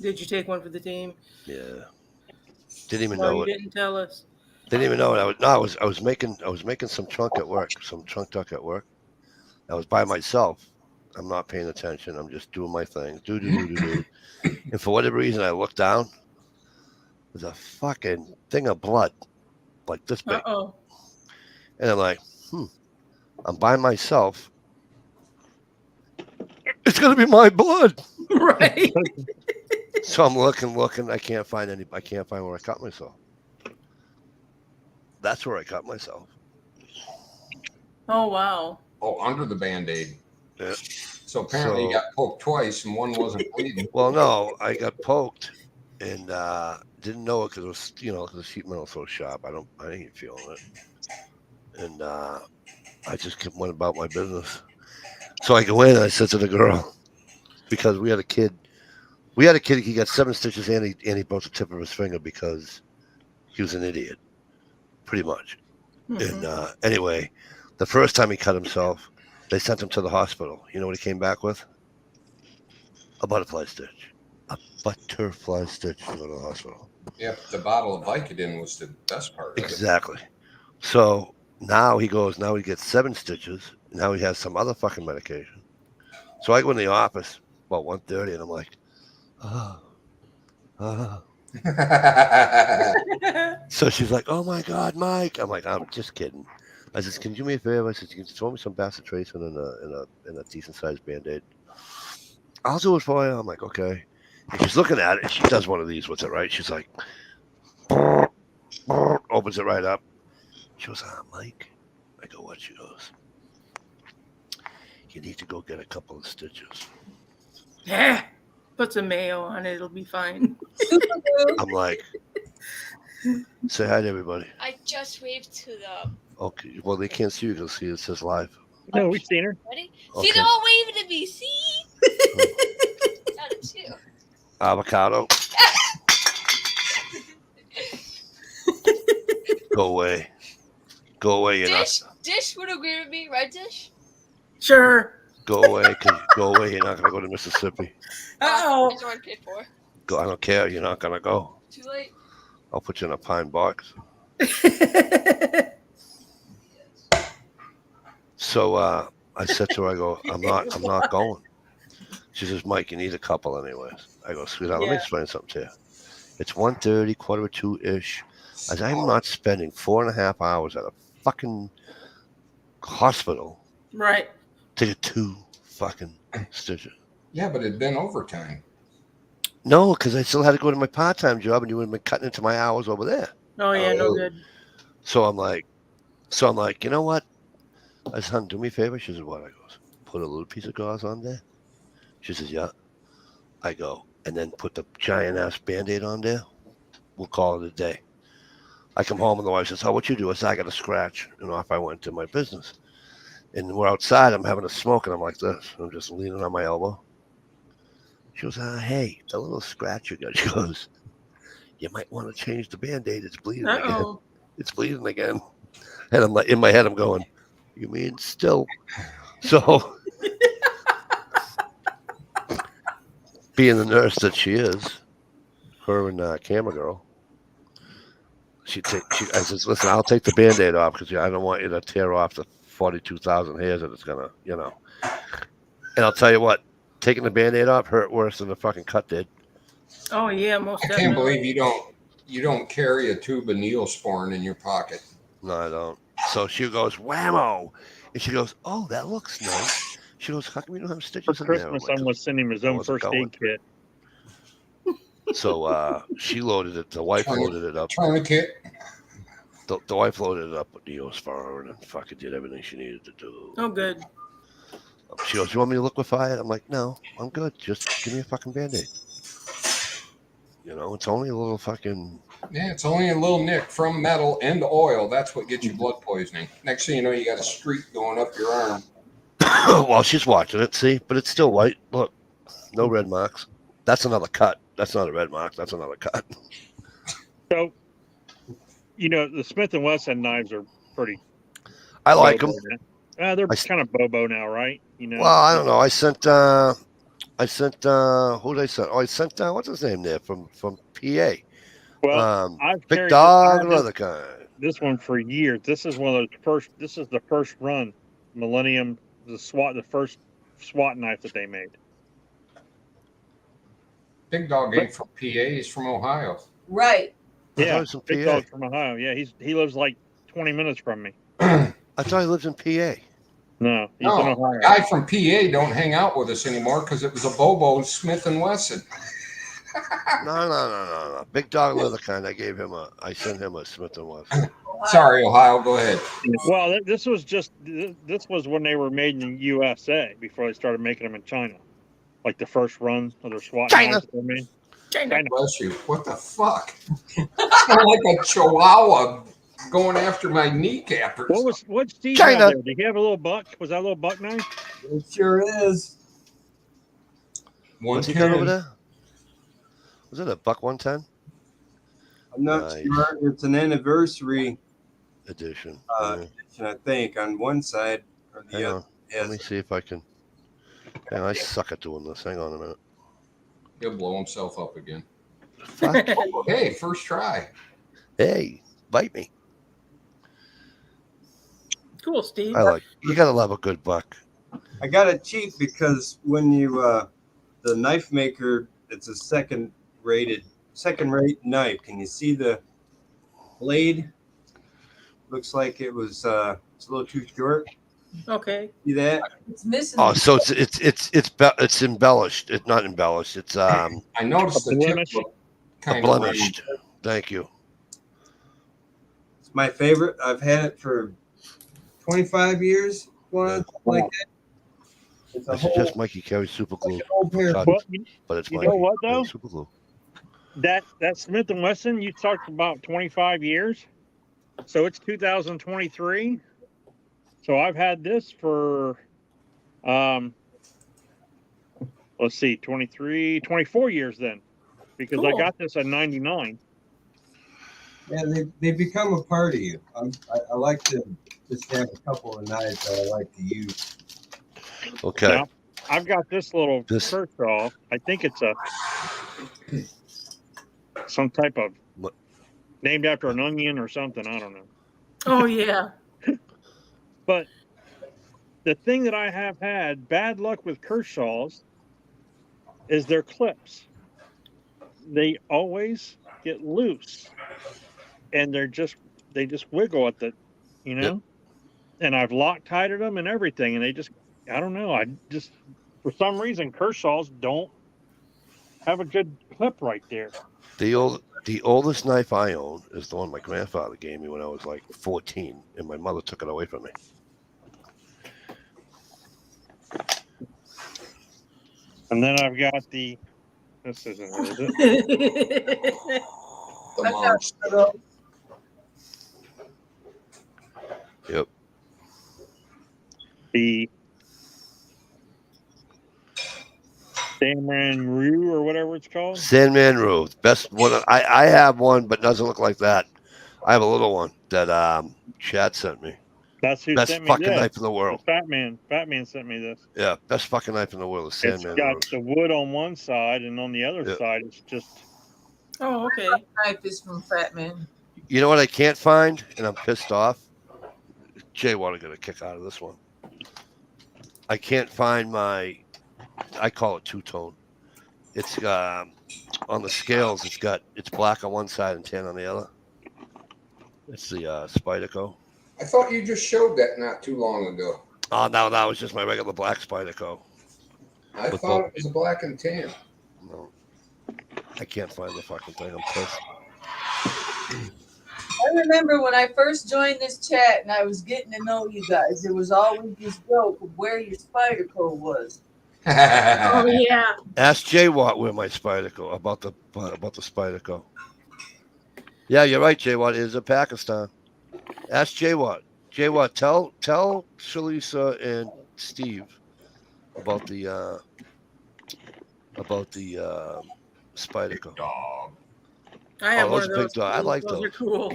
Speaker 3: Did you take one for the team?
Speaker 2: Yeah. Didn't even
Speaker 3: No,
Speaker 2: know
Speaker 3: you
Speaker 2: it.
Speaker 3: didn't tell us.
Speaker 2: Didn't even know it. I was making some trunk duck at work. I was by myself. I'm not paying attention. I'm just doing my thing. Do. And for whatever reason I looked down. There's a fucking thing of blood. Like this big.
Speaker 3: Uh-oh.
Speaker 2: And I'm like, I'm by myself. It's gonna be my blood.
Speaker 3: Right.
Speaker 2: So I'm looking. I can't find where I cut myself. That's where I cut myself.
Speaker 3: Oh, wow.
Speaker 5: Oh, under the Band-Aid.
Speaker 2: Yeah.
Speaker 5: So apparently you got poked twice and one wasn't bleeding.
Speaker 2: Well, no, I got poked and didn't know it because it was, because the sheet metal was so sharp. I ain't feeling it. And I just went about my business. So I go in and I said to the girl, because we had a kid, he got 7 stitches and he broke the tip of his finger because he was an idiot, pretty much.
Speaker 3: Mhm.
Speaker 2: And anyway, the first time he cut himself, they sent him to the hospital. You know what he came back with? A butterfly stitch. A butterfly stitch to go to the hospital.
Speaker 5: Yep, the bottle of Vicodin was the best part of
Speaker 2: Exactly. So now he gets 7 stitches. Now he has some other fucking medication. So I go in the office about 1:30 and I'm like,
Speaker 5: it.
Speaker 2: So she's like, oh my God, Mike. I'm like, I'm just kidding. I said, can you do me a favor? I said, can you throw me some bacitracin in a decent sized Band-Aid? I'll do it for you. I'm like, okay. And she's looking at it and she does one of these with it, right? She's like, opens it right up. She goes, Mike. I go, what? She goes, you need to go get a couple of stitches.
Speaker 3: Yeah. Put some mayo on it. It'll be fine.
Speaker 2: I'm like, say hi to everybody.
Speaker 8: I just waved to the.
Speaker 2: Okay. Well, they can't see you because it says live.
Speaker 1: No, we've seen her.
Speaker 8: Ready?
Speaker 2: Okay.
Speaker 8: See, they're all waving at me. See? Got it too.
Speaker 2: Avocado. Go away. Go away. You're not.
Speaker 8: Dish would agree with me, right, Dish?
Speaker 3: Sure.
Speaker 2: Go away. Go away. You're not going to go to Mississippi.
Speaker 3: Uh-oh.
Speaker 8: That's what I paid for.
Speaker 2: Go. I don't care. You're not going to go.
Speaker 8: Too late.
Speaker 2: I'll put you in a pine box. So I said to her, I go, I'm not going. She says, Mike, you need a couple anyways. I go, sweetheart, let me explain something to you. It's 1:30, 1:45-ish. I said, I'm not spending 4.5 hours at a fucking hospital.
Speaker 3: Right.
Speaker 2: To get 2 fucking stitches.
Speaker 5: Yeah, but it'd been overtime.
Speaker 2: No, because I still had to go to my part-time job and you would have been cutting into my hours over there.
Speaker 3: Oh, yeah, no good.
Speaker 2: So I'm like, you know what? I said, hon, do me a favor. She said, what? I goes, put a little piece of gauze on there. She says, yeah. I go, and then put the giant ass Band-Aid on there. We'll call it a day. I come home and the wife says, oh, what you do? I said, I got a scratch. And off I went to my business. And we're outside. I'm having a smoke and I'm like this. I'm just leaning on my elbow. She goes, hey, the little scratch you got. She goes, you might want to change the Band-Aid. It's bleeding again. It's bleeding again. And I'm like, in my head, I'm going, you mean still? So, being the nurse that she is, her and camera girl, I says, listen, I'll take the Band-Aid off because I don't want you to tear off the 42,000 hairs that it's gonna, And I'll tell you what, taking the Band-Aid off hurt worse than the fucking cut did.
Speaker 3: Oh yeah, most definitely.
Speaker 5: I can't believe you don't carry a tube of Neosporin in your pocket.
Speaker 2: No, I don't. So she goes, whammo. And she goes, oh, that looks nice. She goes, how come you don't have stitches
Speaker 1: For
Speaker 2: in there?
Speaker 1: Christmas, I almost sent him his own first aid kit.
Speaker 2: So she loaded it. The wife loaded it up.
Speaker 5: Tourniquet.
Speaker 2: The wife loaded it up with Neosporin and fucking did everything she needed to do.
Speaker 3: Oh, good.
Speaker 2: She goes, you want me to liquefy it? I'm like, no, I'm good. Just give me a fucking Band-Aid. It's only a little fucking...
Speaker 5: Yeah, it's only a little nick from metal and oil. That's what gets you blood poisoning. Next thing you know, you got a streak going up your arm.
Speaker 2: Well, she's watching it, see? But it's still white. Look, no red marks. That's another cut. That's not a red mark. That's another cut.
Speaker 1: So, the Smith & Wesson knives are pretty...
Speaker 2: I like them.
Speaker 1: Bobo now. They're kind of bobo now, right? You know.
Speaker 2: Well, I don't know. I sent who did I send? Oh, I sent what's his name there from PA.
Speaker 1: Well, I've
Speaker 2: Big
Speaker 1: carried
Speaker 2: dog, another kind.
Speaker 1: this one for years. This is one of those first. This is the first run, Millennium, the first SWAT knife that they made.
Speaker 5: Big Dog ain't from PA. He's from Ohio.
Speaker 6: Right.
Speaker 1: Yeah, Big Dog's from Ohio. Yeah, he lives like 20 minutes from me.
Speaker 2: I thought he lives in PA.
Speaker 1: No, he's in Ohio.
Speaker 5: The guy from PA don't hang out with us anymore because it was a Bobo Smith and Wesson.
Speaker 2: No. Big Dog, another kind. I sent him a Smith and Wesson.
Speaker 5: Sorry, Ohio. Go ahead.
Speaker 1: Well, this was when they were made in the USA before they started making them in China. Like the first run of their SWAT
Speaker 2: China.
Speaker 1: knives that they made.
Speaker 3: China.
Speaker 5: Bless you. What the fuck? Sound like a chihuahua going after my kneecap or
Speaker 1: What Steve
Speaker 2: China.
Speaker 1: have there? Did he have a little buck? Was that a little buck knife?
Speaker 7: It sure is.
Speaker 2: What's he got over there? Was it a buck 110?
Speaker 7: I'm not
Speaker 2: Nice.
Speaker 7: sure. It's an anniversary
Speaker 2: edition.
Speaker 7: edition, I think, on one side or the
Speaker 2: Hang
Speaker 7: other.
Speaker 2: on. Let me see if I can. Man, I suck at doing this. Hang on a minute.
Speaker 5: He'll blow himself up again.
Speaker 2: Fuck.
Speaker 5: Hey, first try.
Speaker 2: Hey, bite me.
Speaker 3: Cool, Steve.
Speaker 2: You gotta love a good buck.
Speaker 7: I got it cheap because when you the knife maker, it's a second rate knife. Can you see the blade? Looks like it's a little too short.
Speaker 3: Okay.
Speaker 7: See that?
Speaker 6: It's missing.
Speaker 2: Oh, so it's embellished. It's not embellished. It's
Speaker 5: I noticed the tip looked kind of
Speaker 2: blemished. Thank you.
Speaker 7: It's my favorite. I've had it for 25 years. One like that. It's a
Speaker 2: I suggest Mikey carry super glue.
Speaker 7: whole pair.
Speaker 2: But it's
Speaker 1: You
Speaker 2: Mikey.
Speaker 1: know what though?
Speaker 2: Super glue.
Speaker 1: That Smith and Wesson you talked about 25 years. So it's 2023. So I've had this for let's see, 24 years then. Because I
Speaker 3: Cool.
Speaker 1: got this at 99.
Speaker 7: Yeah, they become a part of you. I like to just have a couple of knives that I like to use.
Speaker 2: Okay.
Speaker 1: Now, I've got this little Kershaw. I think it's some type of named after an onion or something. I don't know.
Speaker 3: Oh yeah.
Speaker 1: But the thing that I have had bad luck with Kershaws is their clips. They always get loose, and they just wiggle at the, you know.
Speaker 2: Yep.
Speaker 1: And I've Loctited them and everything, and they just, I don't know. I just, for some reason, Kershaws don't have a good clip right there.
Speaker 2: The oldest knife I own is the one my grandfather gave me when I was like 14, and my mother took it away from me.
Speaker 1: And then I've got this isn't it, is it?
Speaker 5: The monster.
Speaker 2: Yep.
Speaker 1: The Submarine or whatever it's called.
Speaker 2: Sandman Roo, best one. I have one, but it doesn't look like that. I have a little one that Chad sent me.
Speaker 1: That's who
Speaker 2: best
Speaker 1: sent me
Speaker 2: fucking
Speaker 1: this.
Speaker 2: knife in the world.
Speaker 1: Fat Man sent me this.
Speaker 2: Yeah, best fucking knife in the world is Sandman
Speaker 1: It's got
Speaker 2: Roo.
Speaker 1: the wood on one side, and on the other side, it's just.
Speaker 3: Oh, okay.
Speaker 6: Knife is from Fat Man.
Speaker 2: You know what I can't find, and I'm pissed off. Jay want to get a kick out of this one. I can't find I call it two-tone. It's on the scales. It's black on one side and tan on the other. It's the Spyderco.
Speaker 5: I thought you just showed that not too long ago.
Speaker 2: Oh no, that was just my regular black Spyderco.
Speaker 5: I thought it was a black and tan.
Speaker 2: No, I can't find the fucking thing. I'm pissed.
Speaker 6: I remember when I first joined this chat and I was getting to know you guys, there was always this joke of where your Spyderco was.
Speaker 3: Oh yeah.
Speaker 2: Ask Jay Watt where my Spyderco about the Spyderco. Yeah, you're right, Jay Watt. It is in Pakistan. Ask Jay Watt. Jay Watt, tell Shalisa and Steve about the Spyderco.
Speaker 5: Dog.
Speaker 3: I have one
Speaker 2: those
Speaker 3: of
Speaker 2: big
Speaker 3: those.
Speaker 2: dog. I like
Speaker 3: those.
Speaker 2: those.
Speaker 3: Are cool.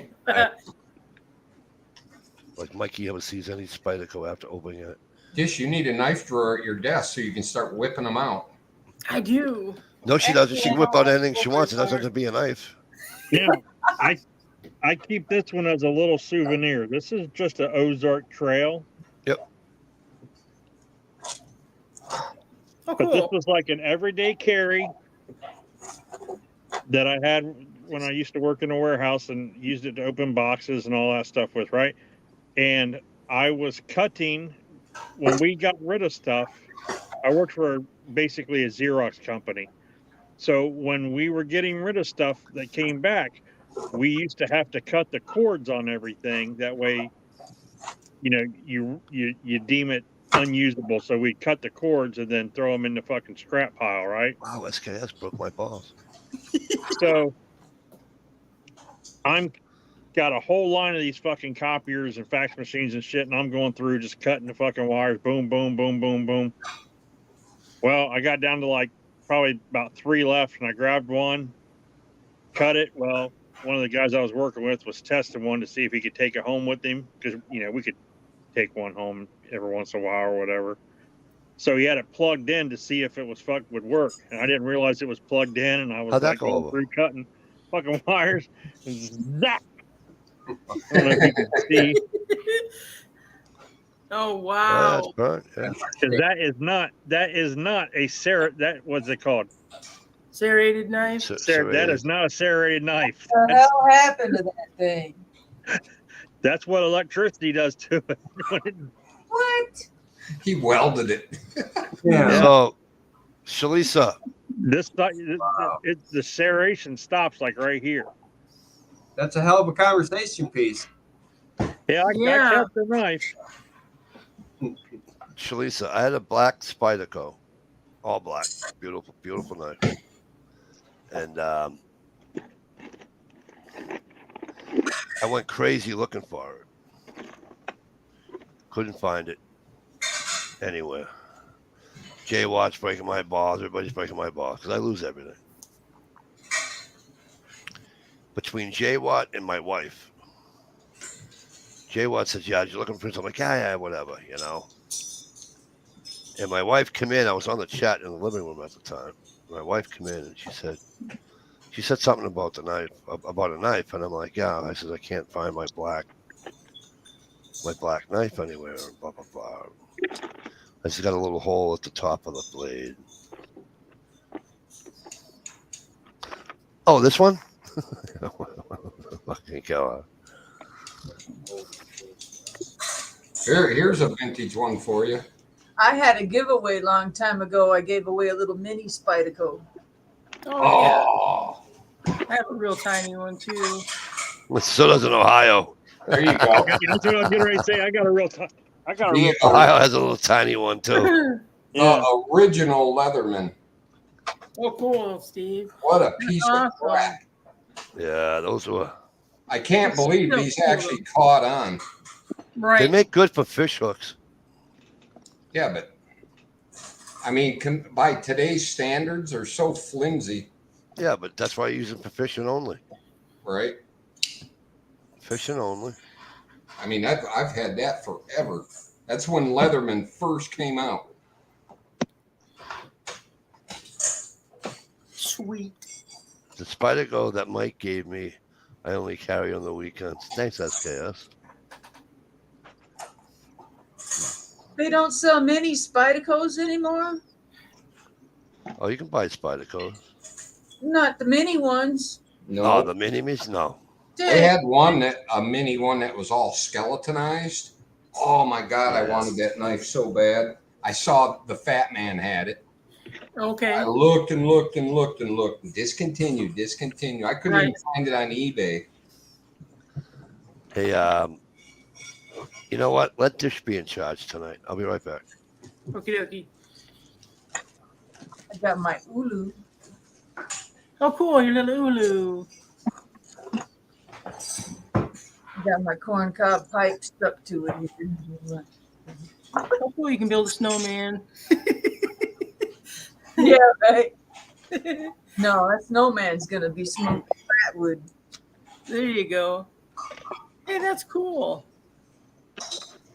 Speaker 2: Like Mikey ever sees any Spyderco after opening it.
Speaker 5: Dish, you need a knife drawer at your desk so you can start whipping them out.
Speaker 3: I do.
Speaker 2: No, she doesn't. She can whip out anything she wants. It doesn't have to be a knife.
Speaker 1: Yeah, I keep this one as a little souvenir. This is just an Ozark Trail.
Speaker 2: Yep.
Speaker 3: Oh,
Speaker 1: But this
Speaker 3: cool.
Speaker 1: was like an everyday carry that I had when I used to work in a warehouse and used it to open boxes and all that stuff with, right? And I was cutting when we got rid of stuff. I worked for basically a Xerox company. So when we were getting rid of stuff that came back, we used to have to cut the cords on everything. That way, you know, you deem it unusable. So we cut the cords and then throw them in the fucking scrap pile, right?
Speaker 2: Wow, SKS broke my balls.
Speaker 1: So I'm got a whole line of these fucking copiers and fax machines and shit, and I'm going through just cutting the fucking wires, boom, boom, boom, boom, boom. Well, I got down to like probably about 3 left, and I grabbed one, cut it. Well, one of the guys I was working with was testing one to see if he could take it home with him, because, you know, we could take one home every once in a while or whatever. So he had it plugged in to see if it was would work, and I didn't realize it was plugged in, and I was
Speaker 2: How'd that
Speaker 1: like
Speaker 2: go
Speaker 1: going
Speaker 2: over?
Speaker 1: through cutting fucking wires. Zap! I don't know if you can see,
Speaker 3: Oh,
Speaker 2: Oh,
Speaker 3: wow.
Speaker 2: that's burnt. Yeah.
Speaker 1: because that is not a what's it called?
Speaker 3: Serrated knife.
Speaker 1: That is not a serrated knife.
Speaker 6: What the hell happened to that thing?
Speaker 1: That's what electricity does to it.
Speaker 6: What?
Speaker 5: He welded it.
Speaker 7: Yeah.
Speaker 2: So, Shalisa,
Speaker 1: the serration stops like right here.
Speaker 7: That's a hell of a conversation piece.
Speaker 1: Yeah, I
Speaker 3: Yeah.
Speaker 1: kept the knife.
Speaker 2: Shalisa, I had a black Spyderco, all black, beautiful, beautiful knife, and I went crazy looking for it. Couldn't find it anywhere. Jay Watt's breaking my balls. Everybody's breaking my balls because I lose everything. Between Jay Watt and my wife, Jay Watt says, "Yeah, you're looking for something." I'm like, yeah, whatever, you know. And my wife came in. I was on the chat in the living room at the time. My wife came in and she said something about the knife, about a knife, and I'm like, yeah. I said, I can't find my black knife anywhere. And blah blah blah. I just got a little hole at the top of the blade. Oh, this one? Fucking God.
Speaker 5: Here's a vintage one for you.
Speaker 6: I had a giveaway long time ago. I gave away a little mini Spyderco.
Speaker 3: Oh, yeah. I have a real tiny one, too.
Speaker 2: So does in Ohio.
Speaker 5: There you go.
Speaker 1: That's what I was getting ready to say. I got a real
Speaker 2: Ohio has a little tiny one too.
Speaker 1: Yeah.
Speaker 5: Original Leatherman.
Speaker 3: Oh, cool, Steve.
Speaker 5: What a piece
Speaker 3: Awesome.
Speaker 5: of crap.
Speaker 2: Yeah, those were.
Speaker 5: I can't believe
Speaker 3: So
Speaker 5: these
Speaker 3: cool.
Speaker 5: actually caught on.
Speaker 3: Right.
Speaker 2: They make good for fish hooks.
Speaker 5: Yeah, but I mean, by today's standards, they're so flimsy,
Speaker 2: Yeah, but that's why I use them for fishing only.
Speaker 5: right?
Speaker 2: Fishing only.
Speaker 5: I mean, I've had that forever. That's when Leatherman first came out.
Speaker 3: Sweet.
Speaker 2: The Spyderco that Mike gave me, I only carry on the weekends. Thanks, SKS.
Speaker 6: They don't sell mini Spydercos anymore.
Speaker 2: Oh, you can buy Spydercos.
Speaker 6: Not the mini ones.
Speaker 5: No,
Speaker 2: Oh, the mini-me's? No.
Speaker 5: they had a mini one that was all skeletonized. Oh my God, I
Speaker 2: Yes.
Speaker 5: wanted that knife so bad. I saw the Fat Man had it.
Speaker 3: Okay.
Speaker 5: I looked and looked and looked and looked. Discontinued. I couldn't even
Speaker 3: Right.
Speaker 5: find it on eBay.
Speaker 2: Hey, you know what? Let Dish be in charge tonight. I'll be right back.
Speaker 3: Okie dokie.
Speaker 6: I got my Ulu.
Speaker 3: Oh, cool. Your little Ulu.
Speaker 6: I got my corncob pipe stuck to it.
Speaker 3: Oh, cool. You can build a snowman.
Speaker 6: Yeah, right. No, that snowman's gonna be smoking fat wood.
Speaker 3: There you go. Hey, that's cool.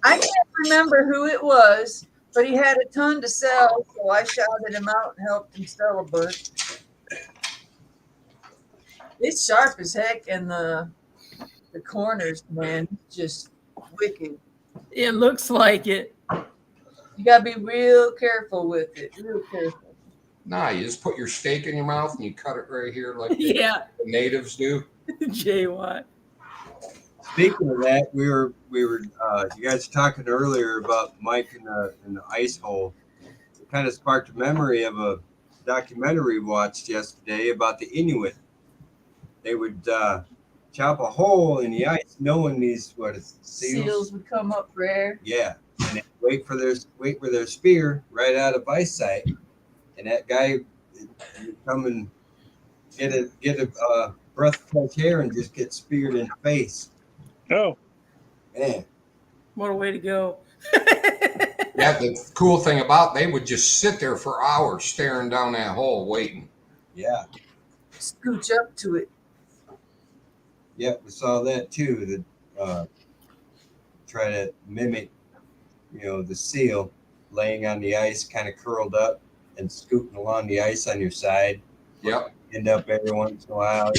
Speaker 6: I can't remember who it was, but he had a ton to sell, so I shouted him out and helped him sell a bunch. It's sharp as heck, and the corners, man, just wicked.
Speaker 3: It looks like it.
Speaker 6: You gotta be real careful with it. Real careful.
Speaker 5: Nah, you just put your steak in your mouth and you cut it right here like
Speaker 3: Yeah.
Speaker 5: the natives do.
Speaker 3: JY.
Speaker 7: Speaking of that, we were you guys talking earlier about Mike in the ice hole. It kind of sparked a memory of a documentary we watched yesterday about the Inuit. They would chop a hole in the ice, knowing these
Speaker 6: Seals would come up for air.
Speaker 7: Yeah, and they'd wait for their spear right out of eyesight, and that guy would come and get a breath of fresh air and just get speared in the face.
Speaker 1: Oh,
Speaker 7: Man,
Speaker 3: What a way to go.
Speaker 5: Yeah, the cool thing about they would just sit there for hours staring down that hole waiting.
Speaker 7: yeah,
Speaker 6: Scooch up to it.
Speaker 7: yeah, we saw that too. That try to mimic, the seal laying on the ice, kind of curled up and scooting along the ice on your side.
Speaker 5: Yep.
Speaker 7: End up every once in a while.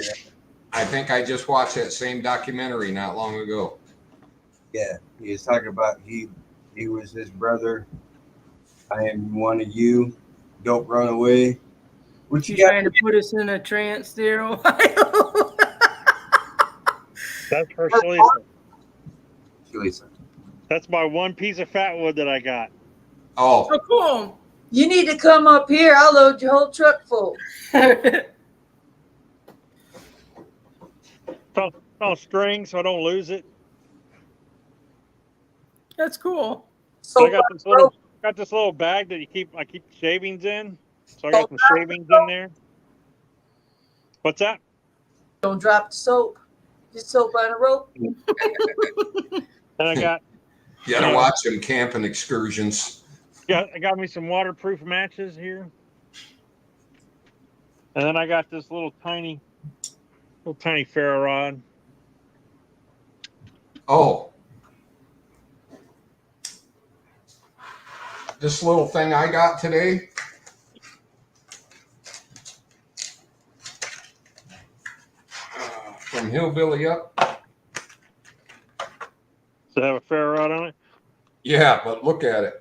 Speaker 5: I think I just watched that same documentary not long ago.
Speaker 7: Yeah, he was talking about he was his brother. I am one of you. Don't run away. What you
Speaker 3: You
Speaker 7: got?
Speaker 3: trying to put us in a trance there, Ohio?
Speaker 1: that's for Shalisa.
Speaker 7: Lisa?
Speaker 1: That's my one piece of fat wood that I got.
Speaker 5: Oh,
Speaker 3: Oh, cool.
Speaker 6: You need to come up here. I'll load your whole truck full.
Speaker 1: It's on string so I don't lose it.
Speaker 3: That's cool.
Speaker 1: So I got this little bag that I keep shavings in. So I got some shavings in there. What's that?
Speaker 6: Don't drop the soap. Just soap on a rope.
Speaker 1: And I got
Speaker 5: you gotta watch them camping excursions.
Speaker 1: I got me some waterproof matches here. And then I got this little tiny ferro rod.
Speaker 5: Oh, this little thing I got today. From Hillbilly Up.
Speaker 1: Does it have a ferro rod on it?
Speaker 5: Yeah, but look at it.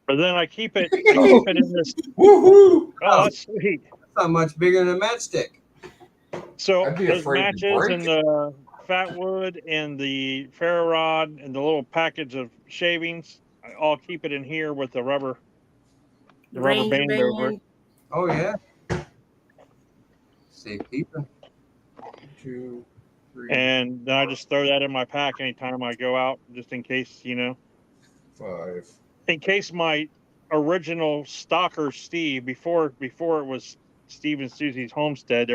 Speaker 1: But then I keep it in this.
Speaker 5: Woohoo!
Speaker 1: Oh, that's sweet.
Speaker 7: That's not much bigger than a matchstick.
Speaker 1: So
Speaker 5: I'd be
Speaker 1: those
Speaker 5: afraid to
Speaker 1: matches
Speaker 5: break
Speaker 1: and the fat wood and the ferro rod and the little package of shavings, I'll keep it in here with the rubber
Speaker 3: Ranger
Speaker 1: band over it.
Speaker 7: Oh yeah. Safe keeping.
Speaker 5: 2, 3,
Speaker 1: And then I just throw that in my pack anytime I go out, just in case,
Speaker 5: 5.
Speaker 1: in case my original stalker Steve, before it was Steve and Susie's Homestead,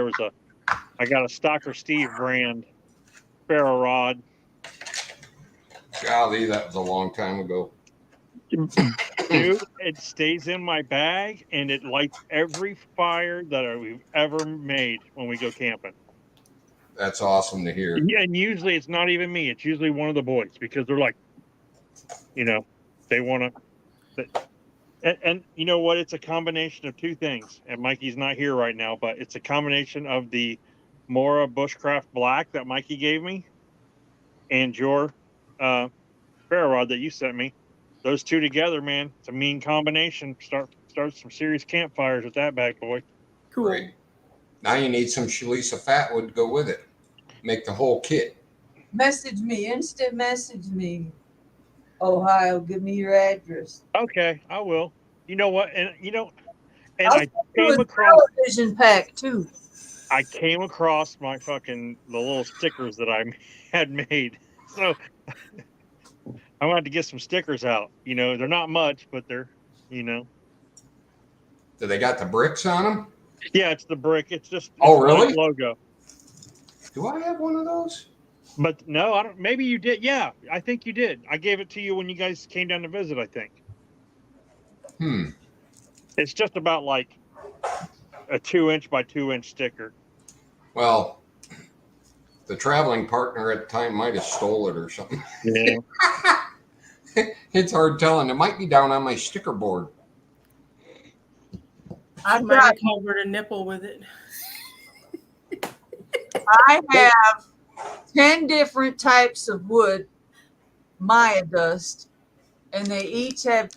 Speaker 1: I got a Stalker Steve brand ferro rod.
Speaker 5: Golly, that was a long time ago.
Speaker 1: Dude, it stays in my bag and it lights every fire that we've ever made when we go camping.
Speaker 5: That's awesome to hear.
Speaker 1: And usually it's not even me. It's usually one of the boys because they're like, they want to. And you know what? It's a combination of two things. And Mikey's not here right now, but it's a combination of the Mora Bushcraft Black that Mikey gave me and your ferro rod that you sent me. Those two together, man, it's a mean combination. Start some serious campfires with that bad boy.
Speaker 3: Cool.
Speaker 5: Great. Now you need some Shalisa Fatwood to go with it. Make the whole kit.
Speaker 6: Message me. Instant message me. Ohio, give me your address.
Speaker 1: Okay, I will. You know what? And
Speaker 6: I'll
Speaker 1: I came
Speaker 6: do a
Speaker 1: across
Speaker 6: television pack too.
Speaker 1: my the little stickers that I had made. So I wanted to get some stickers out. They're not much, but they're,
Speaker 5: Do they got the bricks on them?
Speaker 1: Yeah, it's the brick. It's just
Speaker 5: really?
Speaker 1: the logo.
Speaker 5: Do I have one of those?
Speaker 1: But no, I don't. Maybe you did. Yeah, I think you did. I gave it to you when you guys came down to visit, I think. It's just about like a 2-inch by 2-inch sticker.
Speaker 5: Well, The traveling partner at the time might have stole it or something.
Speaker 1: Yeah.
Speaker 5: It's hard telling. It might be down on my sticker board.
Speaker 3: I
Speaker 6: I've
Speaker 3: might
Speaker 6: got,
Speaker 3: have covered a nipple with it.
Speaker 6: I have 10 different types of wood, Maya dust, and they each have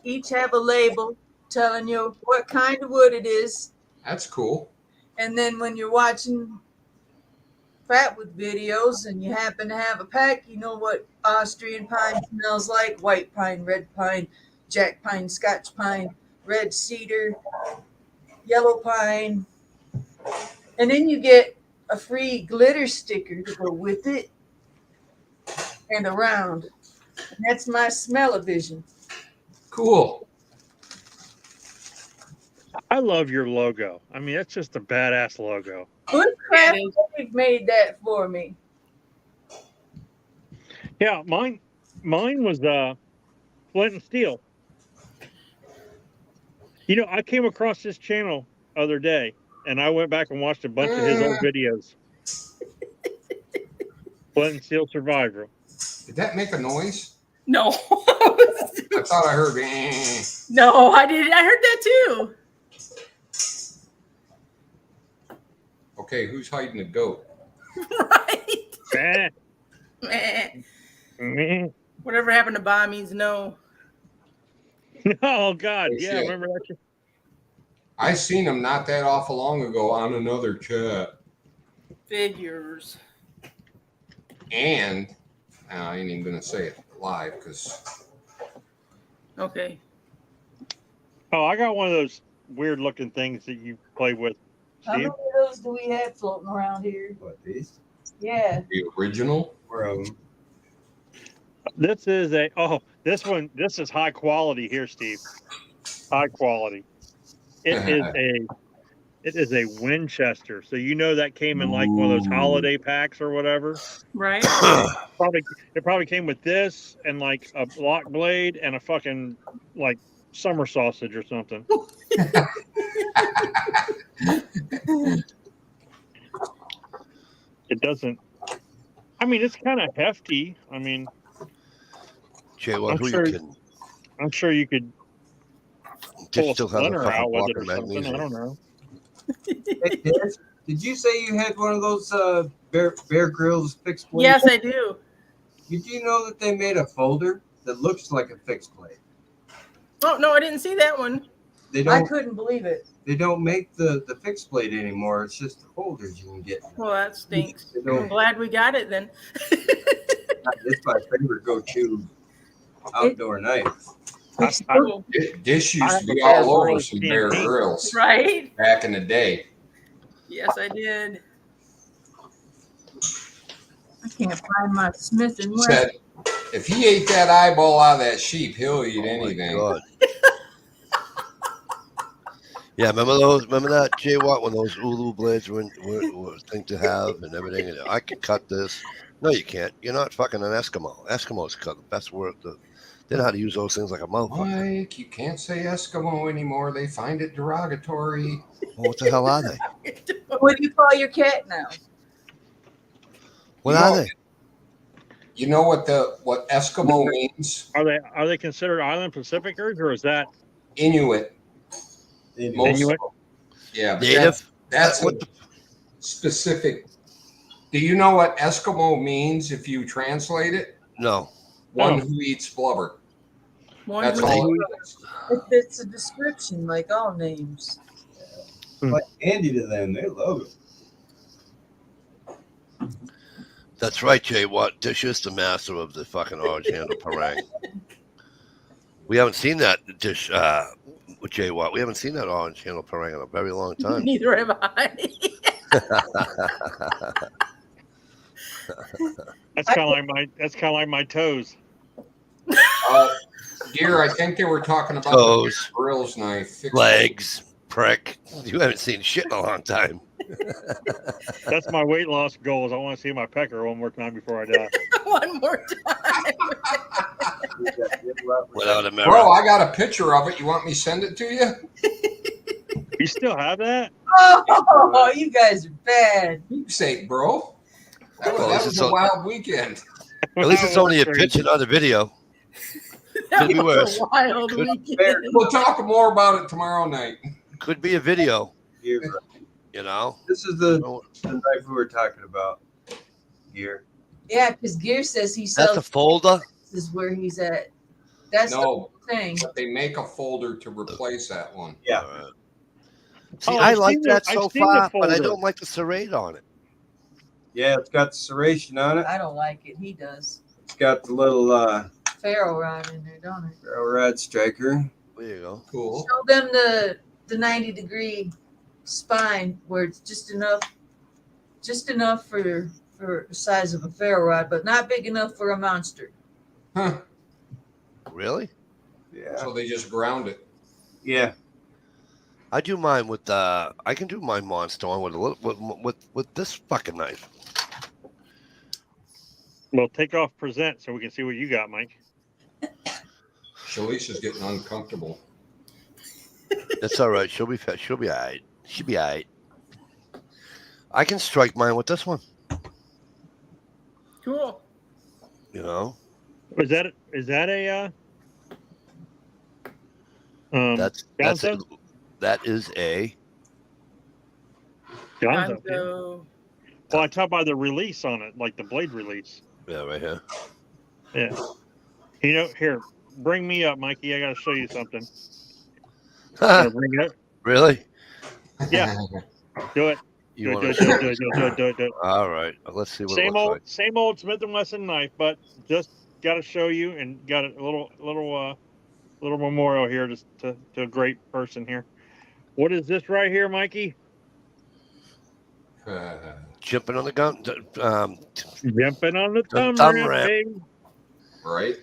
Speaker 6: a label telling you what kind of wood it is.
Speaker 5: That's cool.
Speaker 6: And then when you're watching Fatwood videos and you happen to have a pack, you know what Austrian pine smells like: white pine, red pine, jack pine, Scotch pine, red cedar, yellow pine. And then you get a free glitter sticker to go with it and a round. And that's my smell-o-vision.
Speaker 5: Cool.
Speaker 1: I love your logo. I mean, that's just a badass logo.
Speaker 6: Bushcraft made that for me.
Speaker 1: Yeah, mine was Flint and Steel. You know, I came across this channel other day, and I went back and watched a bunch of his old videos. Flint and Steel Survivor.
Speaker 5: Did that make a noise?
Speaker 3: No.
Speaker 5: I thought I heard.
Speaker 3: No, I did. I heard that too.
Speaker 5: Okay, who's hiding the goat?
Speaker 3: Right.
Speaker 1: Eh,
Speaker 3: Meh.
Speaker 1: meh.
Speaker 3: Whatever happened to Ba means no.
Speaker 1: Oh God,
Speaker 5: Oh,
Speaker 1: yeah,
Speaker 5: shit.
Speaker 1: remember that?
Speaker 5: I seen him not that awful long ago on another chat.
Speaker 3: Figures.
Speaker 5: And I ain't even gonna say it live because
Speaker 3: Okay.
Speaker 1: Oh, I got one of those weird looking things that you play with,
Speaker 6: How many
Speaker 1: Steve.
Speaker 6: of those do we have floating around here?
Speaker 7: What, these?
Speaker 6: Yeah.
Speaker 5: the original.
Speaker 7: Where
Speaker 1: This is this is high quality here, Steve. High quality. It is a Winchester. So you know that came in like one of those holiday packs or whatever.
Speaker 3: Right.
Speaker 1: It probably came with this and like a lock blade and a fucking like summer sausage or something. It doesn't. I mean, it's kind of hefty. I mean,
Speaker 2: Jay, well,
Speaker 1: I'm
Speaker 2: who
Speaker 1: sure-
Speaker 2: you kidding?
Speaker 1: I'm sure you could pull
Speaker 2: Just
Speaker 1: a
Speaker 2: still have a
Speaker 1: splinter
Speaker 2: fucking
Speaker 1: out with
Speaker 2: block
Speaker 1: it or
Speaker 2: of
Speaker 1: something. I
Speaker 2: magnesium.
Speaker 1: don't know.
Speaker 7: Hey, Des, did you say you had one of those Bear Grylls fixed blades?
Speaker 3: Yes, I do.
Speaker 7: Did you know that they made a folder that looks like a fixed blade?
Speaker 3: Oh no, I didn't see that one.
Speaker 7: They
Speaker 6: I
Speaker 7: don't.
Speaker 6: couldn't believe it.
Speaker 7: They don't make the fixed blade anymore. It's just the folders you can get.
Speaker 3: Well, that stinks.
Speaker 7: They
Speaker 3: I'm
Speaker 7: don't.
Speaker 3: glad we got it then.
Speaker 7: It's my favorite go-to outdoor knife.
Speaker 3: It's cool.
Speaker 5: This
Speaker 1: I
Speaker 5: used
Speaker 1: have
Speaker 5: to
Speaker 1: a
Speaker 5: be
Speaker 1: Bear
Speaker 5: all over
Speaker 1: Grylls
Speaker 5: some Bear
Speaker 1: TNT.
Speaker 5: Grylls
Speaker 3: Right?
Speaker 5: back in the day.
Speaker 3: Yes, I did.
Speaker 6: I can't find my Smith and Wesson.
Speaker 5: Said if he ate that eyeball out of that sheep, he'll eat
Speaker 2: Oh my
Speaker 5: anything.
Speaker 2: God. Yeah, remember those? Remember that, Jay Watt, when those Ulu blades were a thing to have and everything? And I could cut this. No, you can't. You're not fucking an Eskimo. Eskimos cut the best word. They know how to use those things like a motherfucker.
Speaker 5: Mike, you can't say Eskimo anymore. They find it derogatory.
Speaker 2: Well, what the hell are they?
Speaker 6: What do you call your cat now?
Speaker 2: What
Speaker 5: You
Speaker 2: are
Speaker 5: know-
Speaker 2: they?
Speaker 5: You know what Eskimo means?
Speaker 1: Are they considered island Pacificers or is that
Speaker 5: Inuit. Most,
Speaker 1: Inuit?
Speaker 5: yeah, but
Speaker 2: Native?
Speaker 5: that's
Speaker 2: What
Speaker 5: a
Speaker 2: the-
Speaker 5: specific. Do you know what Eskimo means if you translate it?
Speaker 2: No.
Speaker 5: One
Speaker 1: Oh.
Speaker 5: who eats blubber.
Speaker 3: One
Speaker 5: That's
Speaker 3: who-
Speaker 5: all it is.
Speaker 6: It's a description, like all names.
Speaker 7: Like candy to them. They love it.
Speaker 2: That's right, Jay Watt. Dish is the master of the fucking orange handle parang. We haven't seen that dish, Jay Watt. We haven't seen that orange handle parang in a very long time.
Speaker 3: Neither have I.
Speaker 1: That's kind of like my toes.
Speaker 5: Dear, I think they were talking about
Speaker 2: Toes.
Speaker 5: the Grills knife. Fixed
Speaker 2: Legs, prick. You haven't seen shit in a long time.
Speaker 1: That's my weight loss goals. I want to see my pecker one more time before I die.
Speaker 3: One more time.
Speaker 2: Without a mirror.
Speaker 5: Bro, I got a picture of it. You want me to send it to you?
Speaker 1: You still have that?
Speaker 6: Oh, you guys are bad.
Speaker 5: Keepsake, bro. That
Speaker 2: Well,
Speaker 5: was
Speaker 2: this is
Speaker 5: a
Speaker 2: so-
Speaker 5: wild weekend.
Speaker 2: At least it's
Speaker 1: That
Speaker 2: only a
Speaker 1: was
Speaker 2: picture, not a video.
Speaker 3: That
Speaker 2: Could be
Speaker 3: was
Speaker 2: worse.
Speaker 3: a wild
Speaker 2: Could-
Speaker 3: weekend.
Speaker 5: We'll talk more about it tomorrow night.
Speaker 2: Could be a video.
Speaker 7: Gear.
Speaker 2: You know.
Speaker 7: This is
Speaker 2: You
Speaker 7: the
Speaker 2: know,
Speaker 7: knife we were talking about. Gear.
Speaker 6: Yeah, because Gear says he
Speaker 2: that's a
Speaker 6: sells.
Speaker 2: folder.
Speaker 6: This is where he's at. That's
Speaker 5: No,
Speaker 6: the thing.
Speaker 5: but they make a folder to replace that one.
Speaker 7: Yeah.
Speaker 2: All right. See,
Speaker 1: Oh,
Speaker 2: I
Speaker 1: I've
Speaker 2: like
Speaker 1: seen the-
Speaker 2: that
Speaker 1: I've
Speaker 2: so
Speaker 1: seen the
Speaker 2: far, but I
Speaker 1: folder.
Speaker 2: don't like the serrate on it.
Speaker 7: Yeah, it's got the serration on it.
Speaker 6: I don't like it. He does.
Speaker 7: It's got the little
Speaker 6: Ferro rod in there, don't it?
Speaker 7: rod striker.
Speaker 2: There you go.
Speaker 5: Cool.
Speaker 6: Show them the 90-degree spine where it's just enough for the size of a ferro rod, but not big enough for a monster.
Speaker 5: Huh.
Speaker 2: Really?
Speaker 7: Yeah.
Speaker 5: So they just ground it.
Speaker 7: Yeah.
Speaker 2: I do mine with I can do my monster on with a little with this fucking knife.
Speaker 1: Well, take off present so we can see what you got, Mike.
Speaker 5: Shalisha's getting uncomfortable.
Speaker 2: It's all right. She'll be all right. She'll be all right. I can strike mine with this one.
Speaker 3: Cool.
Speaker 2: You know.
Speaker 1: Is that a
Speaker 2: That's
Speaker 1: Gonzo?
Speaker 2: that is a
Speaker 1: Gonzo? Yeah.
Speaker 3: Gonzo.
Speaker 1: Well, I talk about the release on it, like the blade release.
Speaker 2: yeah right here.
Speaker 1: Yeah. You know, here, bring me up, Mikey. I got to show you something. Wanna bring it up?
Speaker 2: Really?
Speaker 1: Yeah. Do it.
Speaker 2: You
Speaker 1: Do
Speaker 2: want
Speaker 1: it. Do it.
Speaker 2: All right. Let's see what
Speaker 1: Same
Speaker 2: it
Speaker 1: old,
Speaker 2: looks
Speaker 1: same old Smith and Wesson knife, but just got to show you and got a little memorial here to a great person here. What is this right here, Mikey?
Speaker 5: Uh,
Speaker 2: like. Jumping on the gun.
Speaker 1: Jumping on the thumb
Speaker 2: thumb
Speaker 1: ramp,
Speaker 2: ramp.
Speaker 1: baby.
Speaker 5: right?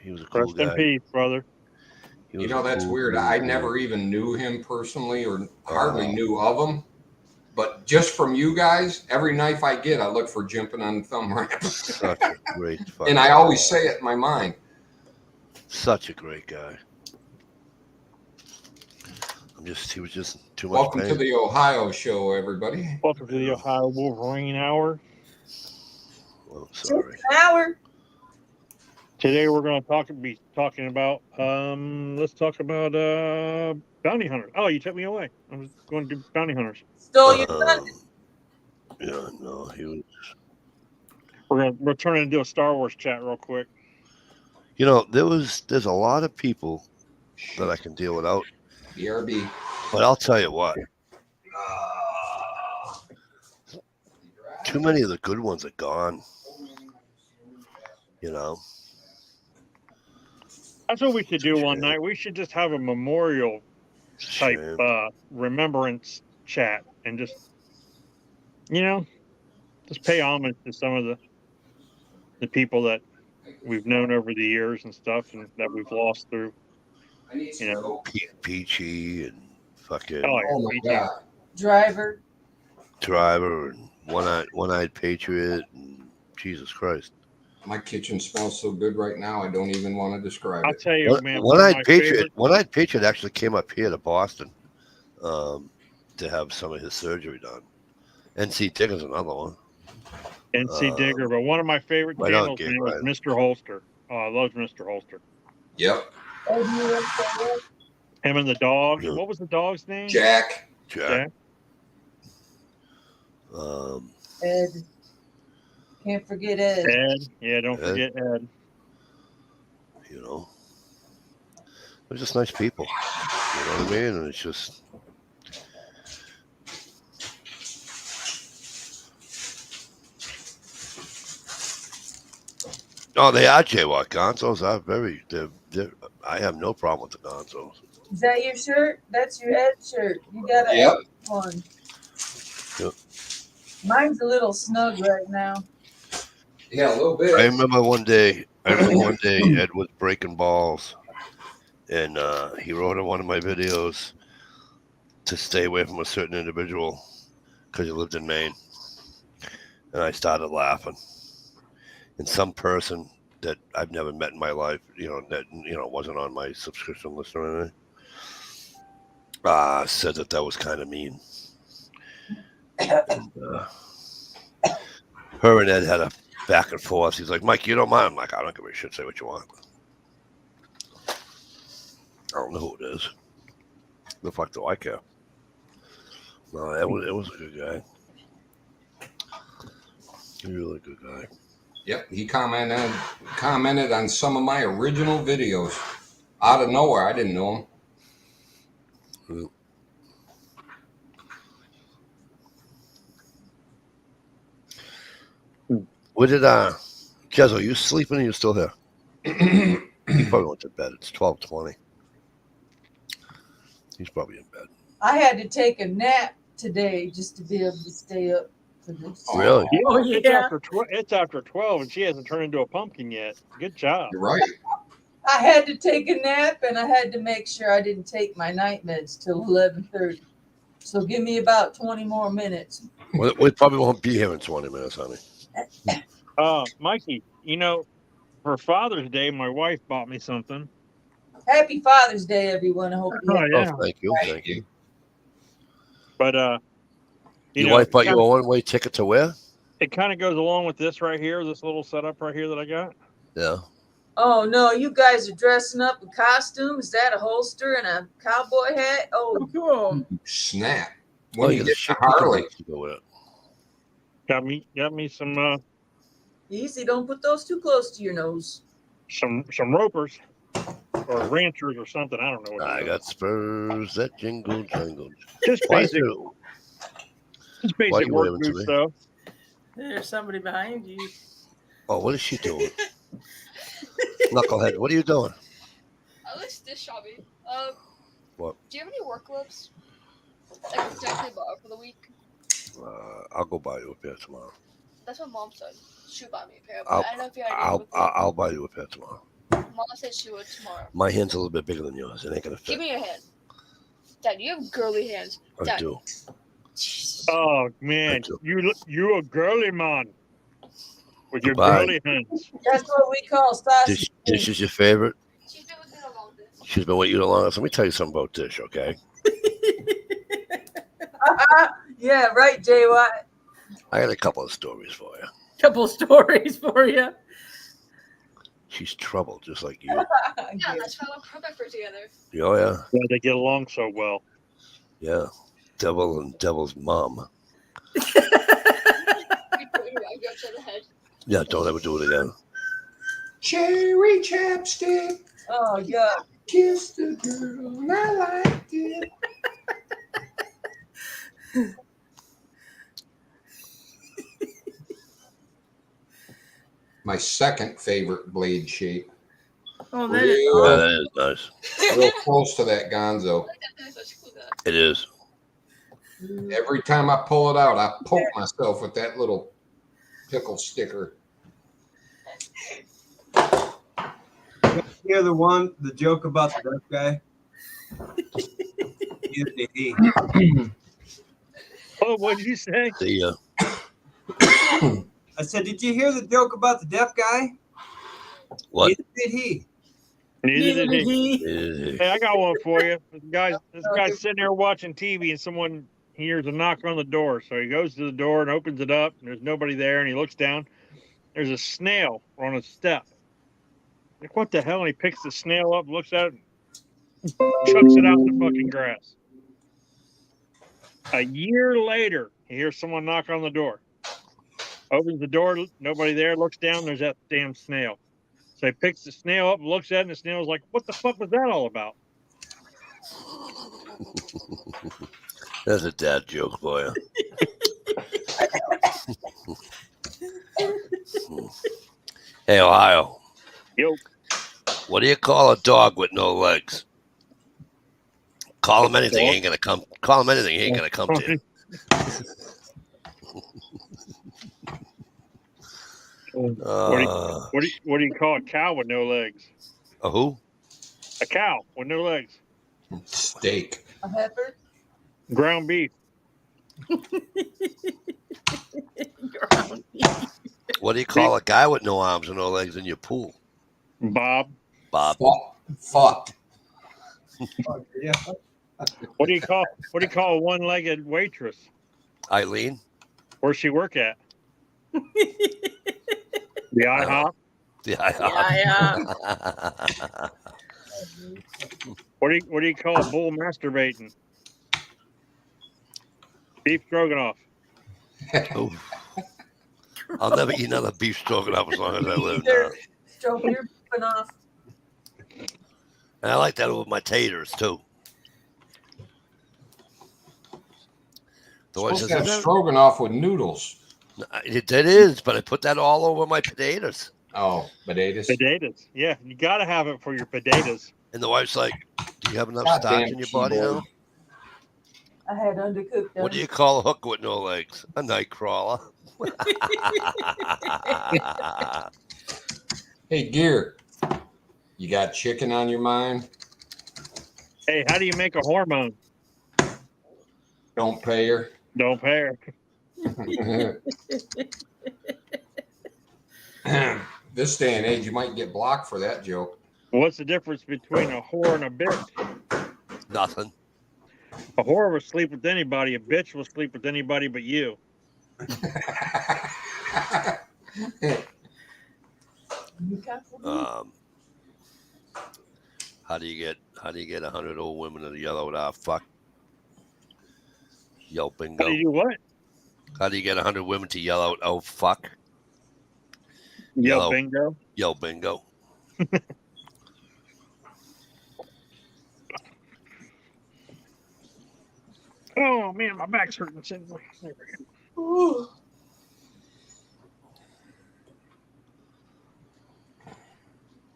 Speaker 2: He was a cool
Speaker 1: Rest in
Speaker 2: guy.
Speaker 1: peace, brother.
Speaker 2: He
Speaker 5: You
Speaker 2: was
Speaker 5: know,
Speaker 2: a
Speaker 5: that's
Speaker 2: cool,
Speaker 5: weird.
Speaker 2: cool
Speaker 5: I
Speaker 2: dude.
Speaker 5: never even knew him personally or hardly knew of him. But just from you guys, every knife I get, I look for jumping on the thumb ramp.
Speaker 2: Such a great fucking
Speaker 5: And I always say it in my mind.
Speaker 2: Such a great guy. He was just too much
Speaker 5: Welcome
Speaker 2: pain.
Speaker 5: to the Ohio show, everybody.
Speaker 1: Welcome to the Ohio Wolverine Hour.
Speaker 2: Oh, sorry.
Speaker 6: Hour.
Speaker 1: Today we're going to be talking about let's talk about bounty hunters. Oh, you took me away. I was going to do bounty hunters.
Speaker 6: Stole your thunder.
Speaker 2: Yeah, no, he was.
Speaker 1: We're turning into a Star Wars chat real quick.
Speaker 2: You know, there's a lot of people that I can deal without,
Speaker 5: BRB.
Speaker 2: but I'll tell you what. Too many of the good ones are gone. You know.
Speaker 1: That's what we should do one
Speaker 2: Shame.
Speaker 1: night. We should just have a memorial type
Speaker 2: Shame.
Speaker 1: remembrance chat and just just pay homage to some of the people that we've known over the years and stuff and that we've lost through.
Speaker 2: Peachy and fucking
Speaker 5: Oh my God.
Speaker 6: Driver.
Speaker 2: Driver and one-eyed Patriot and Jesus Christ.
Speaker 5: My kitchen smells so good right now, I don't even want to describe
Speaker 1: I'll
Speaker 5: it.
Speaker 1: tell you, man.
Speaker 2: One-eyed Patriot actually came up here to Boston to have some of his surgery done. NC Digger's another one.
Speaker 1: NC Digger, but one of my favorite
Speaker 2: right on,
Speaker 1: channels
Speaker 2: Gabe,
Speaker 1: man, was
Speaker 2: right.
Speaker 1: Mr. Holster. Oh, I love Mr. Holster.
Speaker 5: Yep.
Speaker 1: Him and the dog.
Speaker 2: Yeah.
Speaker 1: What was the dog's name?
Speaker 5: Jack.
Speaker 2: Jack.
Speaker 6: Ed. Can't forget Ed.
Speaker 1: Ed. Yeah, don't
Speaker 2: Ed.
Speaker 1: forget Ed.
Speaker 2: You know, they're just nice people. You know what I mean? And it's just. Oh, they are jaywalk. Gonzos are very. I have no problem with the Gonzos.
Speaker 6: Is that your shirt? That's your Ed shirt. You got a
Speaker 5: Yep.
Speaker 6: Ed one.
Speaker 2: Yep.
Speaker 6: Mine's a little snug right now.
Speaker 5: Yeah, a little bit.
Speaker 2: I remember one day Ed was breaking balls, and he wrote in one of my videos to stay away from a certain individual because he lived in Maine, and I started laughing. And some person that I've never met in my life, that wasn't on my subscription list or anything, said that was kind of mean. And, her and Ed had a back and forth. He's like, Mike, you don't mind? I'm like, I don't give a shit. Say what you want. I don't know who it is. The fuck do I care? No, it was a good guy. He's a really good guy.
Speaker 5: Yep, he commented on some of my original videos out of nowhere. I didn't know him.
Speaker 2: Where did Jezzo, are you sleeping or are you still here? He probably went to bed. It's 12:20. He's probably in bed.
Speaker 6: I had to take a nap today just to be able to stay up for this.
Speaker 2: Really?
Speaker 1: Yeah,
Speaker 3: Oh,
Speaker 1: it's
Speaker 3: yeah.
Speaker 1: after 12, and she hasn't turned into a pumpkin yet. Good job.
Speaker 5: You're right.
Speaker 6: I had to take a nap, and I had to make sure I didn't take my night meds till 11:30. So give me about 20 more minutes.
Speaker 2: We probably won't be here in 20 minutes, honey.
Speaker 1: Mikey, you know, for Father's Day, my wife bought me something.
Speaker 6: Happy Father's Day, everyone. I hope you have
Speaker 1: Yeah.
Speaker 2: Oh, thank you. Thank you.
Speaker 1: But
Speaker 2: Your wife bought you a one-way ticket to where?
Speaker 1: It kind of goes along with this right here, this little setup right here that I got.
Speaker 2: Yeah.
Speaker 6: Oh no, you guys are dressing up in costume. Is that a holster and a cowboy hat? Oh,
Speaker 3: Cool.
Speaker 5: Snap. When you
Speaker 2: get
Speaker 5: get to Harley.
Speaker 1: Got me some
Speaker 6: easy. Don't put those too close to your nose.
Speaker 1: some ropers or ranchers or something. I don't know what.
Speaker 2: I got spurs that jingle jangle.
Speaker 1: Just basic work boot stuff.
Speaker 3: There's somebody behind you.
Speaker 2: Oh, what is she doing? Knucklehead, what are you doing?
Speaker 9: I was dish shopping.
Speaker 2: What?
Speaker 9: Do you have any work gloves? Like exactly for the week?
Speaker 2: I'll go buy you a pair tomorrow.
Speaker 9: That's what Mom said. She would buy me a pair. But I don't know if you had any.
Speaker 2: I'll buy you a pair tomorrow.
Speaker 9: Mom said she would tomorrow.
Speaker 2: My hand's a little bit bigger than yours. It ain't gonna fit.
Speaker 9: Give me your hand. Dad, you have girly hands.
Speaker 2: I do.
Speaker 1: Oh man, you a girly man with your
Speaker 2: Goodbye.
Speaker 1: girly hands.
Speaker 6: That's what we call sausage.
Speaker 2: Dish is your favorite?
Speaker 9: She's been with me the longest.
Speaker 2: She's been with you the longest. Let me tell you something about Dish, okay?
Speaker 6: Yeah, right, Jay Watt.
Speaker 2: I got a couple of stories for you.
Speaker 3: Couple stories for you.
Speaker 2: She's trouble, just like you.
Speaker 9: Yeah, that's why we're perfect together.
Speaker 2: Oh, yeah.
Speaker 1: Yeah, they get along so well.
Speaker 2: Yeah. Devil and Devil's mom. Yeah, don't ever do it again.
Speaker 5: Cherry chapstick.
Speaker 6: Oh, yeah.
Speaker 5: Kiss the girl. I like it. My second favorite blade shape.
Speaker 3: Oh,
Speaker 2: that is nice.
Speaker 5: Real close to that Gonzo.
Speaker 2: It is.
Speaker 5: Every time I pull it out, I poke myself with that little pickle sticker.
Speaker 7: Hear the joke about the deaf guy? He.
Speaker 1: Oh, what did you say?
Speaker 7: I said, did you hear the joke about the deaf guy?
Speaker 2: What?
Speaker 7: Neither did he.
Speaker 1: Neither did he. Hey, I got one for you. This guy's sitting there watching TV, and someone hears a knock on the door. So he goes to the door and opens it up, and there's nobody there. And he looks down. There's a snail on a step. Like, what the hell? And he picks the snail up, looks at it, and chucks it out in the fucking grass. A year later, he hears someone knock on the door. Opens the door, nobody there, looks down, there's that damn snail. So he picks the snail up, looks at it, and the snail's like, what the fuck was that all about?
Speaker 2: That's a dad joke for you. Hey, Ohio.
Speaker 1: Yo.
Speaker 2: What do you call a dog with no legs? Call him anything, he ain't gonna come. Call him anything, he ain't gonna come to you.
Speaker 1: What do you call a cow with no legs?
Speaker 2: A who?
Speaker 1: A cow with no legs.
Speaker 5: Steak.
Speaker 6: A heifer?
Speaker 1: Ground beef.
Speaker 2: What do you call a guy with no arms and no legs in your pool?
Speaker 1: Bob.
Speaker 5: Fuck.
Speaker 7: Yeah.
Speaker 1: What do you call a one-legged waitress?
Speaker 2: Eileen.
Speaker 1: Where's she work at? The IHOP.
Speaker 2: The
Speaker 3: Yeah.
Speaker 1: What do you call a bull masturbating? Beef stroganoff.
Speaker 2: Ooh. I'll never eat another beef stroganoff as long as I live now.
Speaker 6: Either. Stroke your beefing off.
Speaker 2: And I like that with my taters too. The wife
Speaker 5: Supposed
Speaker 2: says,
Speaker 5: to have
Speaker 2: "Is that-"
Speaker 5: stroganoff with noodles.
Speaker 2: It is, but I put that all over my potatoes.
Speaker 5: Oh, potatoes.
Speaker 1: Potatoes. Yeah, you got to have it for your potatoes.
Speaker 2: And the wife's like, "Do you have enough
Speaker 5: Goddamn
Speaker 2: starch in your body
Speaker 5: keyboard.
Speaker 2: now?"
Speaker 6: I had undercooked them.
Speaker 2: What do you call a hook with no legs? A night crawler.
Speaker 5: Hey, Gear, you got chicken on your mind?
Speaker 1: Hey, how do you make a hormone?
Speaker 5: Don't pay her.
Speaker 1: Don't pay her.
Speaker 5: This day and age, you might get blocked for that joke.
Speaker 1: What's the difference between a whore and a bitch?
Speaker 2: Nothing.
Speaker 1: A whore will sleep with anybody. A bitch will sleep with anybody but you.
Speaker 2: How do you get 100 old women to yell out, "Ah, fuck"? Yell bingo.
Speaker 1: How do you do what?
Speaker 2: How do you get 100 women to yell out, "Oh, fuck"?
Speaker 1: Yell bingo.
Speaker 2: Yell bingo.
Speaker 1: Oh man, my back's hurting. There we go.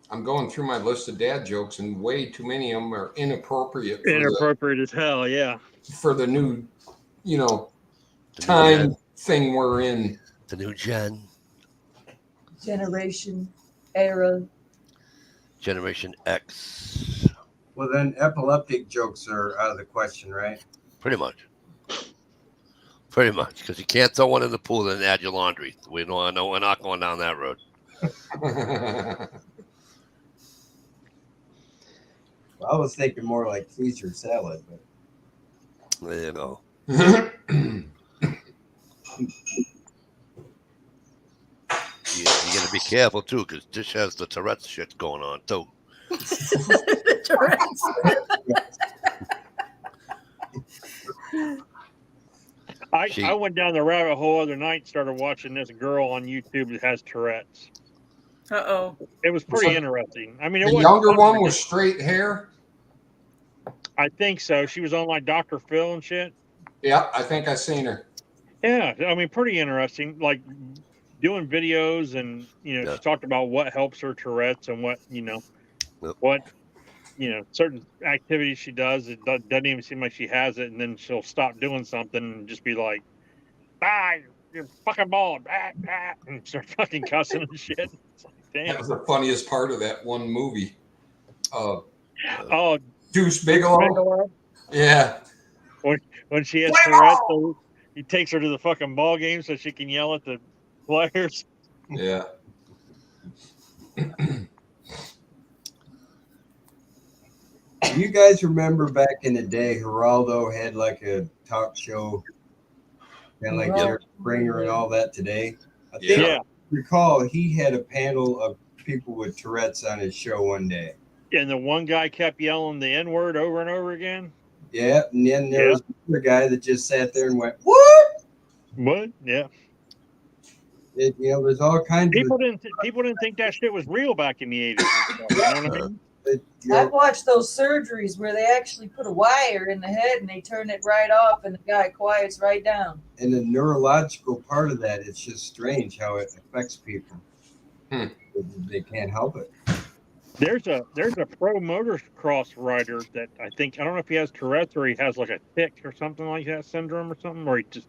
Speaker 5: I'm going through my list of dad jokes, and way too many of them are inappropriate.
Speaker 1: Inappropriate as hell, yeah.
Speaker 5: For the new,
Speaker 2: The
Speaker 5: time
Speaker 2: new gen.
Speaker 5: thing we're in.
Speaker 2: The new gen.
Speaker 6: Generation, era.
Speaker 2: Generation X.
Speaker 7: Well, then epileptic jokes are out of the question, right?
Speaker 2: Pretty much. Because you can't throw one in the pool and add your laundry. We don't know. We're not going down that road.
Speaker 7: Well, I was thinking more like Caesar salad, but
Speaker 2: There you go. You got to be careful too, because Dish has the Tourette's shit going on too.
Speaker 1: I went down the rabbit hole other night and started watching this girl on YouTube that has Tourette's.
Speaker 3: Uh-oh.
Speaker 1: It was pretty interesting. I mean, it
Speaker 5: The
Speaker 1: wasn't
Speaker 5: younger one
Speaker 1: complicated.
Speaker 5: with straight hair.
Speaker 1: I think so. She was on like Dr. Phil and shit.
Speaker 5: Yeah, I think I seen her.
Speaker 1: Yeah, I mean, pretty interesting. Like doing videos, and
Speaker 2: Yeah.
Speaker 1: she talked about what helps her Tourette's and what
Speaker 2: Yep.
Speaker 1: what certain activities she does. It doesn't even seem like she has it, and then she'll stop doing something and just be like, "Ah, you're fucking bald," and start fucking cussing and shit. It's like,
Speaker 5: That
Speaker 1: damn.
Speaker 5: was the funniest part of that one movie.
Speaker 1: Oh,
Speaker 5: Deuce Bigelow. Yeah.
Speaker 1: when she has Tourette's, so he takes her to the fucking ball game so she can yell at the players.
Speaker 5: Yeah.
Speaker 7: do you guys remember back in the day, Geraldo had like a talk show, and like Jerry Springer and all that today? I think
Speaker 1: Yeah.
Speaker 7: I recall he had a panel of people with Tourette's on his show one day.
Speaker 1: And the one guy kept yelling the N-word over and over again.
Speaker 7: Yeah, and then there was another guy that just sat there and went, "What?"
Speaker 1: What? Yeah.
Speaker 7: There's all kinds
Speaker 1: People didn't think that shit was real back in the 80s. And stuff, you know what I mean?
Speaker 6: I've watched those surgeries where they actually put a wire in the head and they turn it right off and the guy quiets right down.
Speaker 7: And the neurological part of that, it's just strange how it affects people. They can't help it.
Speaker 1: There's a pro motocross rider that I don't know if he has Tourette's or he has like a tic or something like that syndrome or something, or he just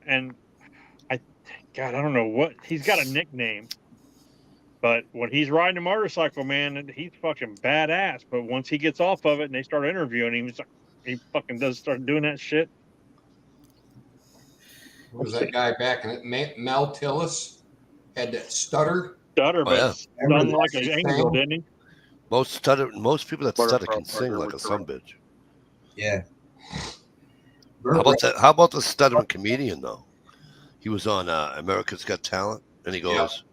Speaker 1: and I don't know what he's got a nickname, but when he's riding a motorcycle, man, he's fucking badass. But once he gets off of it and they start interviewing him, he fucking does start doing that shit.
Speaker 5: What was that guy back in it? Mel Tillis had that stutter.
Speaker 1: But sung like an angel, didn't he?
Speaker 2: Most people that stutter can sing like a son bitch.
Speaker 7: Yeah.
Speaker 2: How about that? How about the stuttering comedian though? He was on America's Got Talent, and he goes,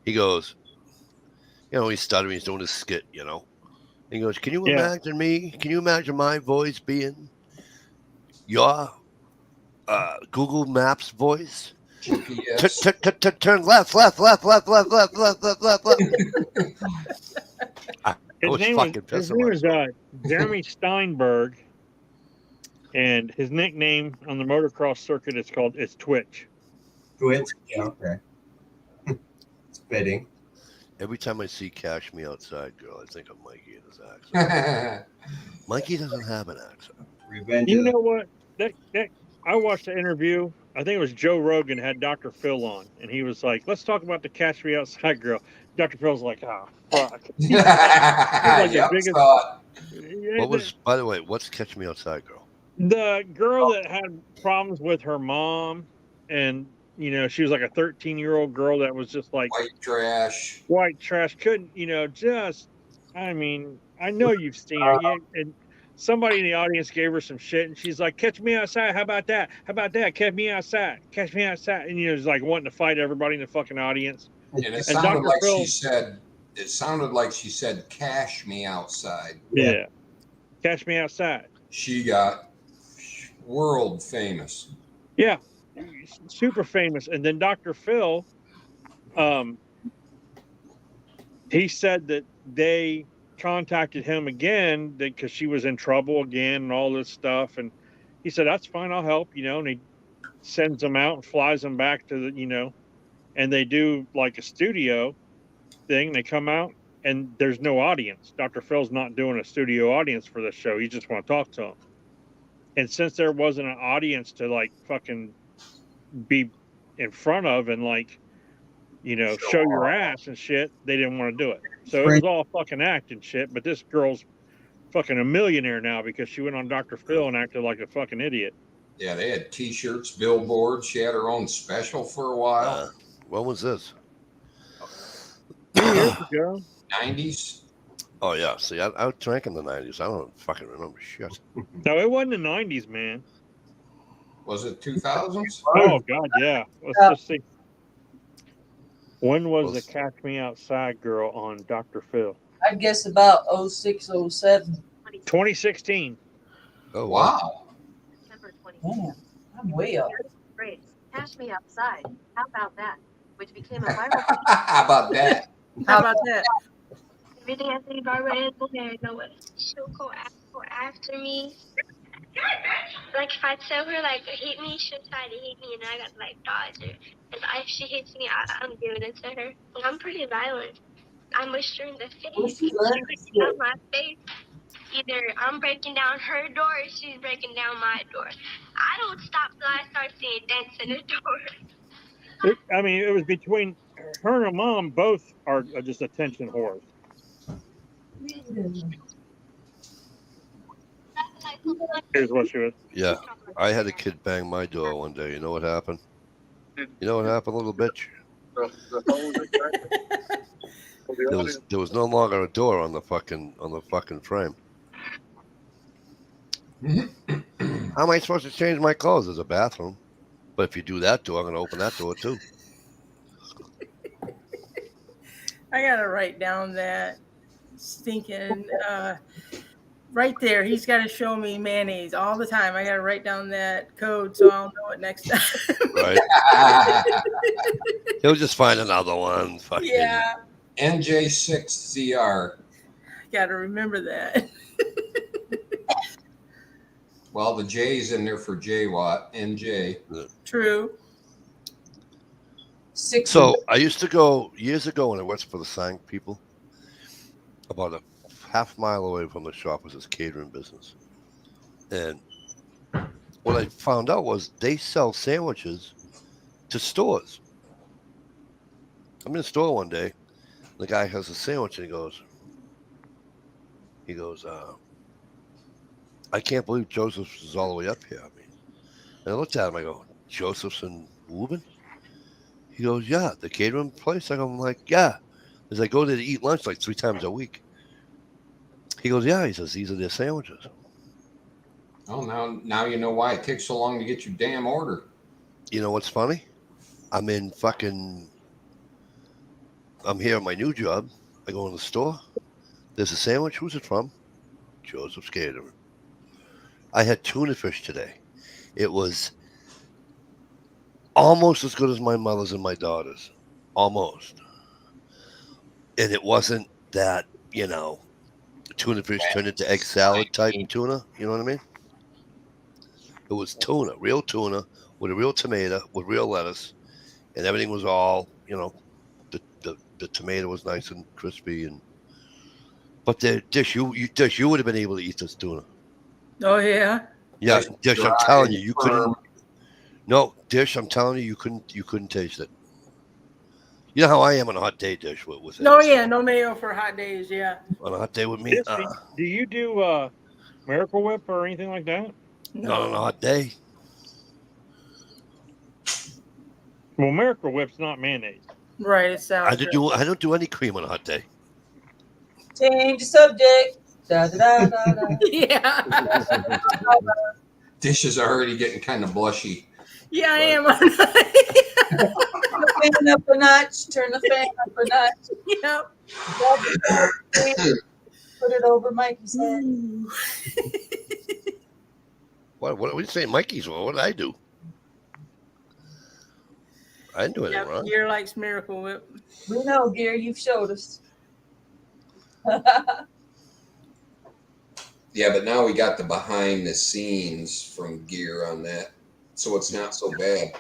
Speaker 2: he's stuttering, he's doing his skit, And he goes, "Can you
Speaker 1: Yeah.
Speaker 2: imagine me? Can you imagine my voice being your Google Maps voice?
Speaker 5: GPS.
Speaker 2: Turn left. I was fucking
Speaker 1: His
Speaker 2: pissing
Speaker 1: name was
Speaker 2: myself.
Speaker 1: Jeremy Steinberg, and his nickname on the motocross circuit it's Twitch.
Speaker 7: Twitch. Yeah, okay. It's fitting.
Speaker 2: Every time I see Cash Me Outside, girl, I think of Mikey and his accent. Mikey doesn't have an accent.
Speaker 7: Revenge.
Speaker 1: You know what? That I watched the interview. I think it was Joe Rogan had Dr. Phil on, and he was like, "Let's talk about the Catch Me Outside girl." Dr. Phil's like, "Oh fuck." He's like the biggest.
Speaker 2: What was, by the way, what's Catch Me Outside, girl?
Speaker 1: The girl that had problems with her mom, and she was like a 13-year-old girl that was just like white trash. Couldn't, I mean, I know you've seen her. Yeah, and somebody in the audience gave her some shit, and she's like, "Catch me outside. How about that? How about that? Catch me outside. Catch me outside." And it's like wanting to fight everybody in the fucking audience.
Speaker 5: And it
Speaker 1: Dr.
Speaker 5: sounded like
Speaker 1: Phil,
Speaker 5: she said. It sounded like she said, "Cash me outside."
Speaker 1: Yeah. Catch me outside.
Speaker 5: She got world famous.
Speaker 1: Yeah, super famous. And then Dr. Phil, he said that they contacted him again because she was in trouble again and all this stuff. And he said, "That's fine, I'll help," and he sends them out and flies them back to the, and they do like a studio thing. They come out and there's no audience. Dr. Phil's not doing a studio audience for this show. He just want to talk to them. And since there wasn't an audience to like fucking be in front of and like, show your ass and shit, they didn't want to do it. So it was all fucking act and shit. But this girl's fucking a millionaire now because she went on Dr. Phil and acted like a fucking idiot.
Speaker 5: Yeah, they had T-shirts, billboards. She had her own special for a while.
Speaker 2: When was this?
Speaker 1: 2 years ago.
Speaker 5: 90s.
Speaker 2: Oh yeah. See, I was drank in the 90s. I don't fucking remember shit.
Speaker 1: No, it wasn't the 90s, man.
Speaker 5: Was it 2000s?
Speaker 1: Oh God, yeah. Let's just see. When was the Catch Me Outside girl on Dr. Phil?
Speaker 10: I guess about 06, 07.
Speaker 1: 2016.
Speaker 2: Oh
Speaker 5: wow.
Speaker 10: Damn, I'm way up.
Speaker 11: Great. Catch Me Outside. How about that? Which became a viral.
Speaker 5: How about that?
Speaker 3: How about that?
Speaker 11: Everything I think Barbara is okay. I know it. She'll go after me. Like if I tell her like hit me, she'll try to hit me, and I got to like dodge her. And if she hits me, I'm giving it to her. I'm pretty violent. I mush her in the face. She breaks down my face. Either I'm breaking down her door or she's breaking down my door. I don't stop till I start seeing dents in the door.
Speaker 1: It was between her and her mom. Both are just attention whores. Here's what she was.
Speaker 2: Yeah, I had a kid bang my door one day. You know what happened? You know what happened, little bitch? There was no longer a door on the fucking frame. How am I supposed to change my clothes? There's a bathroom, but if you do that door, I'm gonna open that door too.
Speaker 3: I gotta write down that stinking right there. He's got to show me mayonnaise all the time. I gotta write down that code so I'll know it next time.
Speaker 2: Right. He'll just find another one. Fucking.
Speaker 3: Yeah.
Speaker 5: NJ6ZR.
Speaker 3: Gotta remember that.
Speaker 5: Well, the J's in there for J Watt. NJ.
Speaker 3: True.
Speaker 2: So I used to go years ago when I worked for the Sang people. About a half mile away from the shop was this catering business, and what I found out was they sell sandwiches to stores. I'm in a store one day. The guy has a sandwich and he goes, I can't believe Joseph's is all the way up here. I mean, and I looked at him. I go, Joseph's in Woburn? He goes, yeah, the catering place. I'm like, yeah. As I go there to eat lunch like 3 times a week. He goes, yeah. He says, these are their sandwiches.
Speaker 5: Oh, now you know why it takes so long to get your damn order.
Speaker 2: You know what's funny? I'm here at my new job. I go in the store. There's a sandwich. Who's it from? Joseph's Catering. I had tuna fish today. It was almost as good as my mother's and my daughter's. Almost. And it wasn't that, tuna fish turned into egg salad type tuna. You know what I mean? It was tuna, real tuna with a real tomato, with real lettuce, and everything was all, the tomato was nice and crispy, but the dish you would have been able to eat this tuna.
Speaker 3: Oh yeah.
Speaker 2: Yeah, dish. I'm telling you, you couldn't.
Speaker 5: firm.
Speaker 2: No, dish. I'm telling you, you couldn't taste it. You know how I am on a hot day, dish with it.
Speaker 3: No, yeah, no mayo for hot days. Yeah.
Speaker 2: On a hot day with me,
Speaker 1: Do you do Miracle Whip or anything like that?
Speaker 2: not on a hot day.
Speaker 1: Well, Miracle Whip's not mayonnaise.
Speaker 3: Right, it sounds.
Speaker 2: I don't do any cream on a hot day.
Speaker 10: Change the subject. Da, da, da, da, da.
Speaker 3: Yeah.
Speaker 5: Dish is already getting kind of blushy.
Speaker 3: Yeah, I am.
Speaker 6: Turn the fan up a notch. Turn the fan up a notch.
Speaker 3: Yep.
Speaker 6: Put it over Mikey's head.
Speaker 2: What are you saying, Mikey's? What did I do? I didn't do anything wrong.
Speaker 3: Gear likes Miracle Whip.
Speaker 6: We know, Gear. You've showed us.
Speaker 5: Yeah, but now we got the behind the scenes from Gear on that, so it's not so bad.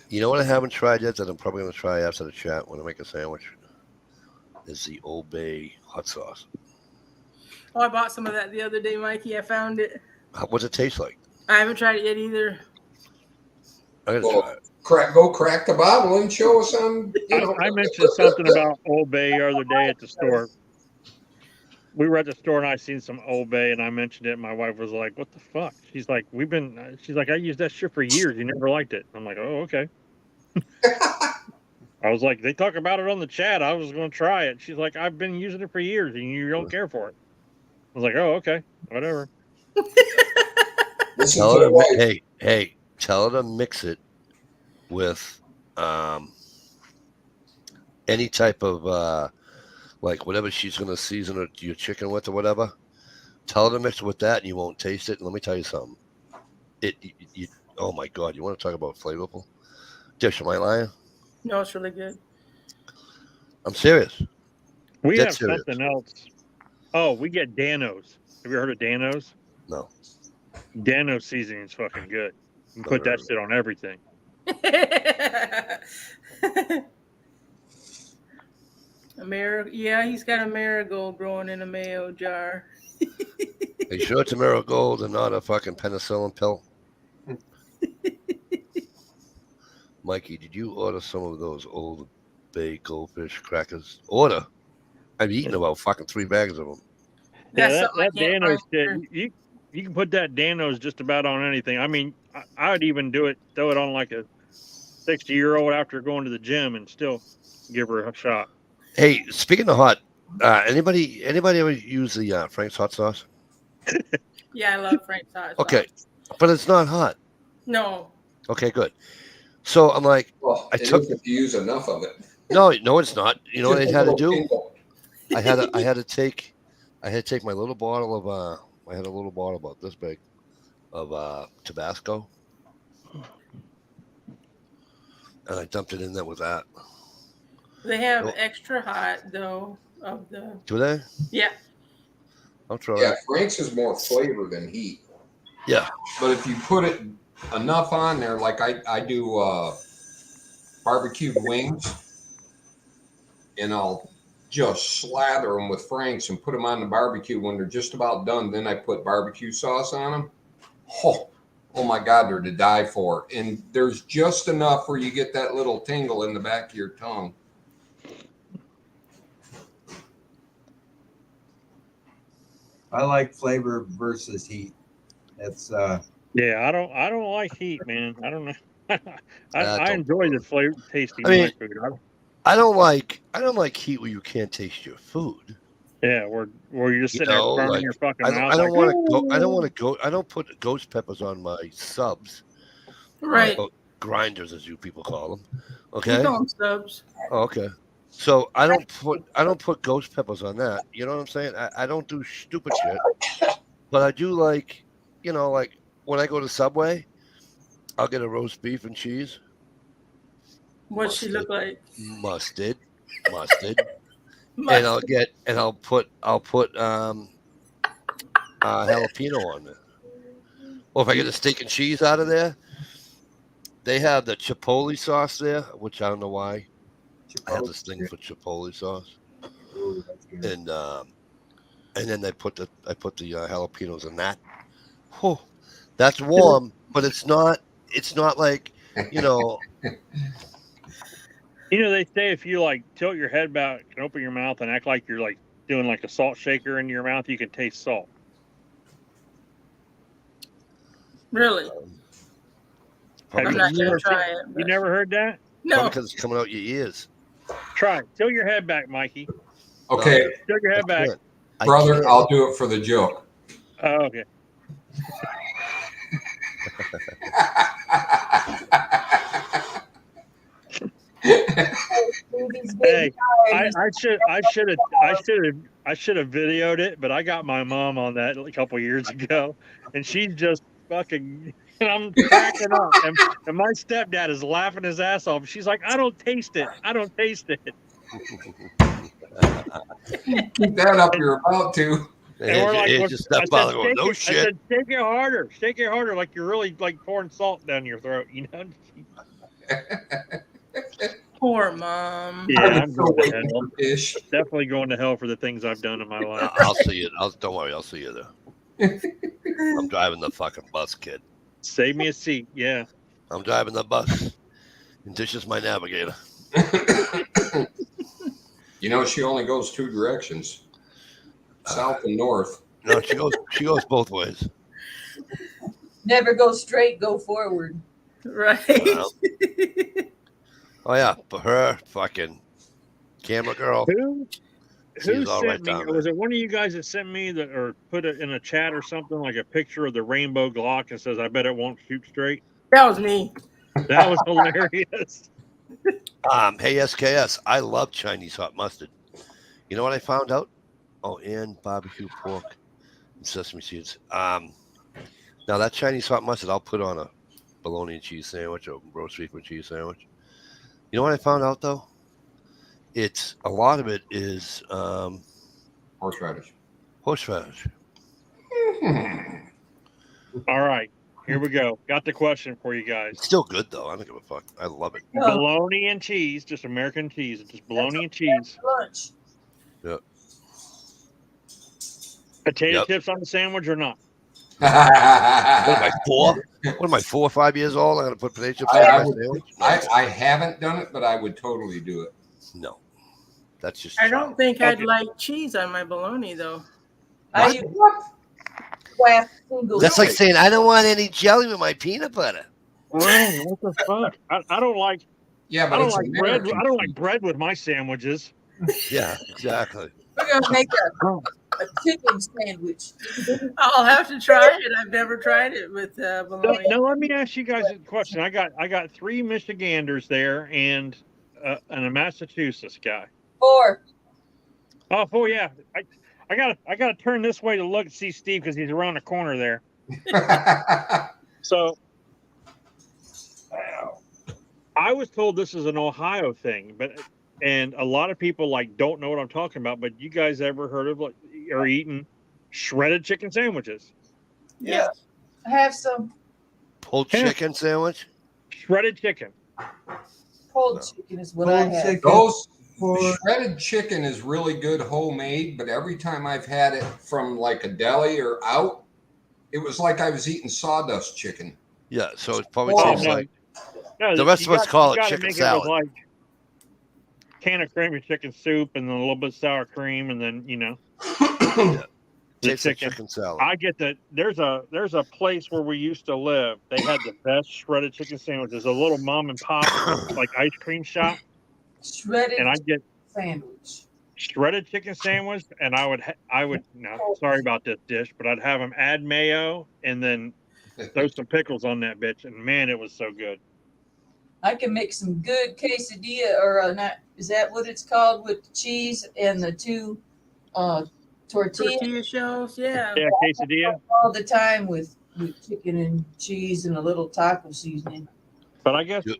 Speaker 2: You know what I haven't tried yet that I'm probably going to try after the chat when I make a sandwich? Is the Old Bay hot sauce.
Speaker 3: Oh, I bought some of that the other day, Mikey. I found it.
Speaker 2: What's it taste like?
Speaker 3: I haven't tried it yet either.
Speaker 2: I gotta try it.
Speaker 5: Go crack the bottle and show us on.
Speaker 1: I mentioned something about Old Bay the other day at the store. We were at the store and I seen some Old Bay and I mentioned it. And my wife was like, "What the fuck?" She's like, I used that shit for years. You never liked it. I'm like, "Oh, okay." I was like, they talk about it on the chat. I was going to try it. She's like, "I've been using it for years and you don't care for it." I was like, "Oh, okay, whatever."
Speaker 2: Tell her to, hey, tell her to mix it with any type of like whatever she's going to season your chicken with or whatever. Tell her to mix it with that and you won't taste it. And let me tell you something. Oh my God, you want to talk about flavorful? Dish, am I lying?
Speaker 3: No, it's really good.
Speaker 2: I'm serious.
Speaker 1: We have something else. Oh, we get Dano's. Have you heard of Dano's?
Speaker 2: No.
Speaker 1: Dano's seasoning is fucking good. You can put that shit on everything.
Speaker 3: Yeah, he's got a marigold growing in a mayo jar.
Speaker 2: Are you sure it's a marigold and not a fucking penicillin pill? Mikey, did you order some of those Old Bay goldfish crackers? Order. I've eaten about fucking 3 bags of them.
Speaker 1: Yeah, that Dano's shit. You can put that Dano's just about on anything. I mean, I'd even throw it on like a 60-year-old after going to the gym and still give her a shot.
Speaker 2: Hey, speaking of hot, anybody ever use the Frank's hot sauce?
Speaker 3: Yeah, I love Frank's hot sauce.
Speaker 2: Okay, but it's not hot.
Speaker 3: No.
Speaker 2: Okay, good. So I'm like,
Speaker 5: well, if you use enough of it. No,
Speaker 2: it's not. You know what I had to do? I had to take my little bottle of I had a little bottle about this big of Tabasco, and I dumped it in there with that.
Speaker 3: They have extra hot though of the.
Speaker 2: Do they?
Speaker 3: Yeah.
Speaker 2: I'll try.
Speaker 5: Yeah, Frank's is more flavor than heat.
Speaker 2: Yeah,
Speaker 5: but if you put it enough on there, like I do barbecued wings, and I'll just slather them with Frank's and put them on the barbecue when they're just about done. Then I put barbecue sauce on them. Oh my God, they're to die for. And there's just enough where you get that little tingle in the back of your tongue.
Speaker 7: I like flavor versus heat. It's
Speaker 1: yeah, I don't like heat, man. I don't know. I enjoy the flavor tasting my food.
Speaker 2: I don't like heat where you can't taste your food.
Speaker 1: Yeah, where you're just sitting there burning
Speaker 2: like,
Speaker 1: your fucking
Speaker 2: I
Speaker 1: mouth.
Speaker 2: don't
Speaker 1: like,
Speaker 2: want to go. I don't
Speaker 1: "Ooh."
Speaker 2: want to go. I don't put ghost peppers on my subs.
Speaker 3: Right.
Speaker 2: Grinders, as you people call them.
Speaker 3: We
Speaker 2: Okay.
Speaker 3: call them subs.
Speaker 2: Oh, okay. So I don't put ghost peppers on that. You know what I'm saying? I don't do stupid shit. But I do like, like when I go to Subway, I'll get a roast beef and cheese.
Speaker 3: What's she look like?
Speaker 2: Mustard. And I'll put jalapeno on there. Or if I get a steak and cheese out of there, they have the chipotle sauce there, which I don't know why. I have this thing for chipotle sauce.
Speaker 7: Ooh, that's good.
Speaker 2: And then I put the jalapenos in that. Whew, that's warm, but it's not like,
Speaker 1: You know, they say if you like tilt your head back and open your mouth and act like you're like doing like a salt shaker in your mouth, you can taste salt.
Speaker 3: Really? I'm not gonna try it.
Speaker 1: You never heard that?
Speaker 3: No.
Speaker 2: Probably because it's coming out your ears.
Speaker 1: Try it. Tilt your head back, Mikey.
Speaker 5: Okay.
Speaker 1: Tilt your head back.
Speaker 5: Brother, I'll do it for the joke.
Speaker 1: Oh, okay. Hey, I should have videoed it, but I got my mom on that a couple years ago, and she's just fucking. And I'm cracking up, and my stepdad is laughing his ass off. She's like, "I don't taste it. I don't taste it."
Speaker 5: Keep that up. You're about to.
Speaker 1: And we're like,
Speaker 2: no shit.
Speaker 1: I said, shake it harder, like you're really like pouring salt down your throat, you know?
Speaker 3: Poor mom.
Speaker 1: Yeah, I'm going to hell. Definitely going to hell for the things I've done in my life.
Speaker 2: I'll see you. Don't worry, I'll see you there. I'm driving the fucking bus, kid.
Speaker 1: Save me a seat, yeah.
Speaker 2: I'm driving the bus, and this is my navigator.
Speaker 5: You know, she only goes two directions, south and north.
Speaker 2: No, she goes both ways.
Speaker 10: Never go straight, go forward.
Speaker 3: Right.
Speaker 2: Well, oh yeah, but her fucking camera girl.
Speaker 1: Who
Speaker 2: She's all
Speaker 1: sent
Speaker 2: right
Speaker 1: me?
Speaker 2: down
Speaker 1: Was
Speaker 2: there.
Speaker 1: it one of you guys that sent me that, or put it in a chat or something, like a picture of the rainbow Glock and says, "I bet it won't shoot straight"?
Speaker 3: That was me.
Speaker 1: That was hilarious.
Speaker 2: Hey SKS, I love Chinese hot mustard. You know what I found out? Oh, and barbecue pork and sesame seeds. Now that Chinese hot mustard, I'll put on a bologna and cheese sandwich or roast beef and cheese sandwich. You know what I found out though? It's a lot of it is
Speaker 5: Horseradish.
Speaker 2: Horseradish.
Speaker 1: All right, here we go. Got the question for you guys.
Speaker 2: It's still good though. I don't give a fuck. I love it.
Speaker 1: Bologna and cheese, just American cheese, just bologna and cheese.
Speaker 10: Lunch.
Speaker 2: Yep.
Speaker 1: Potato chips on the sandwich or not?
Speaker 2: What am I, 4? What am I, 4 or 5 years old? I'm gonna put potato chips on my sandwich?
Speaker 5: I haven't done it, but I would totally do it.
Speaker 2: No. That's just
Speaker 3: I don't think I'd like cheese on my bologna though.
Speaker 10: That's
Speaker 2: like saying I don't want any jelly with my peanut butter.
Speaker 1: Well, what the fuck? I don't like.
Speaker 5: Yeah, but
Speaker 1: I don't
Speaker 5: it's
Speaker 1: like bread.
Speaker 5: American.
Speaker 1: I don't like bread with my sandwiches.
Speaker 2: Yeah, exactly.
Speaker 10: We're gonna make a chicken sandwich.
Speaker 3: I'll have to try it. I've never tried it with bologna.
Speaker 1: No, let me ask you guys a question. I got 3 Michiganders there and a Massachusetts guy.
Speaker 10: 4.
Speaker 1: Oh, 4, yeah. I gotta turn this way to look and see Steve because he's around the corner there. So I was told this is an Ohio thing, and a lot of people like don't know what I'm talking about. But you guys ever heard of like or eaten shredded chicken sandwiches?
Speaker 10: Yeah. I have some
Speaker 2: Pulled chicken sandwich?
Speaker 1: Shredded chicken.
Speaker 10: pulled chicken is what I have.
Speaker 5: Those shredded chicken is really good homemade, but every time I've had it from like a deli or out, it was like I was eating sawdust chicken.
Speaker 2: Yeah, so it probably
Speaker 5: Oh,
Speaker 2: tastes
Speaker 5: no.
Speaker 2: like
Speaker 1: No,
Speaker 2: the rest of us call it chicken
Speaker 1: make
Speaker 2: salad.
Speaker 1: It with like can of creamy chicken soup and then a little bit of sour cream and then the
Speaker 2: Tastes like chicken salad.
Speaker 1: I get that. There's a place where we used to live. They had the best shredded chicken sandwiches. A little mom and pop like ice cream shop.
Speaker 10: Shredded
Speaker 1: and I get
Speaker 10: sandwich.
Speaker 1: shredded chicken sandwich, and I would no, sorry about this dish, but I'd have them add mayo and then throw some pickles on that bitch, and man, it was so good.
Speaker 10: I can make some good quesadilla, or not, is that what it's called, with the cheese and the two tortillas?
Speaker 3: Tortilla shells, yeah.
Speaker 1: Yeah, quesadilla.
Speaker 10: All the time with chicken and cheese and a little taco seasoning.
Speaker 1: But I guess
Speaker 2: with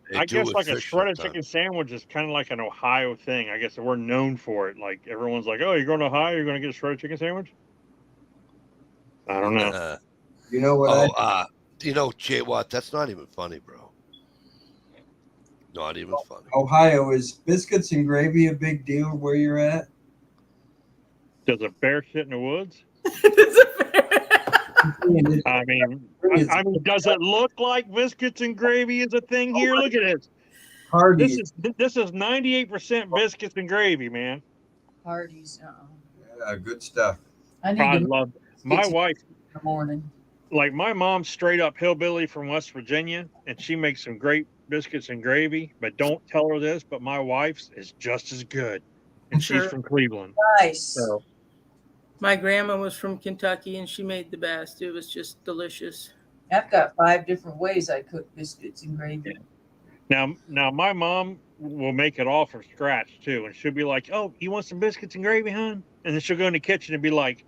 Speaker 1: like a
Speaker 2: fish
Speaker 1: shredded
Speaker 2: sometimes.
Speaker 1: chicken sandwich is kind of like an Ohio thing. I guess we're known for it. Like everyone's like, "Oh, you're going to Ohio? You're going to get a shredded chicken sandwich?" I don't know.
Speaker 7: You know what?
Speaker 2: Jay Watt, that's not even funny, bro. Not even funny.
Speaker 7: Ohio, is biscuits and gravy a big deal where you're at?
Speaker 1: Does a bear shit in the woods? I mean, does it look like biscuits and gravy is a thing here? Look at this.
Speaker 7: Hardee's.
Speaker 1: This is 98% biscuits and gravy, man.
Speaker 10: Hardee's.
Speaker 7: Yeah, good stuff.
Speaker 1: I love my wife.
Speaker 10: In the morning.
Speaker 1: Like my mom's straight up hillbilly from West Virginia, and she makes some great biscuits and gravy. But don't tell her this, but my wife's is just as good, and she's from Cleveland.
Speaker 10: Nice.
Speaker 1: So,
Speaker 3: my grandma was from Kentucky, and she made the best. It was just delicious.
Speaker 10: I've got 5 different ways I cook biscuits and gravy.
Speaker 1: Now my mom will make it all from scratch too, and she'll be like, "Oh, you want some biscuits and gravy, hon?" And then she'll go in the kitchen and be like,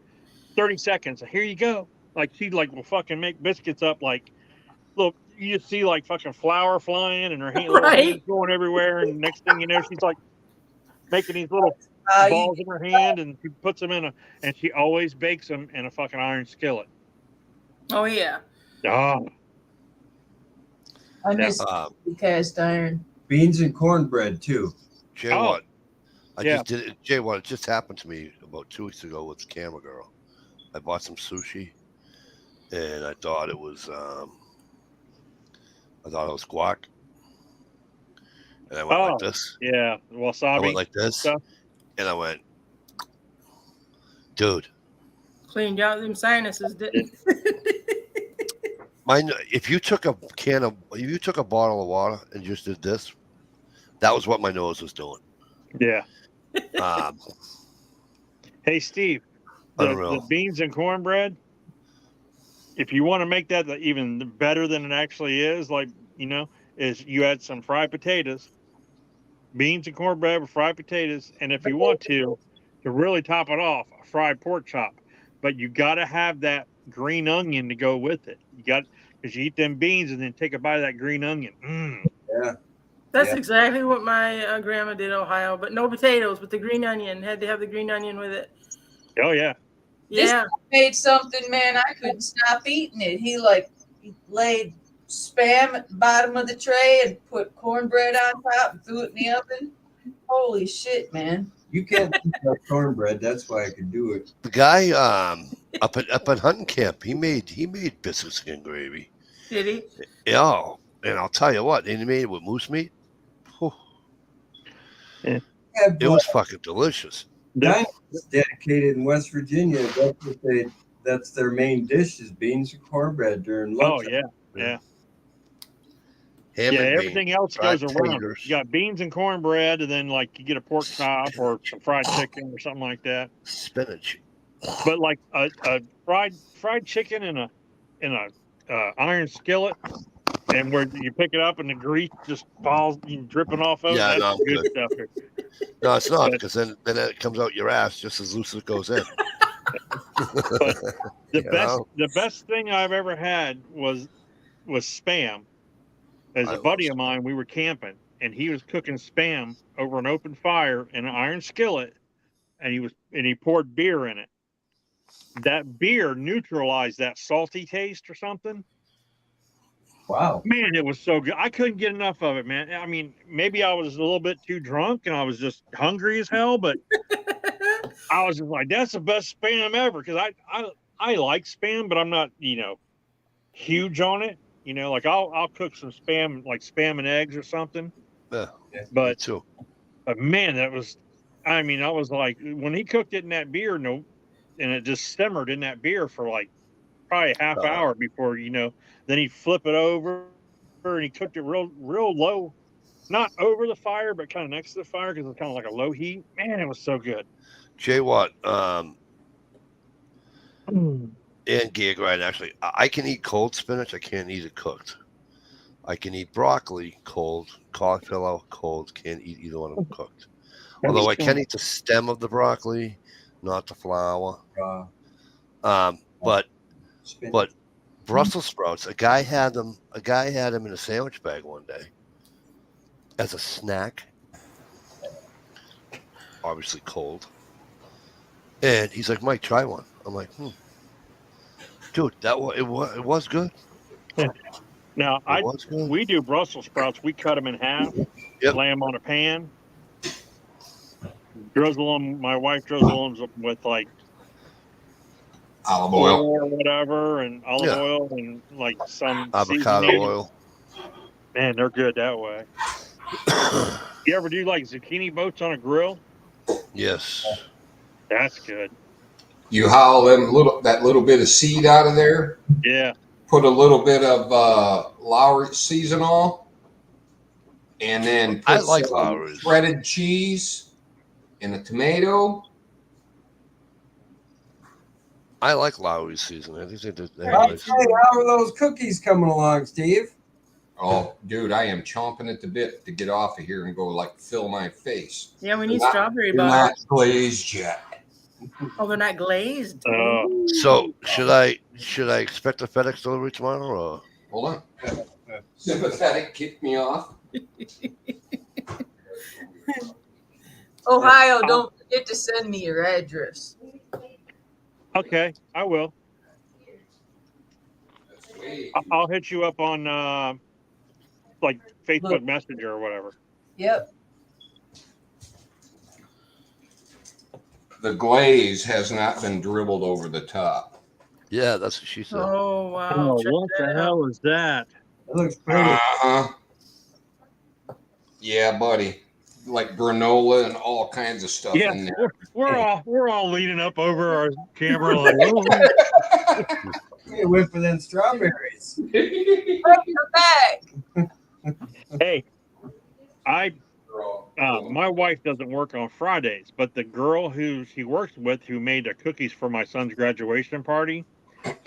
Speaker 1: 30 seconds, here you go. Like she will fucking make biscuits up like, look, you just see like fucking flour flying and her little hands going everywhere, and next thing you know, she's like making these little balls in her hand, and she puts them and she always bakes them in a fucking iron skillet.
Speaker 3: Oh yeah.
Speaker 1: Oh.
Speaker 10: I miss the cast iron.
Speaker 7: Beans and cornbread too.
Speaker 2: Jay Watt. Jay Watt, it just happened to me about 2 weeks ago with Camera Girl. I bought some sushi, and I thought it was guac. And I went like this.
Speaker 1: Yeah, wasabi.
Speaker 2: I went like this, and I went, dude.
Speaker 3: Cleaned out them sinuses, didn't
Speaker 2: If you took a bottle of water and just did this, that was what my nose was doing.
Speaker 1: Yeah. Hey, Steve, the beans and cornbread, if you want to make that even better than it actually is, is you add some fried potatoes, beans and cornbread with fried potatoes, and if you want to really top it off, a fried pork chop. But you got to have that green onion to go with it. Because you eat them beans and then take a bite of that green onion.
Speaker 7: Yeah.
Speaker 3: That's exactly what my grandma did in Ohio, but no potatoes, but the green onion. Had to have the green onion with it.
Speaker 1: Oh, yeah.
Speaker 3: Yeah.
Speaker 10: This made something, man, I couldn't stop eating it. He laid Spam at the bottom of the tray and put cornbread on top and threw it in the oven. Holy shit, man.
Speaker 7: You can't eat that cornbread. That's why I could do it.
Speaker 2: The guy up at hunting camp, he made biscuits and gravy.
Speaker 3: Did he?
Speaker 2: Yeah, and I'll tell you what, and he made it with moose meat.
Speaker 1: Yeah.
Speaker 2: It was fucking delicious.
Speaker 7: It's dedicated in West Virginia. That's their main dish is beans and cornbread during lunch.
Speaker 1: Oh, yeah. Yeah.
Speaker 2: Ham and
Speaker 1: everything
Speaker 2: beans,
Speaker 1: else goes around.
Speaker 2: taters.
Speaker 1: You got beans and cornbread, and then you get a pork chop or some fried chicken or something like that.
Speaker 2: Spinach.
Speaker 1: But like a fried chicken in a iron skillet, and where you pick it up and the grease just falls dripping off of it.
Speaker 2: Yeah,
Speaker 1: that's good stuff.
Speaker 2: No, it's not, because then it comes out your ass just as loose as it goes in.
Speaker 1: But the best thing I've ever had was Spam. As a buddy of mine, we were camping, and he was cooking Spam over an open fire in an iron skillet, and he poured beer in it. That beer neutralized that salty taste or something.
Speaker 7: Wow.
Speaker 1: Man, it was so good. I couldn't get enough of it, man. I mean, maybe I was a little bit too drunk and I was just hungry as hell, but I was just like, that's the best Spam ever. Because I like Spam, but I'm not, huge on it. I'll cook some Spam, like Spam and eggs or something.
Speaker 2: Yeah,
Speaker 1: but
Speaker 2: too.
Speaker 1: But man, I was like, when he cooked it in that beer, and it just simmered in that beer for probably a half hour before, then he'd flip it over and he cooked it real low not over the fire, but kind of next to the fire because it's kind of like a low heat. Man, it was so good.
Speaker 2: Jay Watt, and Gig, right? Actually, I can eat cold spinach. I can't eat it cooked. I can eat broccoli cold, cauliflower cold. Can't eat either one of them cooked. Although I can eat the stem of the broccoli, not the flower. But Brussels sprouts. A guy had them in a sandwich bag one day as a snack. Obviously cold. And he's like, Mike, try one. I'm like, dude, it was good.
Speaker 1: Now we do Brussels sprouts. We cut them in half, lay them on a pan, drizzle them. My wife drizzles them with like
Speaker 5: olive oil
Speaker 1: or whatever, and olive oil and like some
Speaker 2: avocado
Speaker 1: seasoning.
Speaker 2: oil.
Speaker 1: Man, they're good that way. You ever do like zucchini boats on a grill?
Speaker 2: Yes.
Speaker 1: That's good.
Speaker 5: You haul that little bit of seed out of there.
Speaker 1: Yeah.
Speaker 5: Put a little bit of Lowry seasonal, and then put some shredded cheese and a tomato.
Speaker 2: I like Lowry's seasoning. I think
Speaker 7: How are those cookies coming along, Steve?
Speaker 5: Oh, dude, I am chomping at the bit to get off of here and go fill my face.
Speaker 3: Yeah, we need strawberry butter.
Speaker 5: Not glazed yet.
Speaker 3: Oh, they're not glazed.
Speaker 2: So should I expect a FedEx delivery tomorrow? Or?
Speaker 5: Hold on. Sympathetic kicked me off.
Speaker 10: Ohio, don't forget to send me your address.
Speaker 1: Okay, I will. I'll hit you up on like Facebook Messenger or whatever.
Speaker 10: Yep.
Speaker 5: The glaze has not been dribbled over the top.
Speaker 2: Yeah, that's what she said.
Speaker 3: Oh wow!
Speaker 1: Oh, what the hell is that?
Speaker 7: It looks pretty.
Speaker 5: Yeah, buddy. Like granola and all kinds of stuff in there.
Speaker 1: We're all leaning up over our camera like,
Speaker 7: You went for them strawberries.
Speaker 1: Hey, my wife doesn't work on Fridays, but the girl who she works with, who made the cookies for my son's graduation party,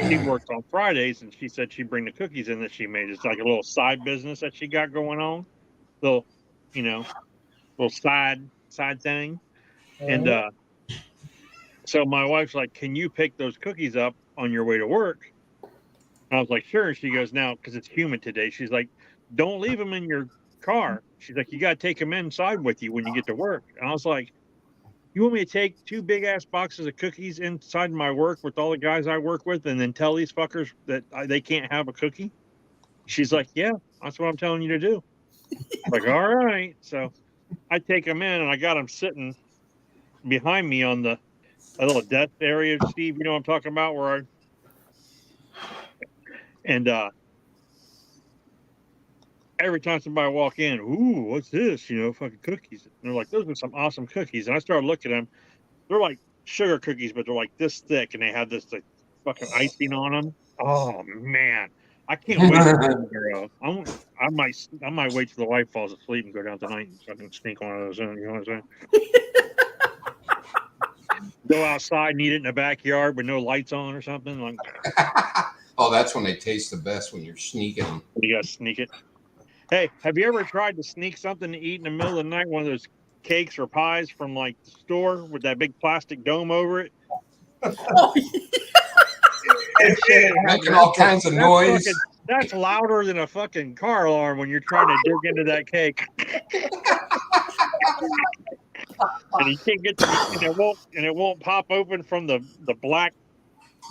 Speaker 1: she works on Fridays, and she said she'd bring the cookies in that she made. It's like a little side business that she got going on, little side thing, and so my wife's like, "Can you pick those cookies up on your way to work?" And I was like, "Sure." And she goes, "Now, because it's humid today," she's like, "Don't leave them in your car." She's like, "You got to take them inside with you when you get to work." And I was like, "You want me to take 2 big ass boxes of cookies inside my work with all the guys I work with and then tell these fuckers that they can't have a cookie?" She's like, "Yeah, that's what I'm telling you to do." I'm like, all right. So I take them in and I got them sitting behind me on a little desk area, Steve, you know what I'm talking about, every time somebody walk in, ooh, what's this? Fucking cookies. And they're like, those are some awesome cookies. And I started looking at them. They're like sugar cookies, but they're like this thick, and they have this like fucking icing on them. Oh man, I can't wait to I might wait till the wife falls asleep and go down tonight and fucking sneak one of those in. You know what I'm saying? Go outside and eat it in the backyard with no lights on or something. Like,
Speaker 5: oh, that's when they taste the best, when you're sneaking them.
Speaker 1: You gotta sneak it. Hey, have you ever tried to sneak something to eat in the middle of the night? One of those cakes or pies from like the store with that big plastic dome over it?
Speaker 3: Oh,
Speaker 5: making all kinds of noise.
Speaker 1: That's louder than a fucking car alarm when you're trying to dig into that cake. And you can't get and it won't pop open from the black,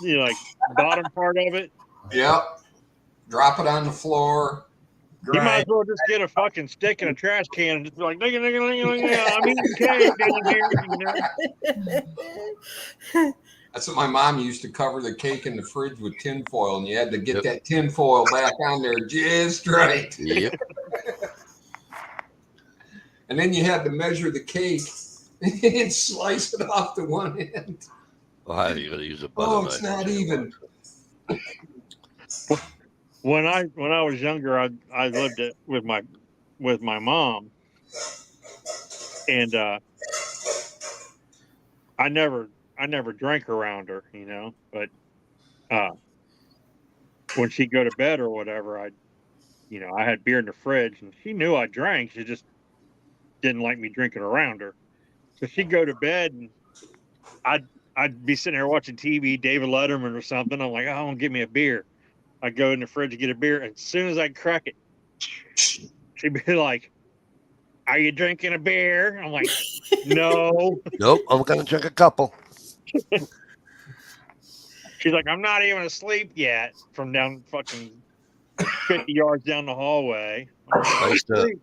Speaker 1: like bottom part of it.
Speaker 5: Yep. Drop it on the floor.
Speaker 1: You might as well just get a fucking stick and a trash can and just be like, I'm eating cake down here,
Speaker 5: That's what my mom used to cover the cake in the fridge with tin foil, and you had to get that tin foil back on there just right.
Speaker 2: Yep.
Speaker 5: And then you had to measure the cake and slice it off to one end.
Speaker 2: Well, how are you going to use a butter knife?
Speaker 5: Oh, it's not even.
Speaker 1: When I was younger, I lived with my with my mom, and I never drank around her, you know. But when she'd go to bed or whatever, I had beer in the fridge, and she knew I drank. She just didn't like me drinking around her. So she'd go to bed, and I'd be sitting there watching TV, David Letterman or something. I'm like, oh, I want to get me a beer. I go in the fridge to get a beer, and as soon as I crack it, she'd be like, "Are you drinking a beer?" I'm like, "No."
Speaker 2: Nope, I'm gonna drink a couple.
Speaker 1: She's like, "I'm not even asleep yet." From down fucking 50 yards down the hallway.
Speaker 2: I used to,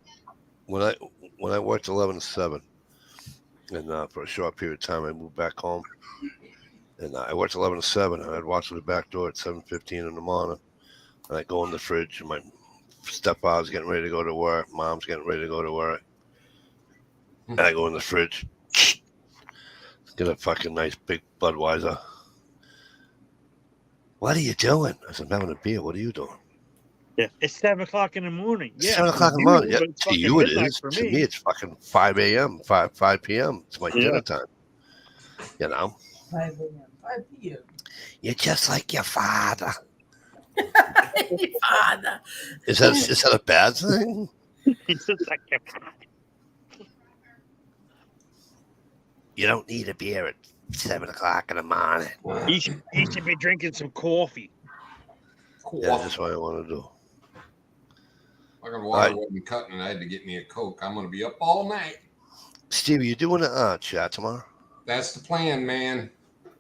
Speaker 2: when I worked 11 to 7, and for a short period of time, I moved back home, and I worked 11 to 7, and I'd watch through the back door at 7:15 in the morning, and I'd go in the fridge, and my stepfather's getting ready to go to work, mom's getting ready to go to work, and I go in the fridge, get a fucking nice big Budweiser. What are you doing? I said, I'm having a beer. What are you doing?
Speaker 1: Yeah, it's 7 o'clock in the morning. Yeah,
Speaker 2: 7 o'clock in the morning. Yeah,
Speaker 1: but
Speaker 2: to you it
Speaker 1: midnight
Speaker 2: is.
Speaker 1: for
Speaker 2: To
Speaker 1: me.
Speaker 2: me, it's fucking 5 a.m., 5 p.m. It's my dinner time. You know?
Speaker 3: 5 a.m., 5 p.m.
Speaker 2: You're just like your father.
Speaker 3: Father.
Speaker 2: Is that a bad thing?
Speaker 1: He's just like your father.
Speaker 2: You don't need a beer at 7 o'clock in the morning.
Speaker 1: He should be drinking some coffee.
Speaker 2: Yeah, that's what I want to do.
Speaker 5: Fucking water wasn't cutting, and I had to get me a Coke. I'm going to be up all night.
Speaker 2: Stevie, you doing a chat tomorrow?
Speaker 5: That's the plan, man.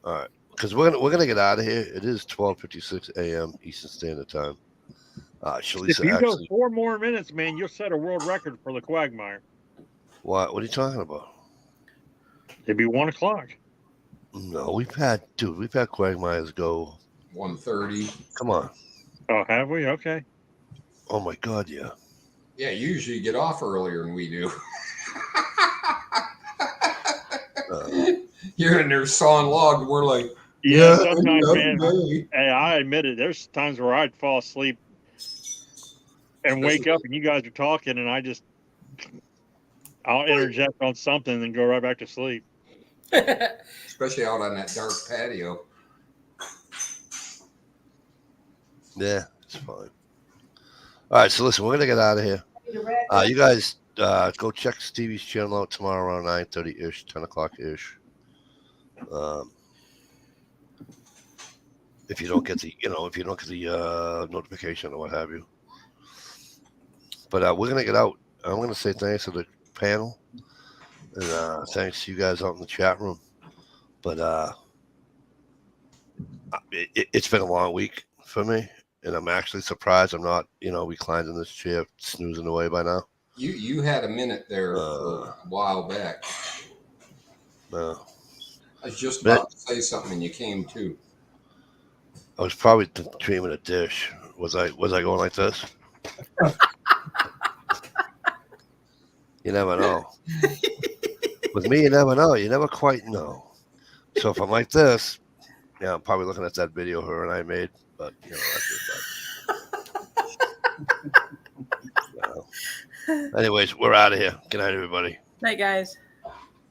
Speaker 2: All right, because we're gonna get out of here. It is 12:56 a.m. Eastern Standard Time. Shalisa,
Speaker 1: If you go 4 more minutes, man, you'll set a world record for the Quagmire.
Speaker 2: What are you talking about?
Speaker 1: It'd be 1 o'clock.
Speaker 2: No, we've had Quagmires go
Speaker 5: 1:30.
Speaker 2: Come on.
Speaker 1: Oh, have we? Okay.
Speaker 2: Oh my God, yeah.
Speaker 5: Yeah, you usually get off earlier than we do. You're in there sawing log. We're like,
Speaker 1: yeah, sometimes, man. Hey, I admit it. There's times where I'd fall asleep and wake up, and you guys are talking, and I'll interject on something and then go right back to sleep.
Speaker 5: Especially out on that dark patio.
Speaker 2: Yeah, it's fine. All right, so listen, we're gonna get out of here. You guys go check Stevie's channel out tomorrow around 9:30-ish, 10 o'clock-ish. If you don't get the, notification or what have you. But we're gonna get out. I'm gonna say thanks to the panel, and thanks to you guys out in the chat room. But it's been a long week for me, and I'm actually surprised I'm not, reclined in this chair, snoozing away by now.
Speaker 5: You had a minute there for a while back. I was just about to say something, and you came to.
Speaker 2: I was probably dreaming a dish. Was I going like this? You never know. With me, you never know. You never quite know. So if I'm like this, yeah, I'm probably looking at that video her and I made. But that's just that. Anyways, we're out of here. Good night, everybody.
Speaker 3: Night, guys.